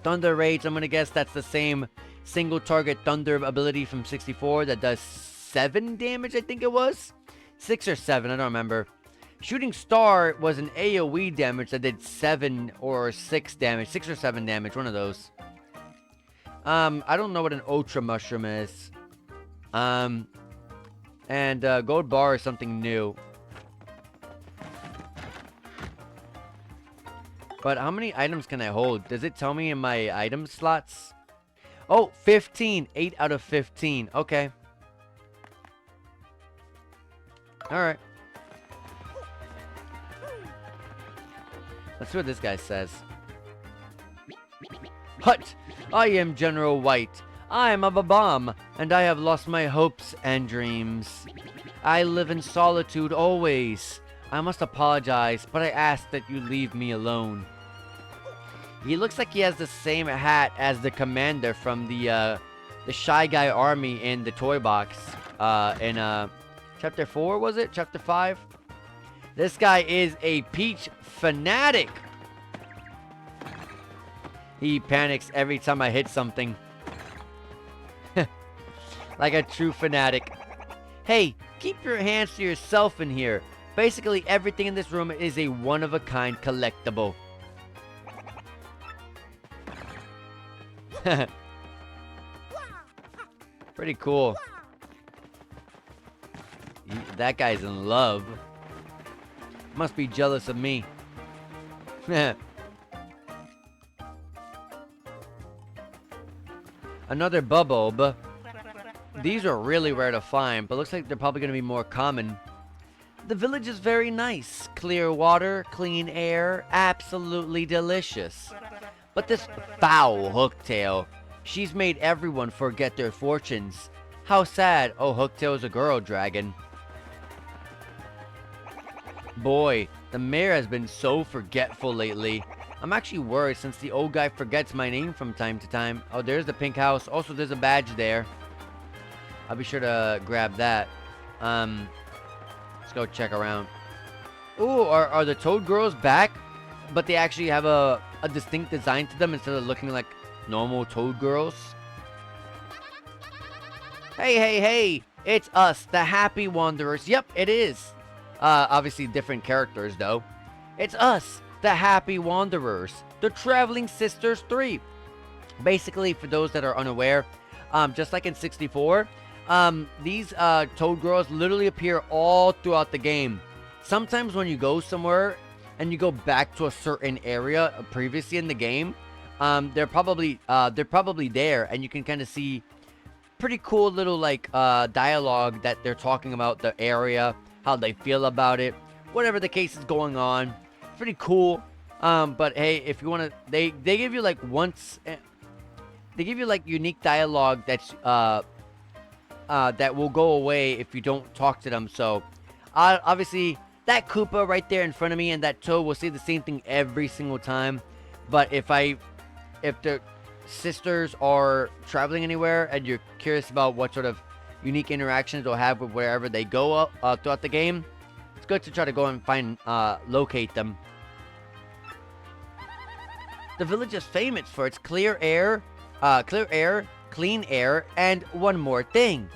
Thunder Rage, I'm gonna guess that's the same single target thunder ability from 64 that does 7 damage, I think it was. 6 or 7, I don't remember. Shooting Star was an AoE damage that did 7 or 6 damage. 6 or 7 damage, one of those. I don't know what an Ultra Mushroom is. And Gold Bar is something new. But how many items can I hold? Does it tell me in my item slots? Oh, 15. 8 out of 15. Okay. Alright. Let's see what this guy says. Hut! I am General White. I am a bomb, and I have lost my hopes and dreams. I live in solitude always. I must apologize, but I ask that you leave me alone. He looks like he has the same hat as the commander from the Shy Guy army in the toy box. In chapter 4, was it? Chapter 5? This guy is a Peach fanatic. He panics every time I hit something. Like a true fanatic. Hey, keep your hands to yourself in here. Basically, everything in this room is a one-of-a-kind collectible. Pretty cool. That guy's in love. Must be jealous of me. Another Bubulb. These are really rare to find, but looks like they're probably going to be more common. The village is very nice. Clear water, clean air, absolutely delicious. But this foul Hooktail, she's made everyone forget their fortunes. How sad. Oh, Hooktail's a girl dragon. Boy, the mayor has been so forgetful lately. I'm actually worried since the old guy forgets my name from time to time. Oh, there's the pink house. Also, there's a badge there. I'll be sure to grab that. Let's go check around. Ooh, are the Toad Girls back? But they actually have a distinct design to them instead of looking like normal Toad Girls. Hey, hey, hey! It's us, the Happy Wanderers. Yep, it is. Obviously different characters, though. It's us, the Happy Wanderers, the Traveling Sisters 3. Basically, for those that are unaware, just like in 64, these Toad Girls literally appear all throughout the game. Sometimes when you go somewhere and you go back to a certain area previously in the game, they're probably there, and you can kind of see pretty cool little like dialogue that they're talking about the area, how they feel about it, whatever the case is going on. Pretty cool. But hey, if you want to, they give you like they give you like unique dialogue that's that will go away if you don't talk to them. So obviously that Koopa right there in front of me and that Toad will say the same thing every single time. But if the sisters are traveling anywhere and you're curious about what sort of unique interactions they'll have with wherever they go throughout the game, it's good to try to go and find locate them. The village is famous for its clean air, and one more thing.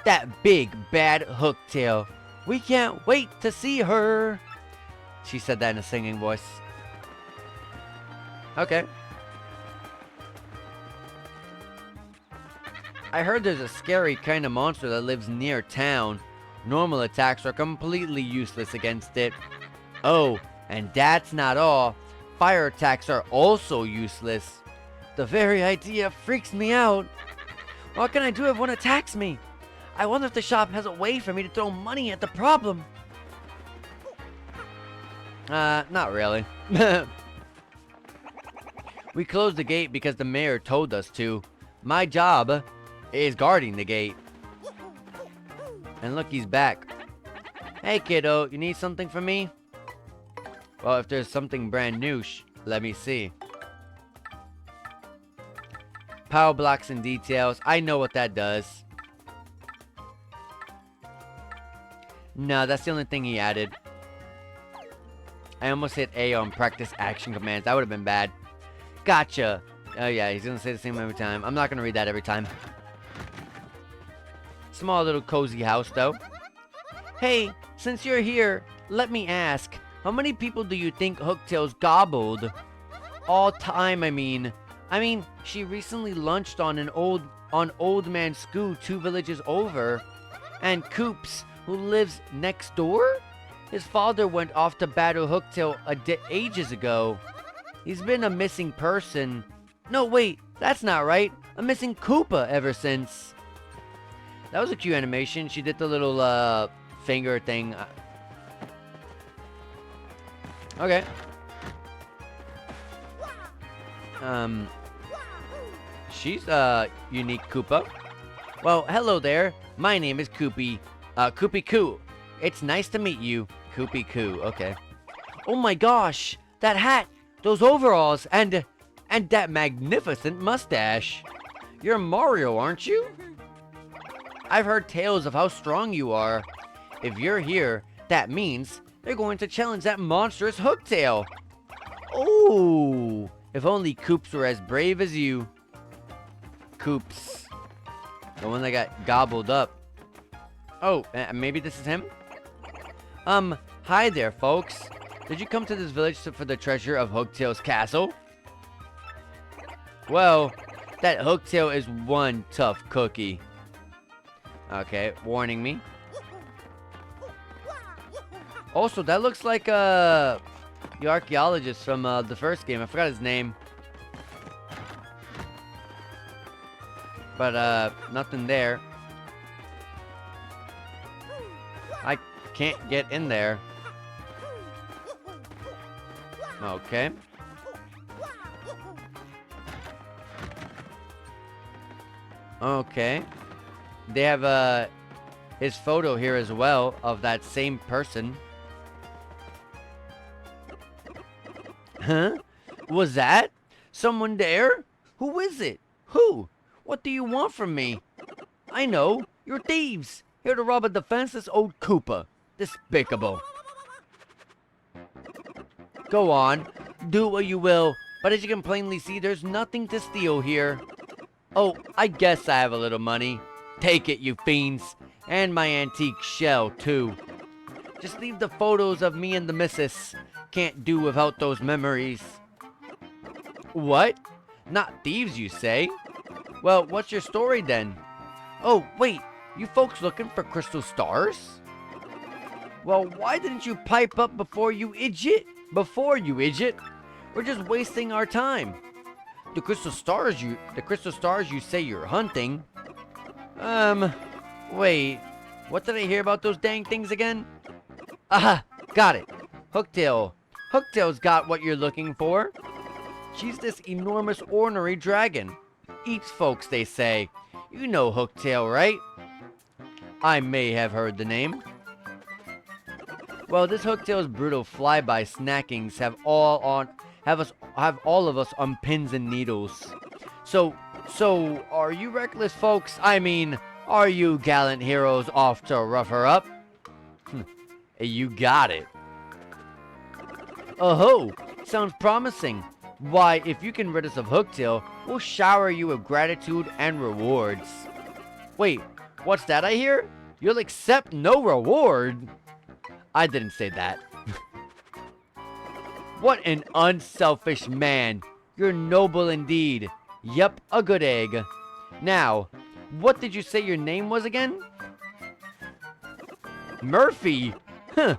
That big bad hooktail. We can't wait to see her. She said that in a singing voice. Okay. I heard there's a scary kind of monster that lives near town. Normal attacks are completely useless against it. Oh, and that's not all. Fire attacks are also useless. The very idea freaks me out. What can I do if one attacks me? I wonder if the shop has a way for me to throw money at the problem. Not really. We closed the gate because the mayor told us to. My job is guarding the gate. And look, he's back. Hey, kiddo, you need something from me? Well, if there's something brand new, let me see. Power blocks and details. I know what that does. No, that's the only thing he added. I almost hit A on practice action commands. That would have been bad. Gotcha. Oh yeah, he's gonna say the same every time. I'm not gonna read that every time. Small little cozy house, though. Hey, since you're here, let me ask. How many people do you think Hooktail's gobbled? All time, I mean. She recently lunched on Old Man Scoo 2 villages over. And Coops, who lives next door? His father went off to battle Hooktail ages ago. He's been a missing person. No, wait, that's not right. A missing Koopa ever since. That was a cute animation. She did the little finger thing. Okay. She's a unique Koopa. Well, hello there. My name is Koopy. Koopy Koo. It's nice to meet you. Koopy Koo. Okay. Oh my gosh. That hat. Those overalls. And that magnificent mustache. You're Mario, aren't you? I've heard tales of how strong you are. If you're here, that means they're going to challenge that monstrous Hooktail. Oh, if only Koops were as brave as you. Koops. The one that got gobbled up. Oh, maybe this is him? Hi there, folks. Did you come to this village for the treasure of Hooktail's castle? Well, that Hooktail is one tough cookie. Okay, warning me. Also, that looks like the archaeologist from the first game. I forgot his name. But nothing there. I can't get in there. Okay. Okay. They have his photo here as well of that same person. Huh? Was that someone there? Who is it? Who? What do you want from me? I know. You're thieves. Here to rob a defenseless old Koopa. Despicable. Go on. Do what you will. But as you can plainly see, there's nothing to steal here. Oh, I guess I have a little money. Take it, you fiends. And my antique shell, too. Just leave the photos of me and the missus. Can't do without those memories. What? Not thieves, you say? Well, what's your story then? Oh, wait. You folks looking for crystal stars? Well, why didn't you pipe up before you idiot? We're just wasting our time. The crystal stars you say you're hunting. Wait. What did I hear about those dang things again? Aha, got it. Hooktail. Hooktail's got what you're looking for. She's this enormous ornery dragon. Eats folks, they say. You know Hooktail, right? I may have heard the name. Well, this Hooktail's brutal flyby snackings have all of us on pins and needles. So are you reckless folks? I mean, are you gallant heroes off to rough her up? You got it. Oh-ho! Sounds promising. Why, if you can rid us of Hooktail, we'll shower you with gratitude and rewards. Wait, what's that I hear? You'll accept no reward? I didn't say that. What an unselfish man. You're noble indeed. Yep, a good egg. Now, what did you say your name was again? Murphy. Huh,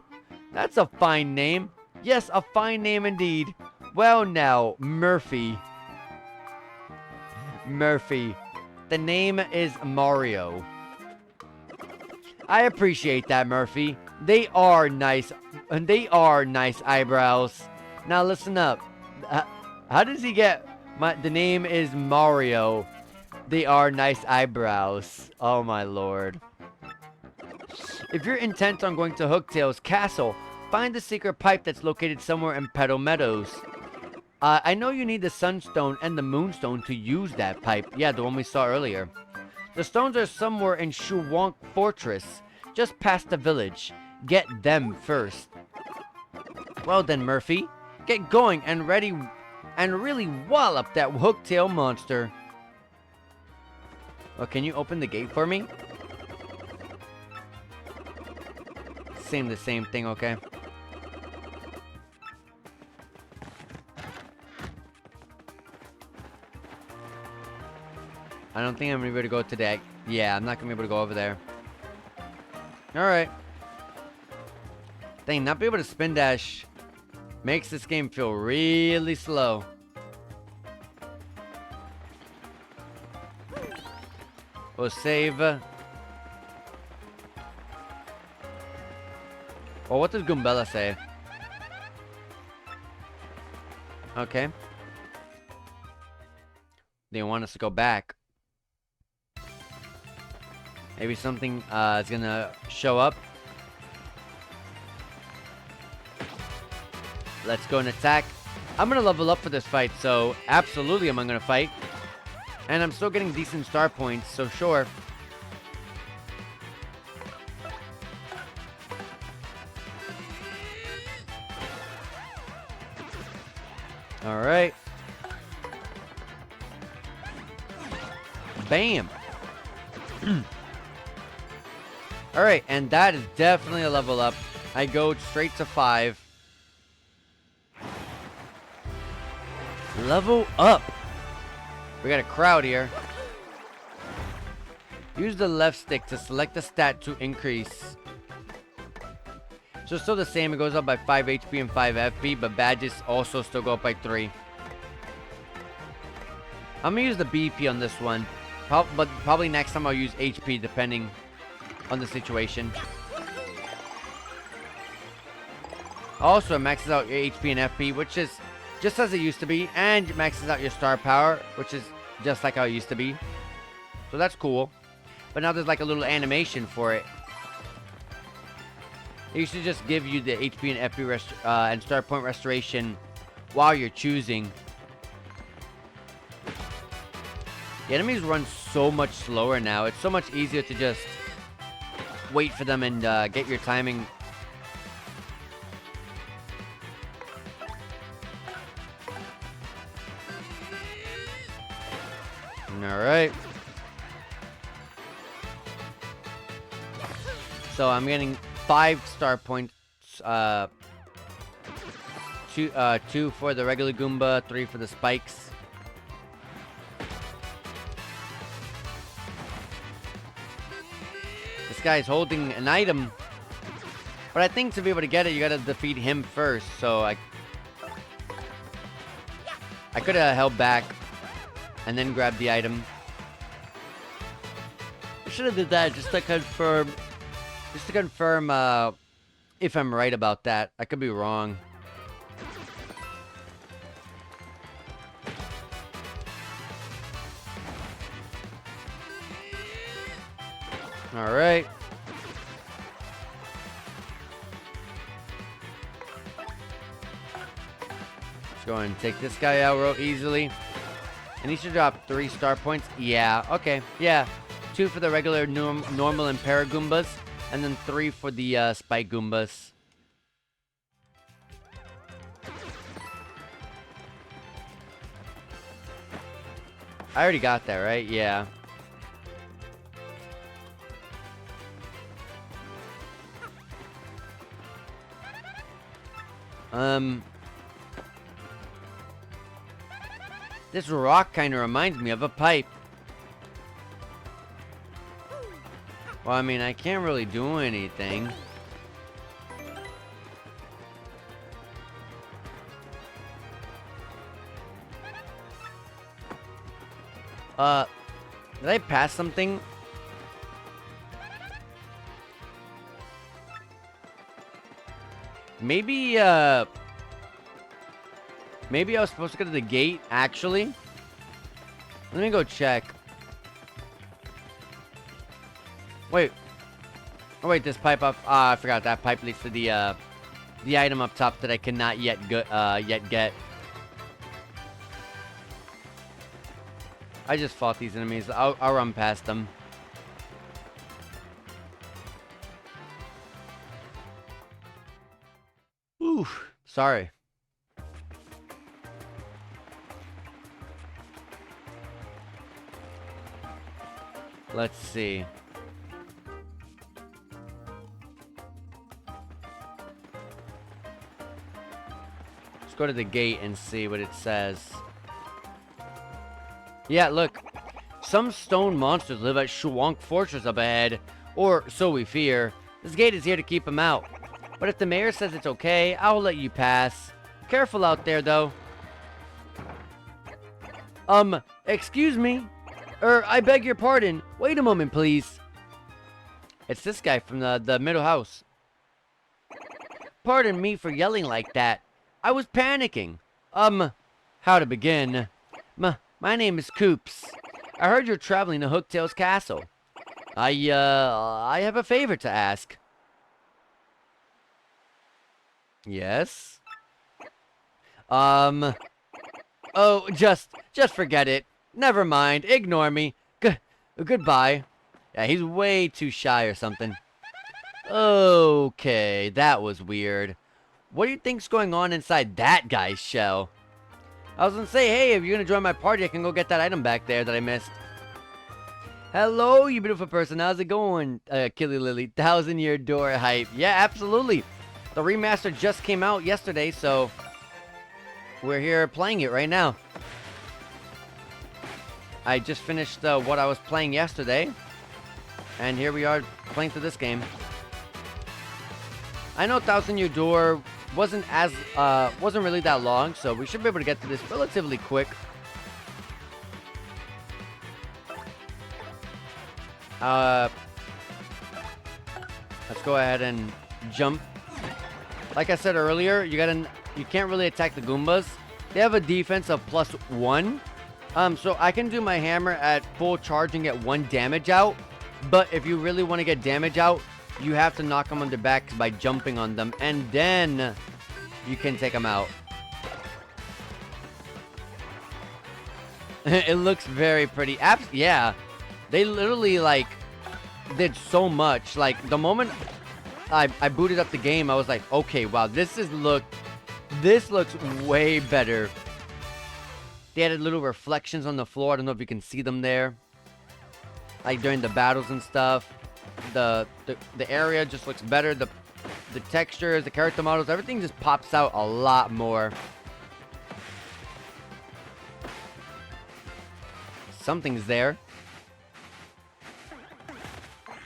that's a fine name. Yes, a fine name indeed. Well now, Murphy. Murphy. The name is Mario. I appreciate that, Murphy. They are nice eyebrows. Now listen up. How does he get the name is Mario? They are nice eyebrows. Oh my lord. If you're intent on going to Hooktail's castle, find the secret pipe that's located somewhere in Petal Meadows. I know you need the Sunstone and the Moonstone to use that pipe. Yeah, the one we saw earlier. The stones are somewhere in Shuwonk Fortress, just past the village. Get them first. Well then, Murphy, get going and ready and really wallop that Hooktail monster. Oh, can you open the gate for me? The same thing, okay. I don't think I'm gonna be able to go today. Yeah, I'm not gonna be able to go over there. Alright. Dang, not be able to spin dash makes this game feel really slow. We'll save. Well, what does Goombella say? Okay. They want us to go back. Maybe something is gonna show up. Let's go and attack. I'm gonna level up for this fight, so absolutely I'm gonna fight. And I'm still getting decent star points, so sure. Alright. Bam! Alright, and that is definitely a level up. I go straight to 5. Level up! We got a crowd here. Use the left stick to select a stat to increase. So it's still the same. It goes up by 5 HP and 5 FP, but badges also still go up by 3. I'm gonna use the BP on this one. But probably next time I'll use HP depending on the situation. Also, it maxes out your HP and FP, which is just as it used to be, and it maxes out your star power, which is just like how it used to be. So that's cool. But now there's like a little animation for it. It used to just give you the HP and FP and star point restoration while you're choosing. The enemies run so much slower now. It's so much easier to just wait for them and get your timing. Alright. So I'm getting 5 star points. Two for the regular Goomba, 3 for the spikes. This guy's holding an item. But I think to be able to get it, you gotta defeat him first. So I could have held back and then grabbed the item. I should have did that just to confirm. Just to confirm if I'm right about that. I could be wrong. Alright. Let's go ahead and take this guy out real easily. And he should drop 3 star points. Yeah, okay. Yeah. 2 for the regular normal and para Goombas. And then 3 for the spike Goombas. I already got that, right? Yeah. This rock kind of reminds me of a pipe. Well, I mean, I can't really do anything. Did I pass something? Maybe I was supposed to go to the gate, actually. Let me go check. Wait. Oh, wait, this pipe up. I forgot that pipe leads to the item up top that I cannot yet get. I just fought these enemies. I'll run past them. Ooh, sorry. Let's see. Let's go to the gate and see what it says. Yeah, look. Some stone monsters live at Shwonk Fortress up ahead. Or so we fear. This gate is here to keep them out. But if the mayor says it's okay, I'll let you pass. Careful out there, though. Excuse me? I beg your pardon. Wait a moment, please. It's this guy from the middle house. Pardon me for yelling like that. I was panicking. How to begin? My name is Coops. I heard you're traveling to Hooktail's castle. I have a favor to ask. Yes? Oh, just forget it. Never mind. Ignore me. Goodbye. Yeah, he's way too shy or something. Okay, that was weird. What do you think's going on inside that guy's shell? I was gonna say, hey, if you're gonna join my party, I can go get that item back there that I missed. Hello, you beautiful person. How's it going, Killy Lily? 1,000-year door hype. Yeah, absolutely. The remaster just came out yesterday, so we're here playing it right now. I just finished what I was playing yesterday, and here we are playing through this game. I know 1,000-year door wasn't really that long, so we should be able to get to this relatively quick. Let's go ahead and jump. Like I said earlier, you can't really attack the Goombas. They have a defense of +1. So I can do my hammer at full charge and get 1 damage out. But if you really want to get damage out, you have to knock them on their backs by jumping on them, and then you can take them out. It looks very pretty. Yeah, they literally did so much. Like the moment I booted up the game, I was like, okay, wow, this looks way better. They added little reflections on the floor. I don't know if you can see them there, like during the battles and stuff. The area just looks better. The textures, the character models, everything just pops out a lot more. Something's there.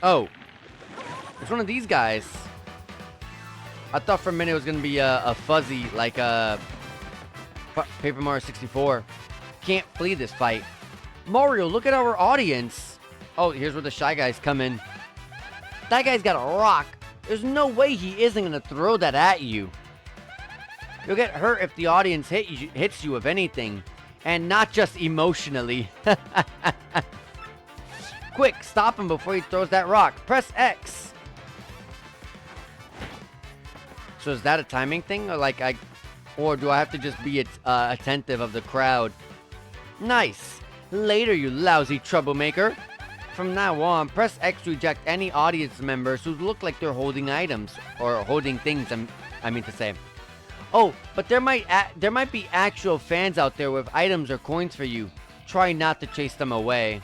Oh, it's one of these guys. I thought for a minute it was gonna be a fuzzy like Paper Mario 64. Can't flee this fight. Mario, look at our audience. Oh, here's where the Shy Guys come in. That guy's got a rock. There's no way he isn't gonna throw that at you. You'll get hurt if the audience hits you with anything. And not just emotionally. Quick, stop him before he throws that rock. Press X. So is that a timing thing? Or do I have to just be attentive of the crowd? Nice. Later, you lousy troublemaker. From now on, press X to eject any audience members who look like they're holding items. Or holding things, I mean to say. Oh, but there might be actual fans out there with items or coins for you. Try not to chase them away.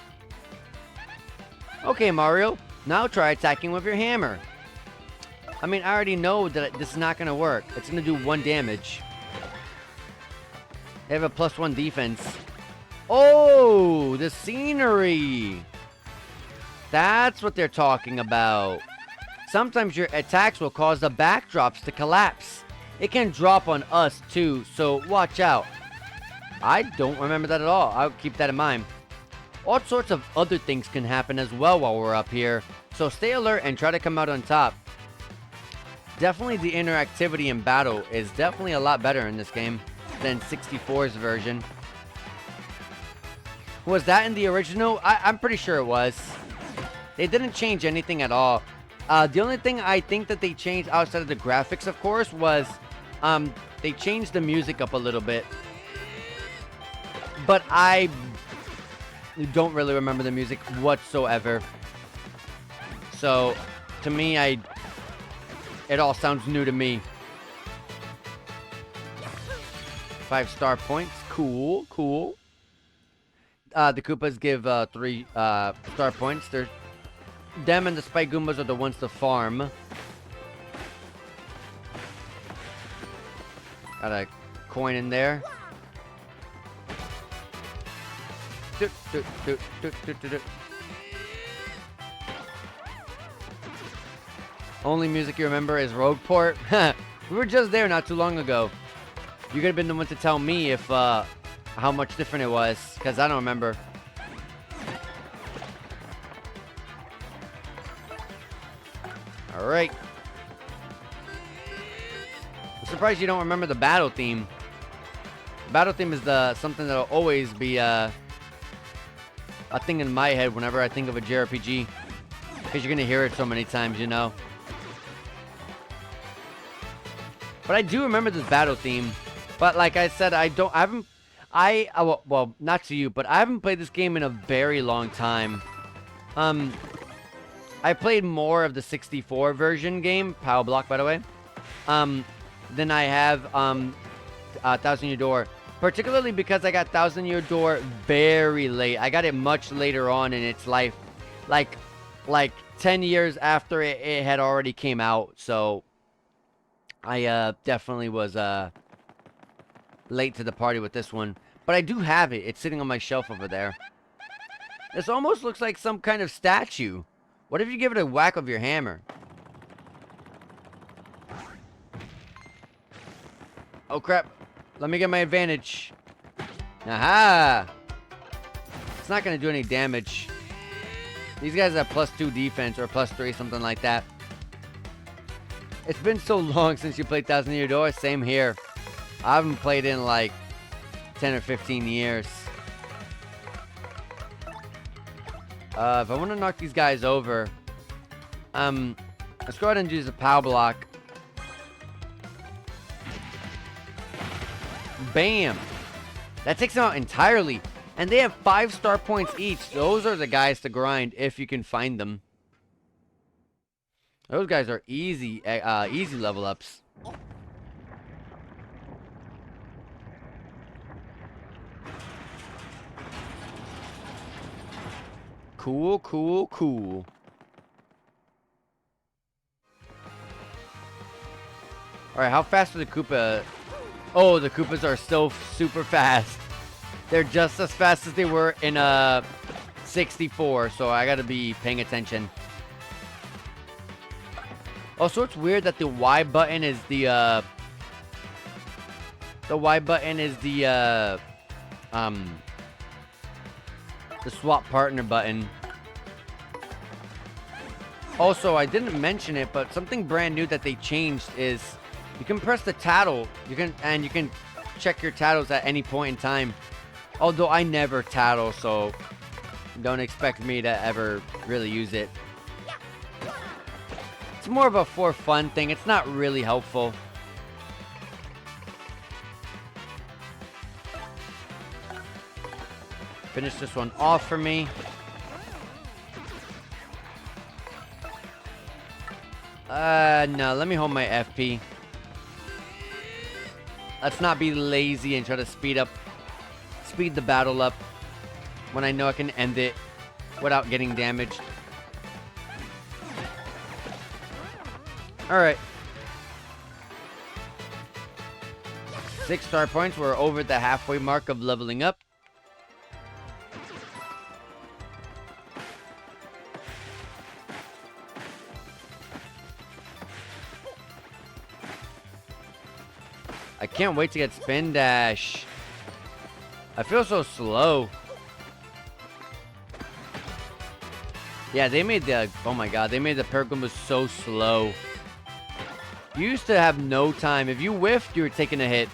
Okay, Mario. Now try attacking with your hammer. I mean, I already know that this is not going to work. It's going to do 1 damage. They have a +1 defense. Oh, the scenery. That's what they're talking about. Sometimes your attacks will cause the backdrops to collapse. It can drop on us too, so watch out. I don't remember that at all. I'll keep that in mind. All sorts of other things can happen as well while we're up here, so stay alert and try to come out on top. Definitely the interactivity in battle is definitely a lot better in this game than 64's version. Was that in the original? I'm pretty sure it was. They didn't change anything at all. The only thing I think that they changed outside of the graphics, of course, was they changed the music up a little bit. But I don't really remember the music whatsoever. So, to me, it all sounds new to me. 5 star points. Cool, cool. The Koopas give 3 star points. Them and the Spike Goombas are the ones to farm. Got a coin in there. Only music you remember is Rogueport. We were just there not too long ago. You could have been the one to tell me if how much different it was, because I don't remember. Alright. I'm surprised you don't remember the battle theme. The battle theme is something that'll always be a thing in my head whenever I think of a JRPG. Because you're going to hear it so many times, you know. But I do remember this battle theme. But like I said, well, not to you, but I haven't played this game in a very long time. I played more of the 64 version game, Power Block, by the way, than I have Thousand Year Door. Particularly because I got Thousand Year Door very late. I got it much later on in its life, like 10 years after it had already came out. So I definitely was late to the party with this one. But I do have it. It's sitting on my shelf over there. This almost looks like some kind of statue. What if you give it a whack of your hammer? Oh crap. Let me get my advantage. Aha! It's not gonna do any damage. These guys have +2 defense or +3, something like that. It's been so long since you played Thousand Year Door. Same here. I haven't played in like 10 or 15 years. If I want to knock these guys over, let's go ahead and use a Power Block. Bam! That takes them out entirely. And they have 5 star points each. Those are the guys to grind if you can find them. Those guys are easy level ups. Cool, cool, cool. Alright, how fast are the Koopa? Oh, the Koopas are still super fast. They're just as fast as they were in 64, so I gotta be paying attention. Also, it's weird that the Y button is the swap partner button. Also, I didn't mention it, but something brand new that they changed is you can press the tattle. You can check your tattles at any point in time. Although I never tattle, so don't expect me to ever really use it. It's more of a for fun thing. It's not really helpful. Finish this one off for me. No, let me hold my FP. Let's not be lazy and try to speed the battle up when I know I can end it without getting damaged. Alright. 6 star points. We're over the halfway mark of leveling up. I can't wait to get Spin Dash. I feel so slow. Yeah, they made the... Oh my god, they made the Pergoomba so slow. You used to have no time. If you whiffed, you were taking a hit.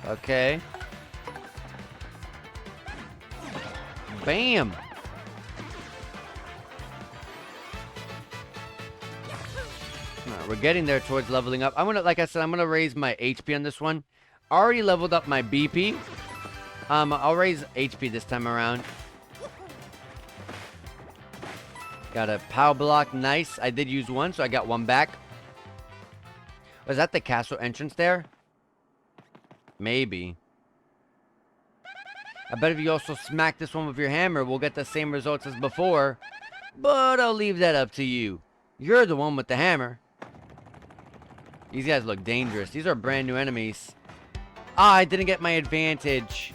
Okay. Bam! We're getting there towards leveling up. I'm gonna, like I said, I'm gonna raise my HP on this one. Already leveled up my BP. I'll raise HP this time around. Got a POW block, nice. I did use one, so I got one back. Was that the castle entrance there? Maybe. I bet if you also smack this one with your hammer, we'll get the same results as before. But I'll leave that up to you. You're the one with the hammer. These guys look dangerous. These are brand new enemies. Ah, I didn't get my advantage.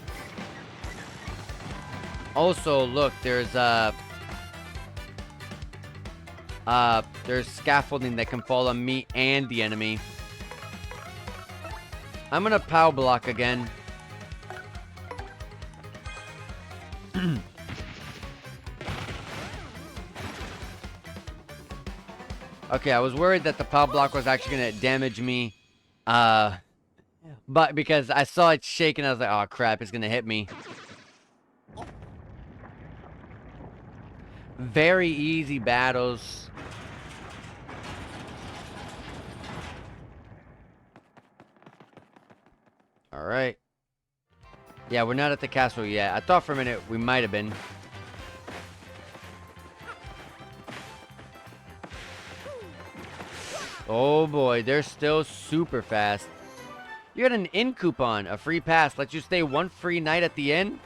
Also, look, there's scaffolding that can fall on me and the enemy. I'm gonna POW block again. Okay, I was worried that the POW block was actually gonna damage me. But because I saw it shaking, I was like, oh crap, it's gonna hit me. Very easy battles. Alright. Yeah, we're not at the castle yet. I thought for a minute we might have been. Oh boy, they're still super fast. You got an inn coupon, a free pass. Lets you stay one free night at the inn.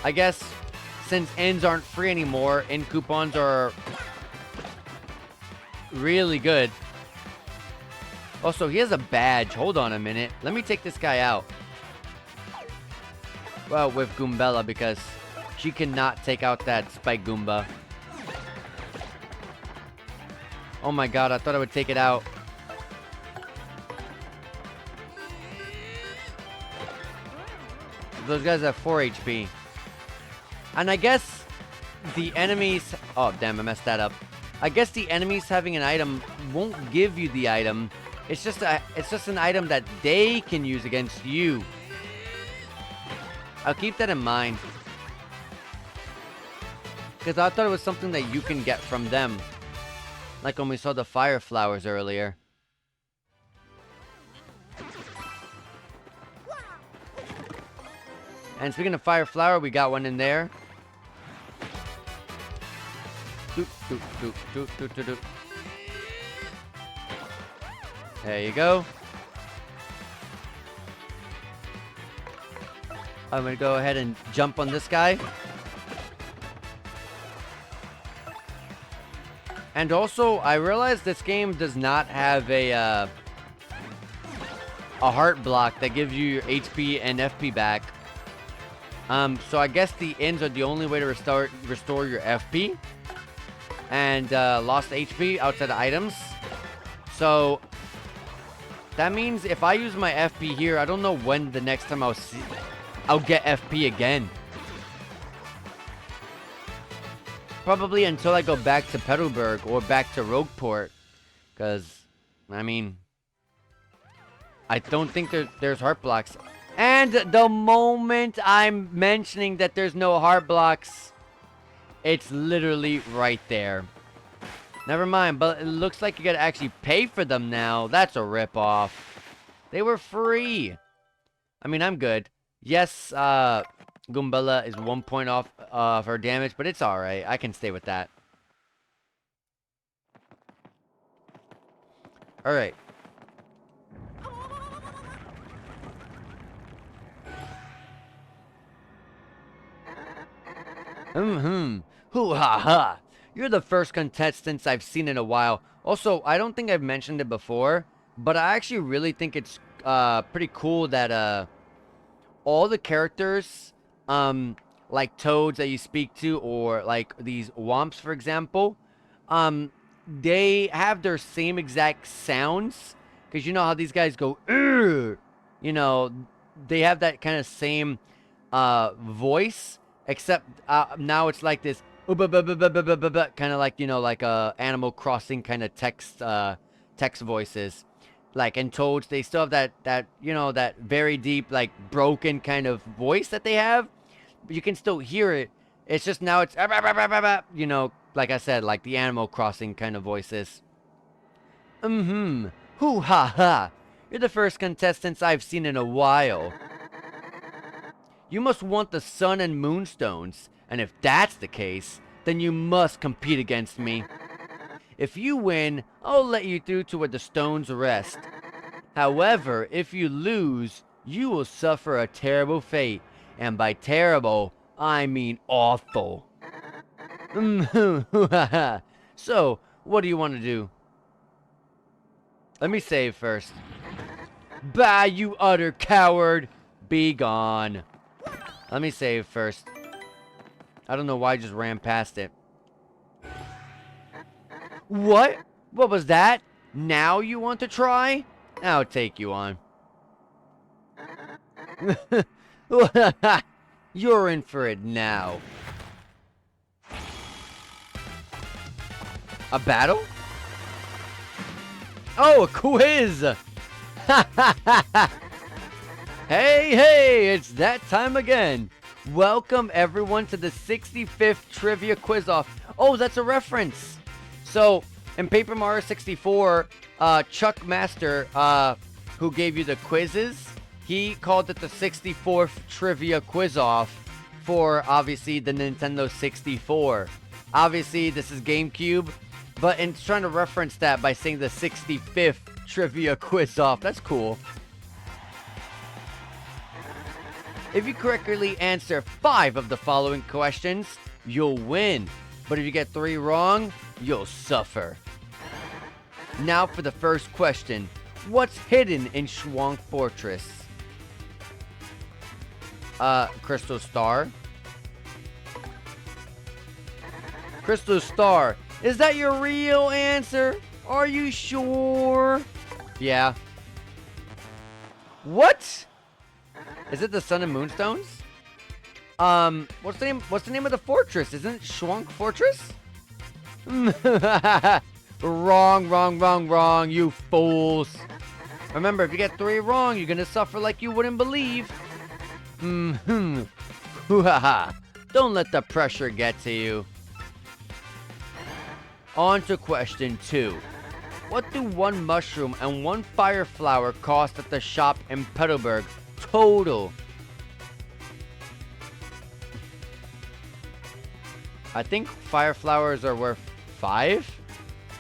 I guess since inns aren't free anymore, inn coupons are really good. Also, he has a badge. Hold on a minute. Let me take this guy out. Well, with Goombella, because she cannot take out that Spike Goomba. Oh my god, I thought I would take it out. Those guys have 4 HP. And I guess the enemies... Oh, damn, I messed that up. I guess the enemies having an item won't give you the item. It's just an item that they can use against you. I'll keep that in mind. Because I thought it was something that you can get from them. Like when we saw the fire flowers earlier. And speaking of fire flower, we got one in there. Doop, doop, doop, doop, doop, doop, doop. There you go. I'm gonna go ahead and jump on this guy. And also, I realized this game does not have a heart block that gives you your HP and FP back. So I guess the ends are the only way to restore your FP and lost HP outside of items. So that means if I use my FP here, I don't know when the next time I'll get FP again. Probably until I go back to Petalburg or back to Rogueport. Because, I mean, I don't think there's heart blocks. And the moment I'm mentioning that there's no heart blocks, it's literally right there. Never mind, but it looks like you gotta actually pay for them now. That's a ripoff. They were free. I mean, I'm good. Yes, Goombella is 1 point off of her damage, but it's alright. I can stay with that. Alright. Hoo ha ha. You're the first contestant I've seen in a while. Also, I don't think I've mentioned it before, but I actually really think it's pretty cool that all the characters, like toads that you speak to, or like these womps, for example, they have their same exact sounds. Because you know how these guys go, "Urgh!" You know, they have that kind of same voice, except now it's like this, kind of like, you know, like Animal Crossing kind of text voices. Like in Toads, they still have that you know, that very deep, like broken kind of voice that they have, but you can still hear it. It's just now it's you know, like I said, like the Animal Crossing kind of voices. Hoo ha ha. You're the first contestants I've seen in a while. You must want the sun and moonstones, and if that's the case, then you must compete against me. If you win, I'll let you through to where the stones rest. However, if you lose, you will suffer a terrible fate, and by terrible, I mean awful. So, what do you want to do? Let me save first. Bah, you utter coward! Be gone. Let me save first. I don't know why I just ran past it. What? What was that? Now you want to try? I'll take you on. You're in for it now. A battle? Oh, a quiz! Hey, it's that time again. Welcome everyone to the 65th Trivia Quiz-Off. Oh, that's a reference. So, in Paper Mario 64, Chuck Master, who gave you the quizzes, he called it the 64th Trivia Quiz-Off for, obviously, the Nintendo 64. Obviously, this is GameCube, but it's trying to reference that by saying the 65th Trivia Quiz-Off. That's cool. If you correctly answer 5 of the following questions, you'll win. But if you get 3 wrong, you'll suffer. Now for the first question. What's hidden in Schwank Fortress? Crystal Star. Crystal Star. Is that your real answer? Are you sure? Yeah. What? Is it the Sun and Moonstones? What's the name of the fortress? Isn't it Schwank Fortress? Wrong, you fools. Remember, if you get 3 wrong, you're gonna suffer like you wouldn't believe. Don't let the pressure get to you. On to question 2. What do 1 mushroom and 1 fire flower cost at the shop in Petalburg total? I think fire flowers are worth 5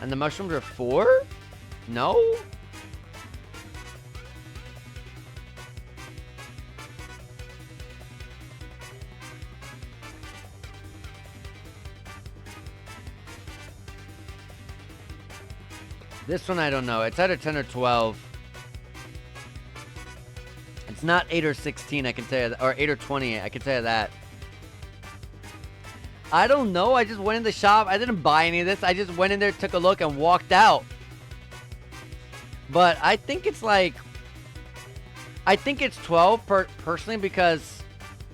and the mushrooms are 4? No? This one I don't know. It's either 10 or 12. It's not 8 or 16, I can tell you that. Or 8 or 20, I can tell you that. I don't know. I just went in the shop. I didn't buy any of this. I just went in there, took a look, and walked out. But I think it's like... I think it's 12 personally, because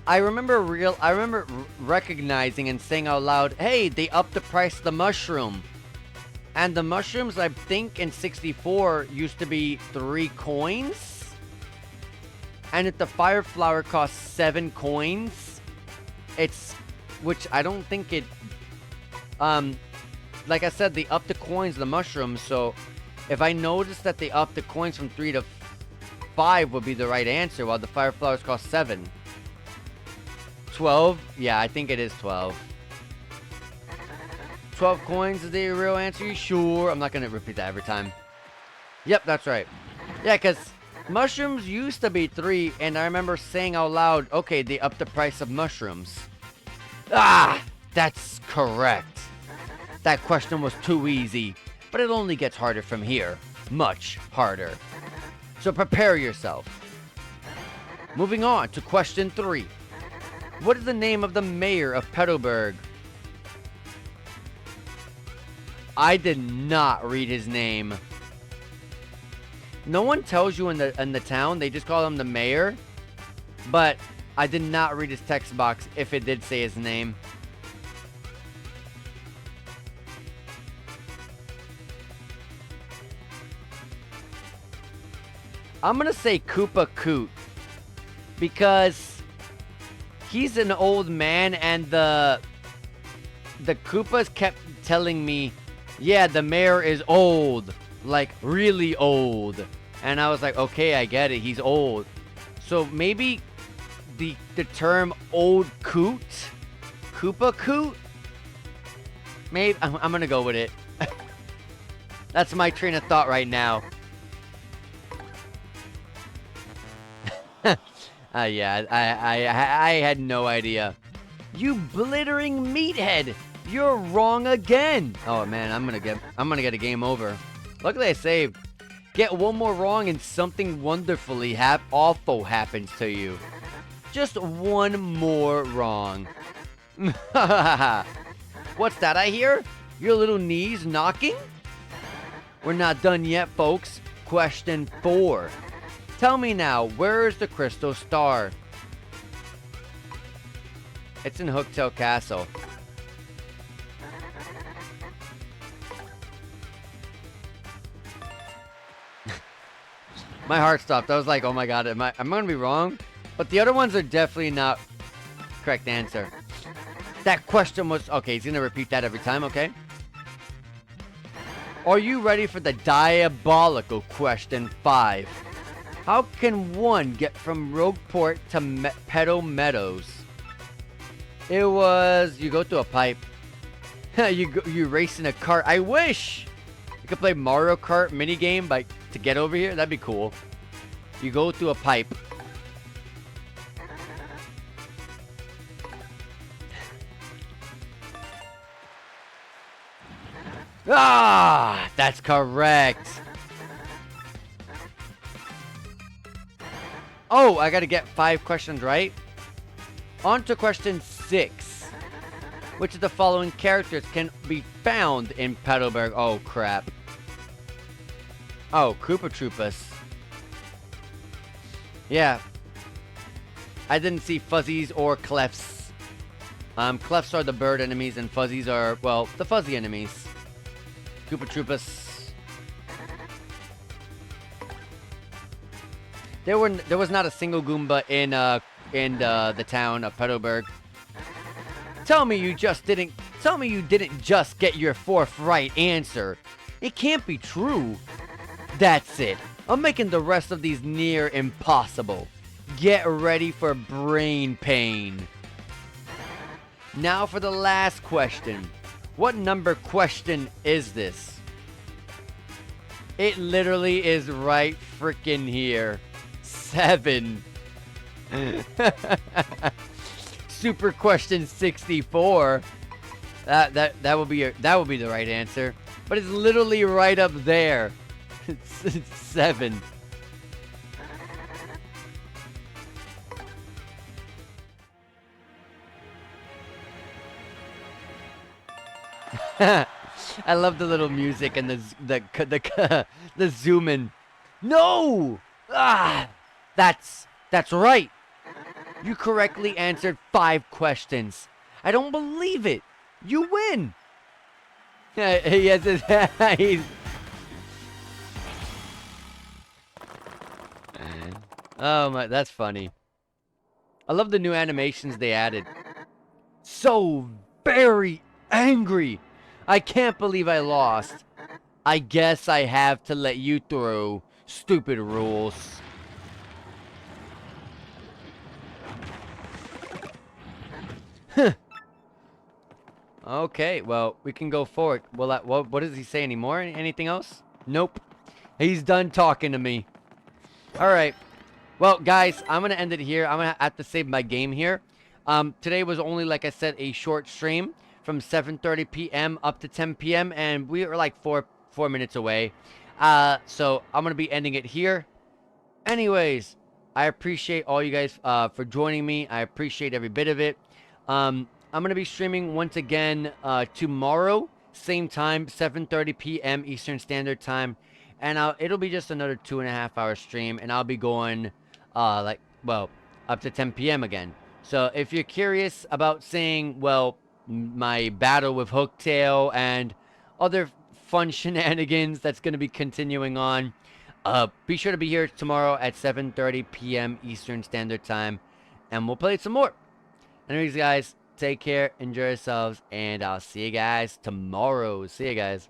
I remember recognizing and saying out loud, hey, they upped the price of the mushroom. And the mushrooms, I think, in 64 used to be 3 coins. And if the fire flower costs 7 coins, it's... Which I don't think it... like I said, they upped the coins of the mushrooms, so... If I noticed that they upped the coins from 3 to 5 would be the right answer, while the fire flowers cost 7. 12? Yeah, I think it is 12. 12 coins is the real answer? You sure? I'm not going to repeat that every time. Yep, that's right. Yeah, because mushrooms used to be 3, and I remember saying out loud, okay, they upped the price of mushrooms. Ah! That's correct. That question was too easy, but it only gets harder from here. Much harder. So prepare yourself. Moving on to question 3. What is the name of the mayor of Petalburg? I did not read his name. No one tells you in the town. They just call him the mayor. But I did not read his text box if it did say his name. I'm going to say Koopa Coot. Because he's an old man, and the Koopas kept telling me, yeah, the mayor is old. Like, really old. And I was like, okay, I get it. He's old. So maybe the term old coot? Koopa Coot? Maybe. I'm going to go with it. That's my train of thought right now. Yeah, I had no idea. You blittering meathead! You're wrong again! Oh man, I'm gonna get a game over. Luckily I saved. Get one more wrong and something wonderfully awful happens to you. Just one more wrong. What's that I hear? Your little knees knocking? We're not done yet, folks. Question 4. Tell me now, where is the crystal star? It's in Hooktail Castle. My heart stopped. I was like, oh my god, am I gonna be wrong? But the other ones are definitely not correct answer. That question was... Okay, he's gonna repeat that every time, okay? Are you ready for the diabolical question 5? How can one get from Rogueport to Petal Meadows? It was... You go through a pipe. you race in a cart. I wish you could play Mario Kart minigame to get over here. That'd be cool. You go through a pipe. Ah! That's correct. Oh, I gotta get 5 questions right. On to question 6. Which of the following characters can be found in Petalburg? Oh, crap. Oh, Koopa Troopas. Yeah. I didn't see Fuzzies or Clefs. Clefs are the bird enemies, and Fuzzies are, well, the fuzzy enemies. Koopa Troopas. There was not a single Goomba in the town of Petalburg. Tell me you didn't just get your 4th right answer. It can't be true. That's it. I'm making the rest of these near impossible. Get ready for brain pain. Now for the last question. What number question is this? It literally is right freaking here. 7. Super question 64. That will be the right answer. But it's literally right up there. It's 7. I love the little music and the zoom in. No! Ah! That's right. You correctly answered 5 questions. I don't believe it. You win. Yes, he's... Oh my, that's funny. I love the new animations they added. So very angry. I can't believe I lost. I guess I have to let you through. Stupid rules. Okay, well, we can go forward. Well, what does he say anymore? Anything else? Nope. He's done talking to me. Alright. Well, guys, I'm going to end it here. I'm going to have to save my game here. Today was only, like I said, a short stream from 7:30 p.m. up to 10 p.m. And we are like 4 minutes away. So I'm going to be ending it here. Anyways, I appreciate all you guys for joining me. I appreciate every bit of it. I'm going to be streaming once again tomorrow, same time, 7:30 p.m. Eastern Standard Time. And it'll be just another 2.5-hour stream. And I'll be going, up to 10 p.m. again. So if you're curious about seeing, my battle with Hooktail and other fun shenanigans that's going to be continuing on, be sure to be here tomorrow at 7:30 p.m. Eastern Standard Time. And we'll play some more. Anyways, guys, take care, enjoy yourselves, and I'll see you guys tomorrow. See you guys.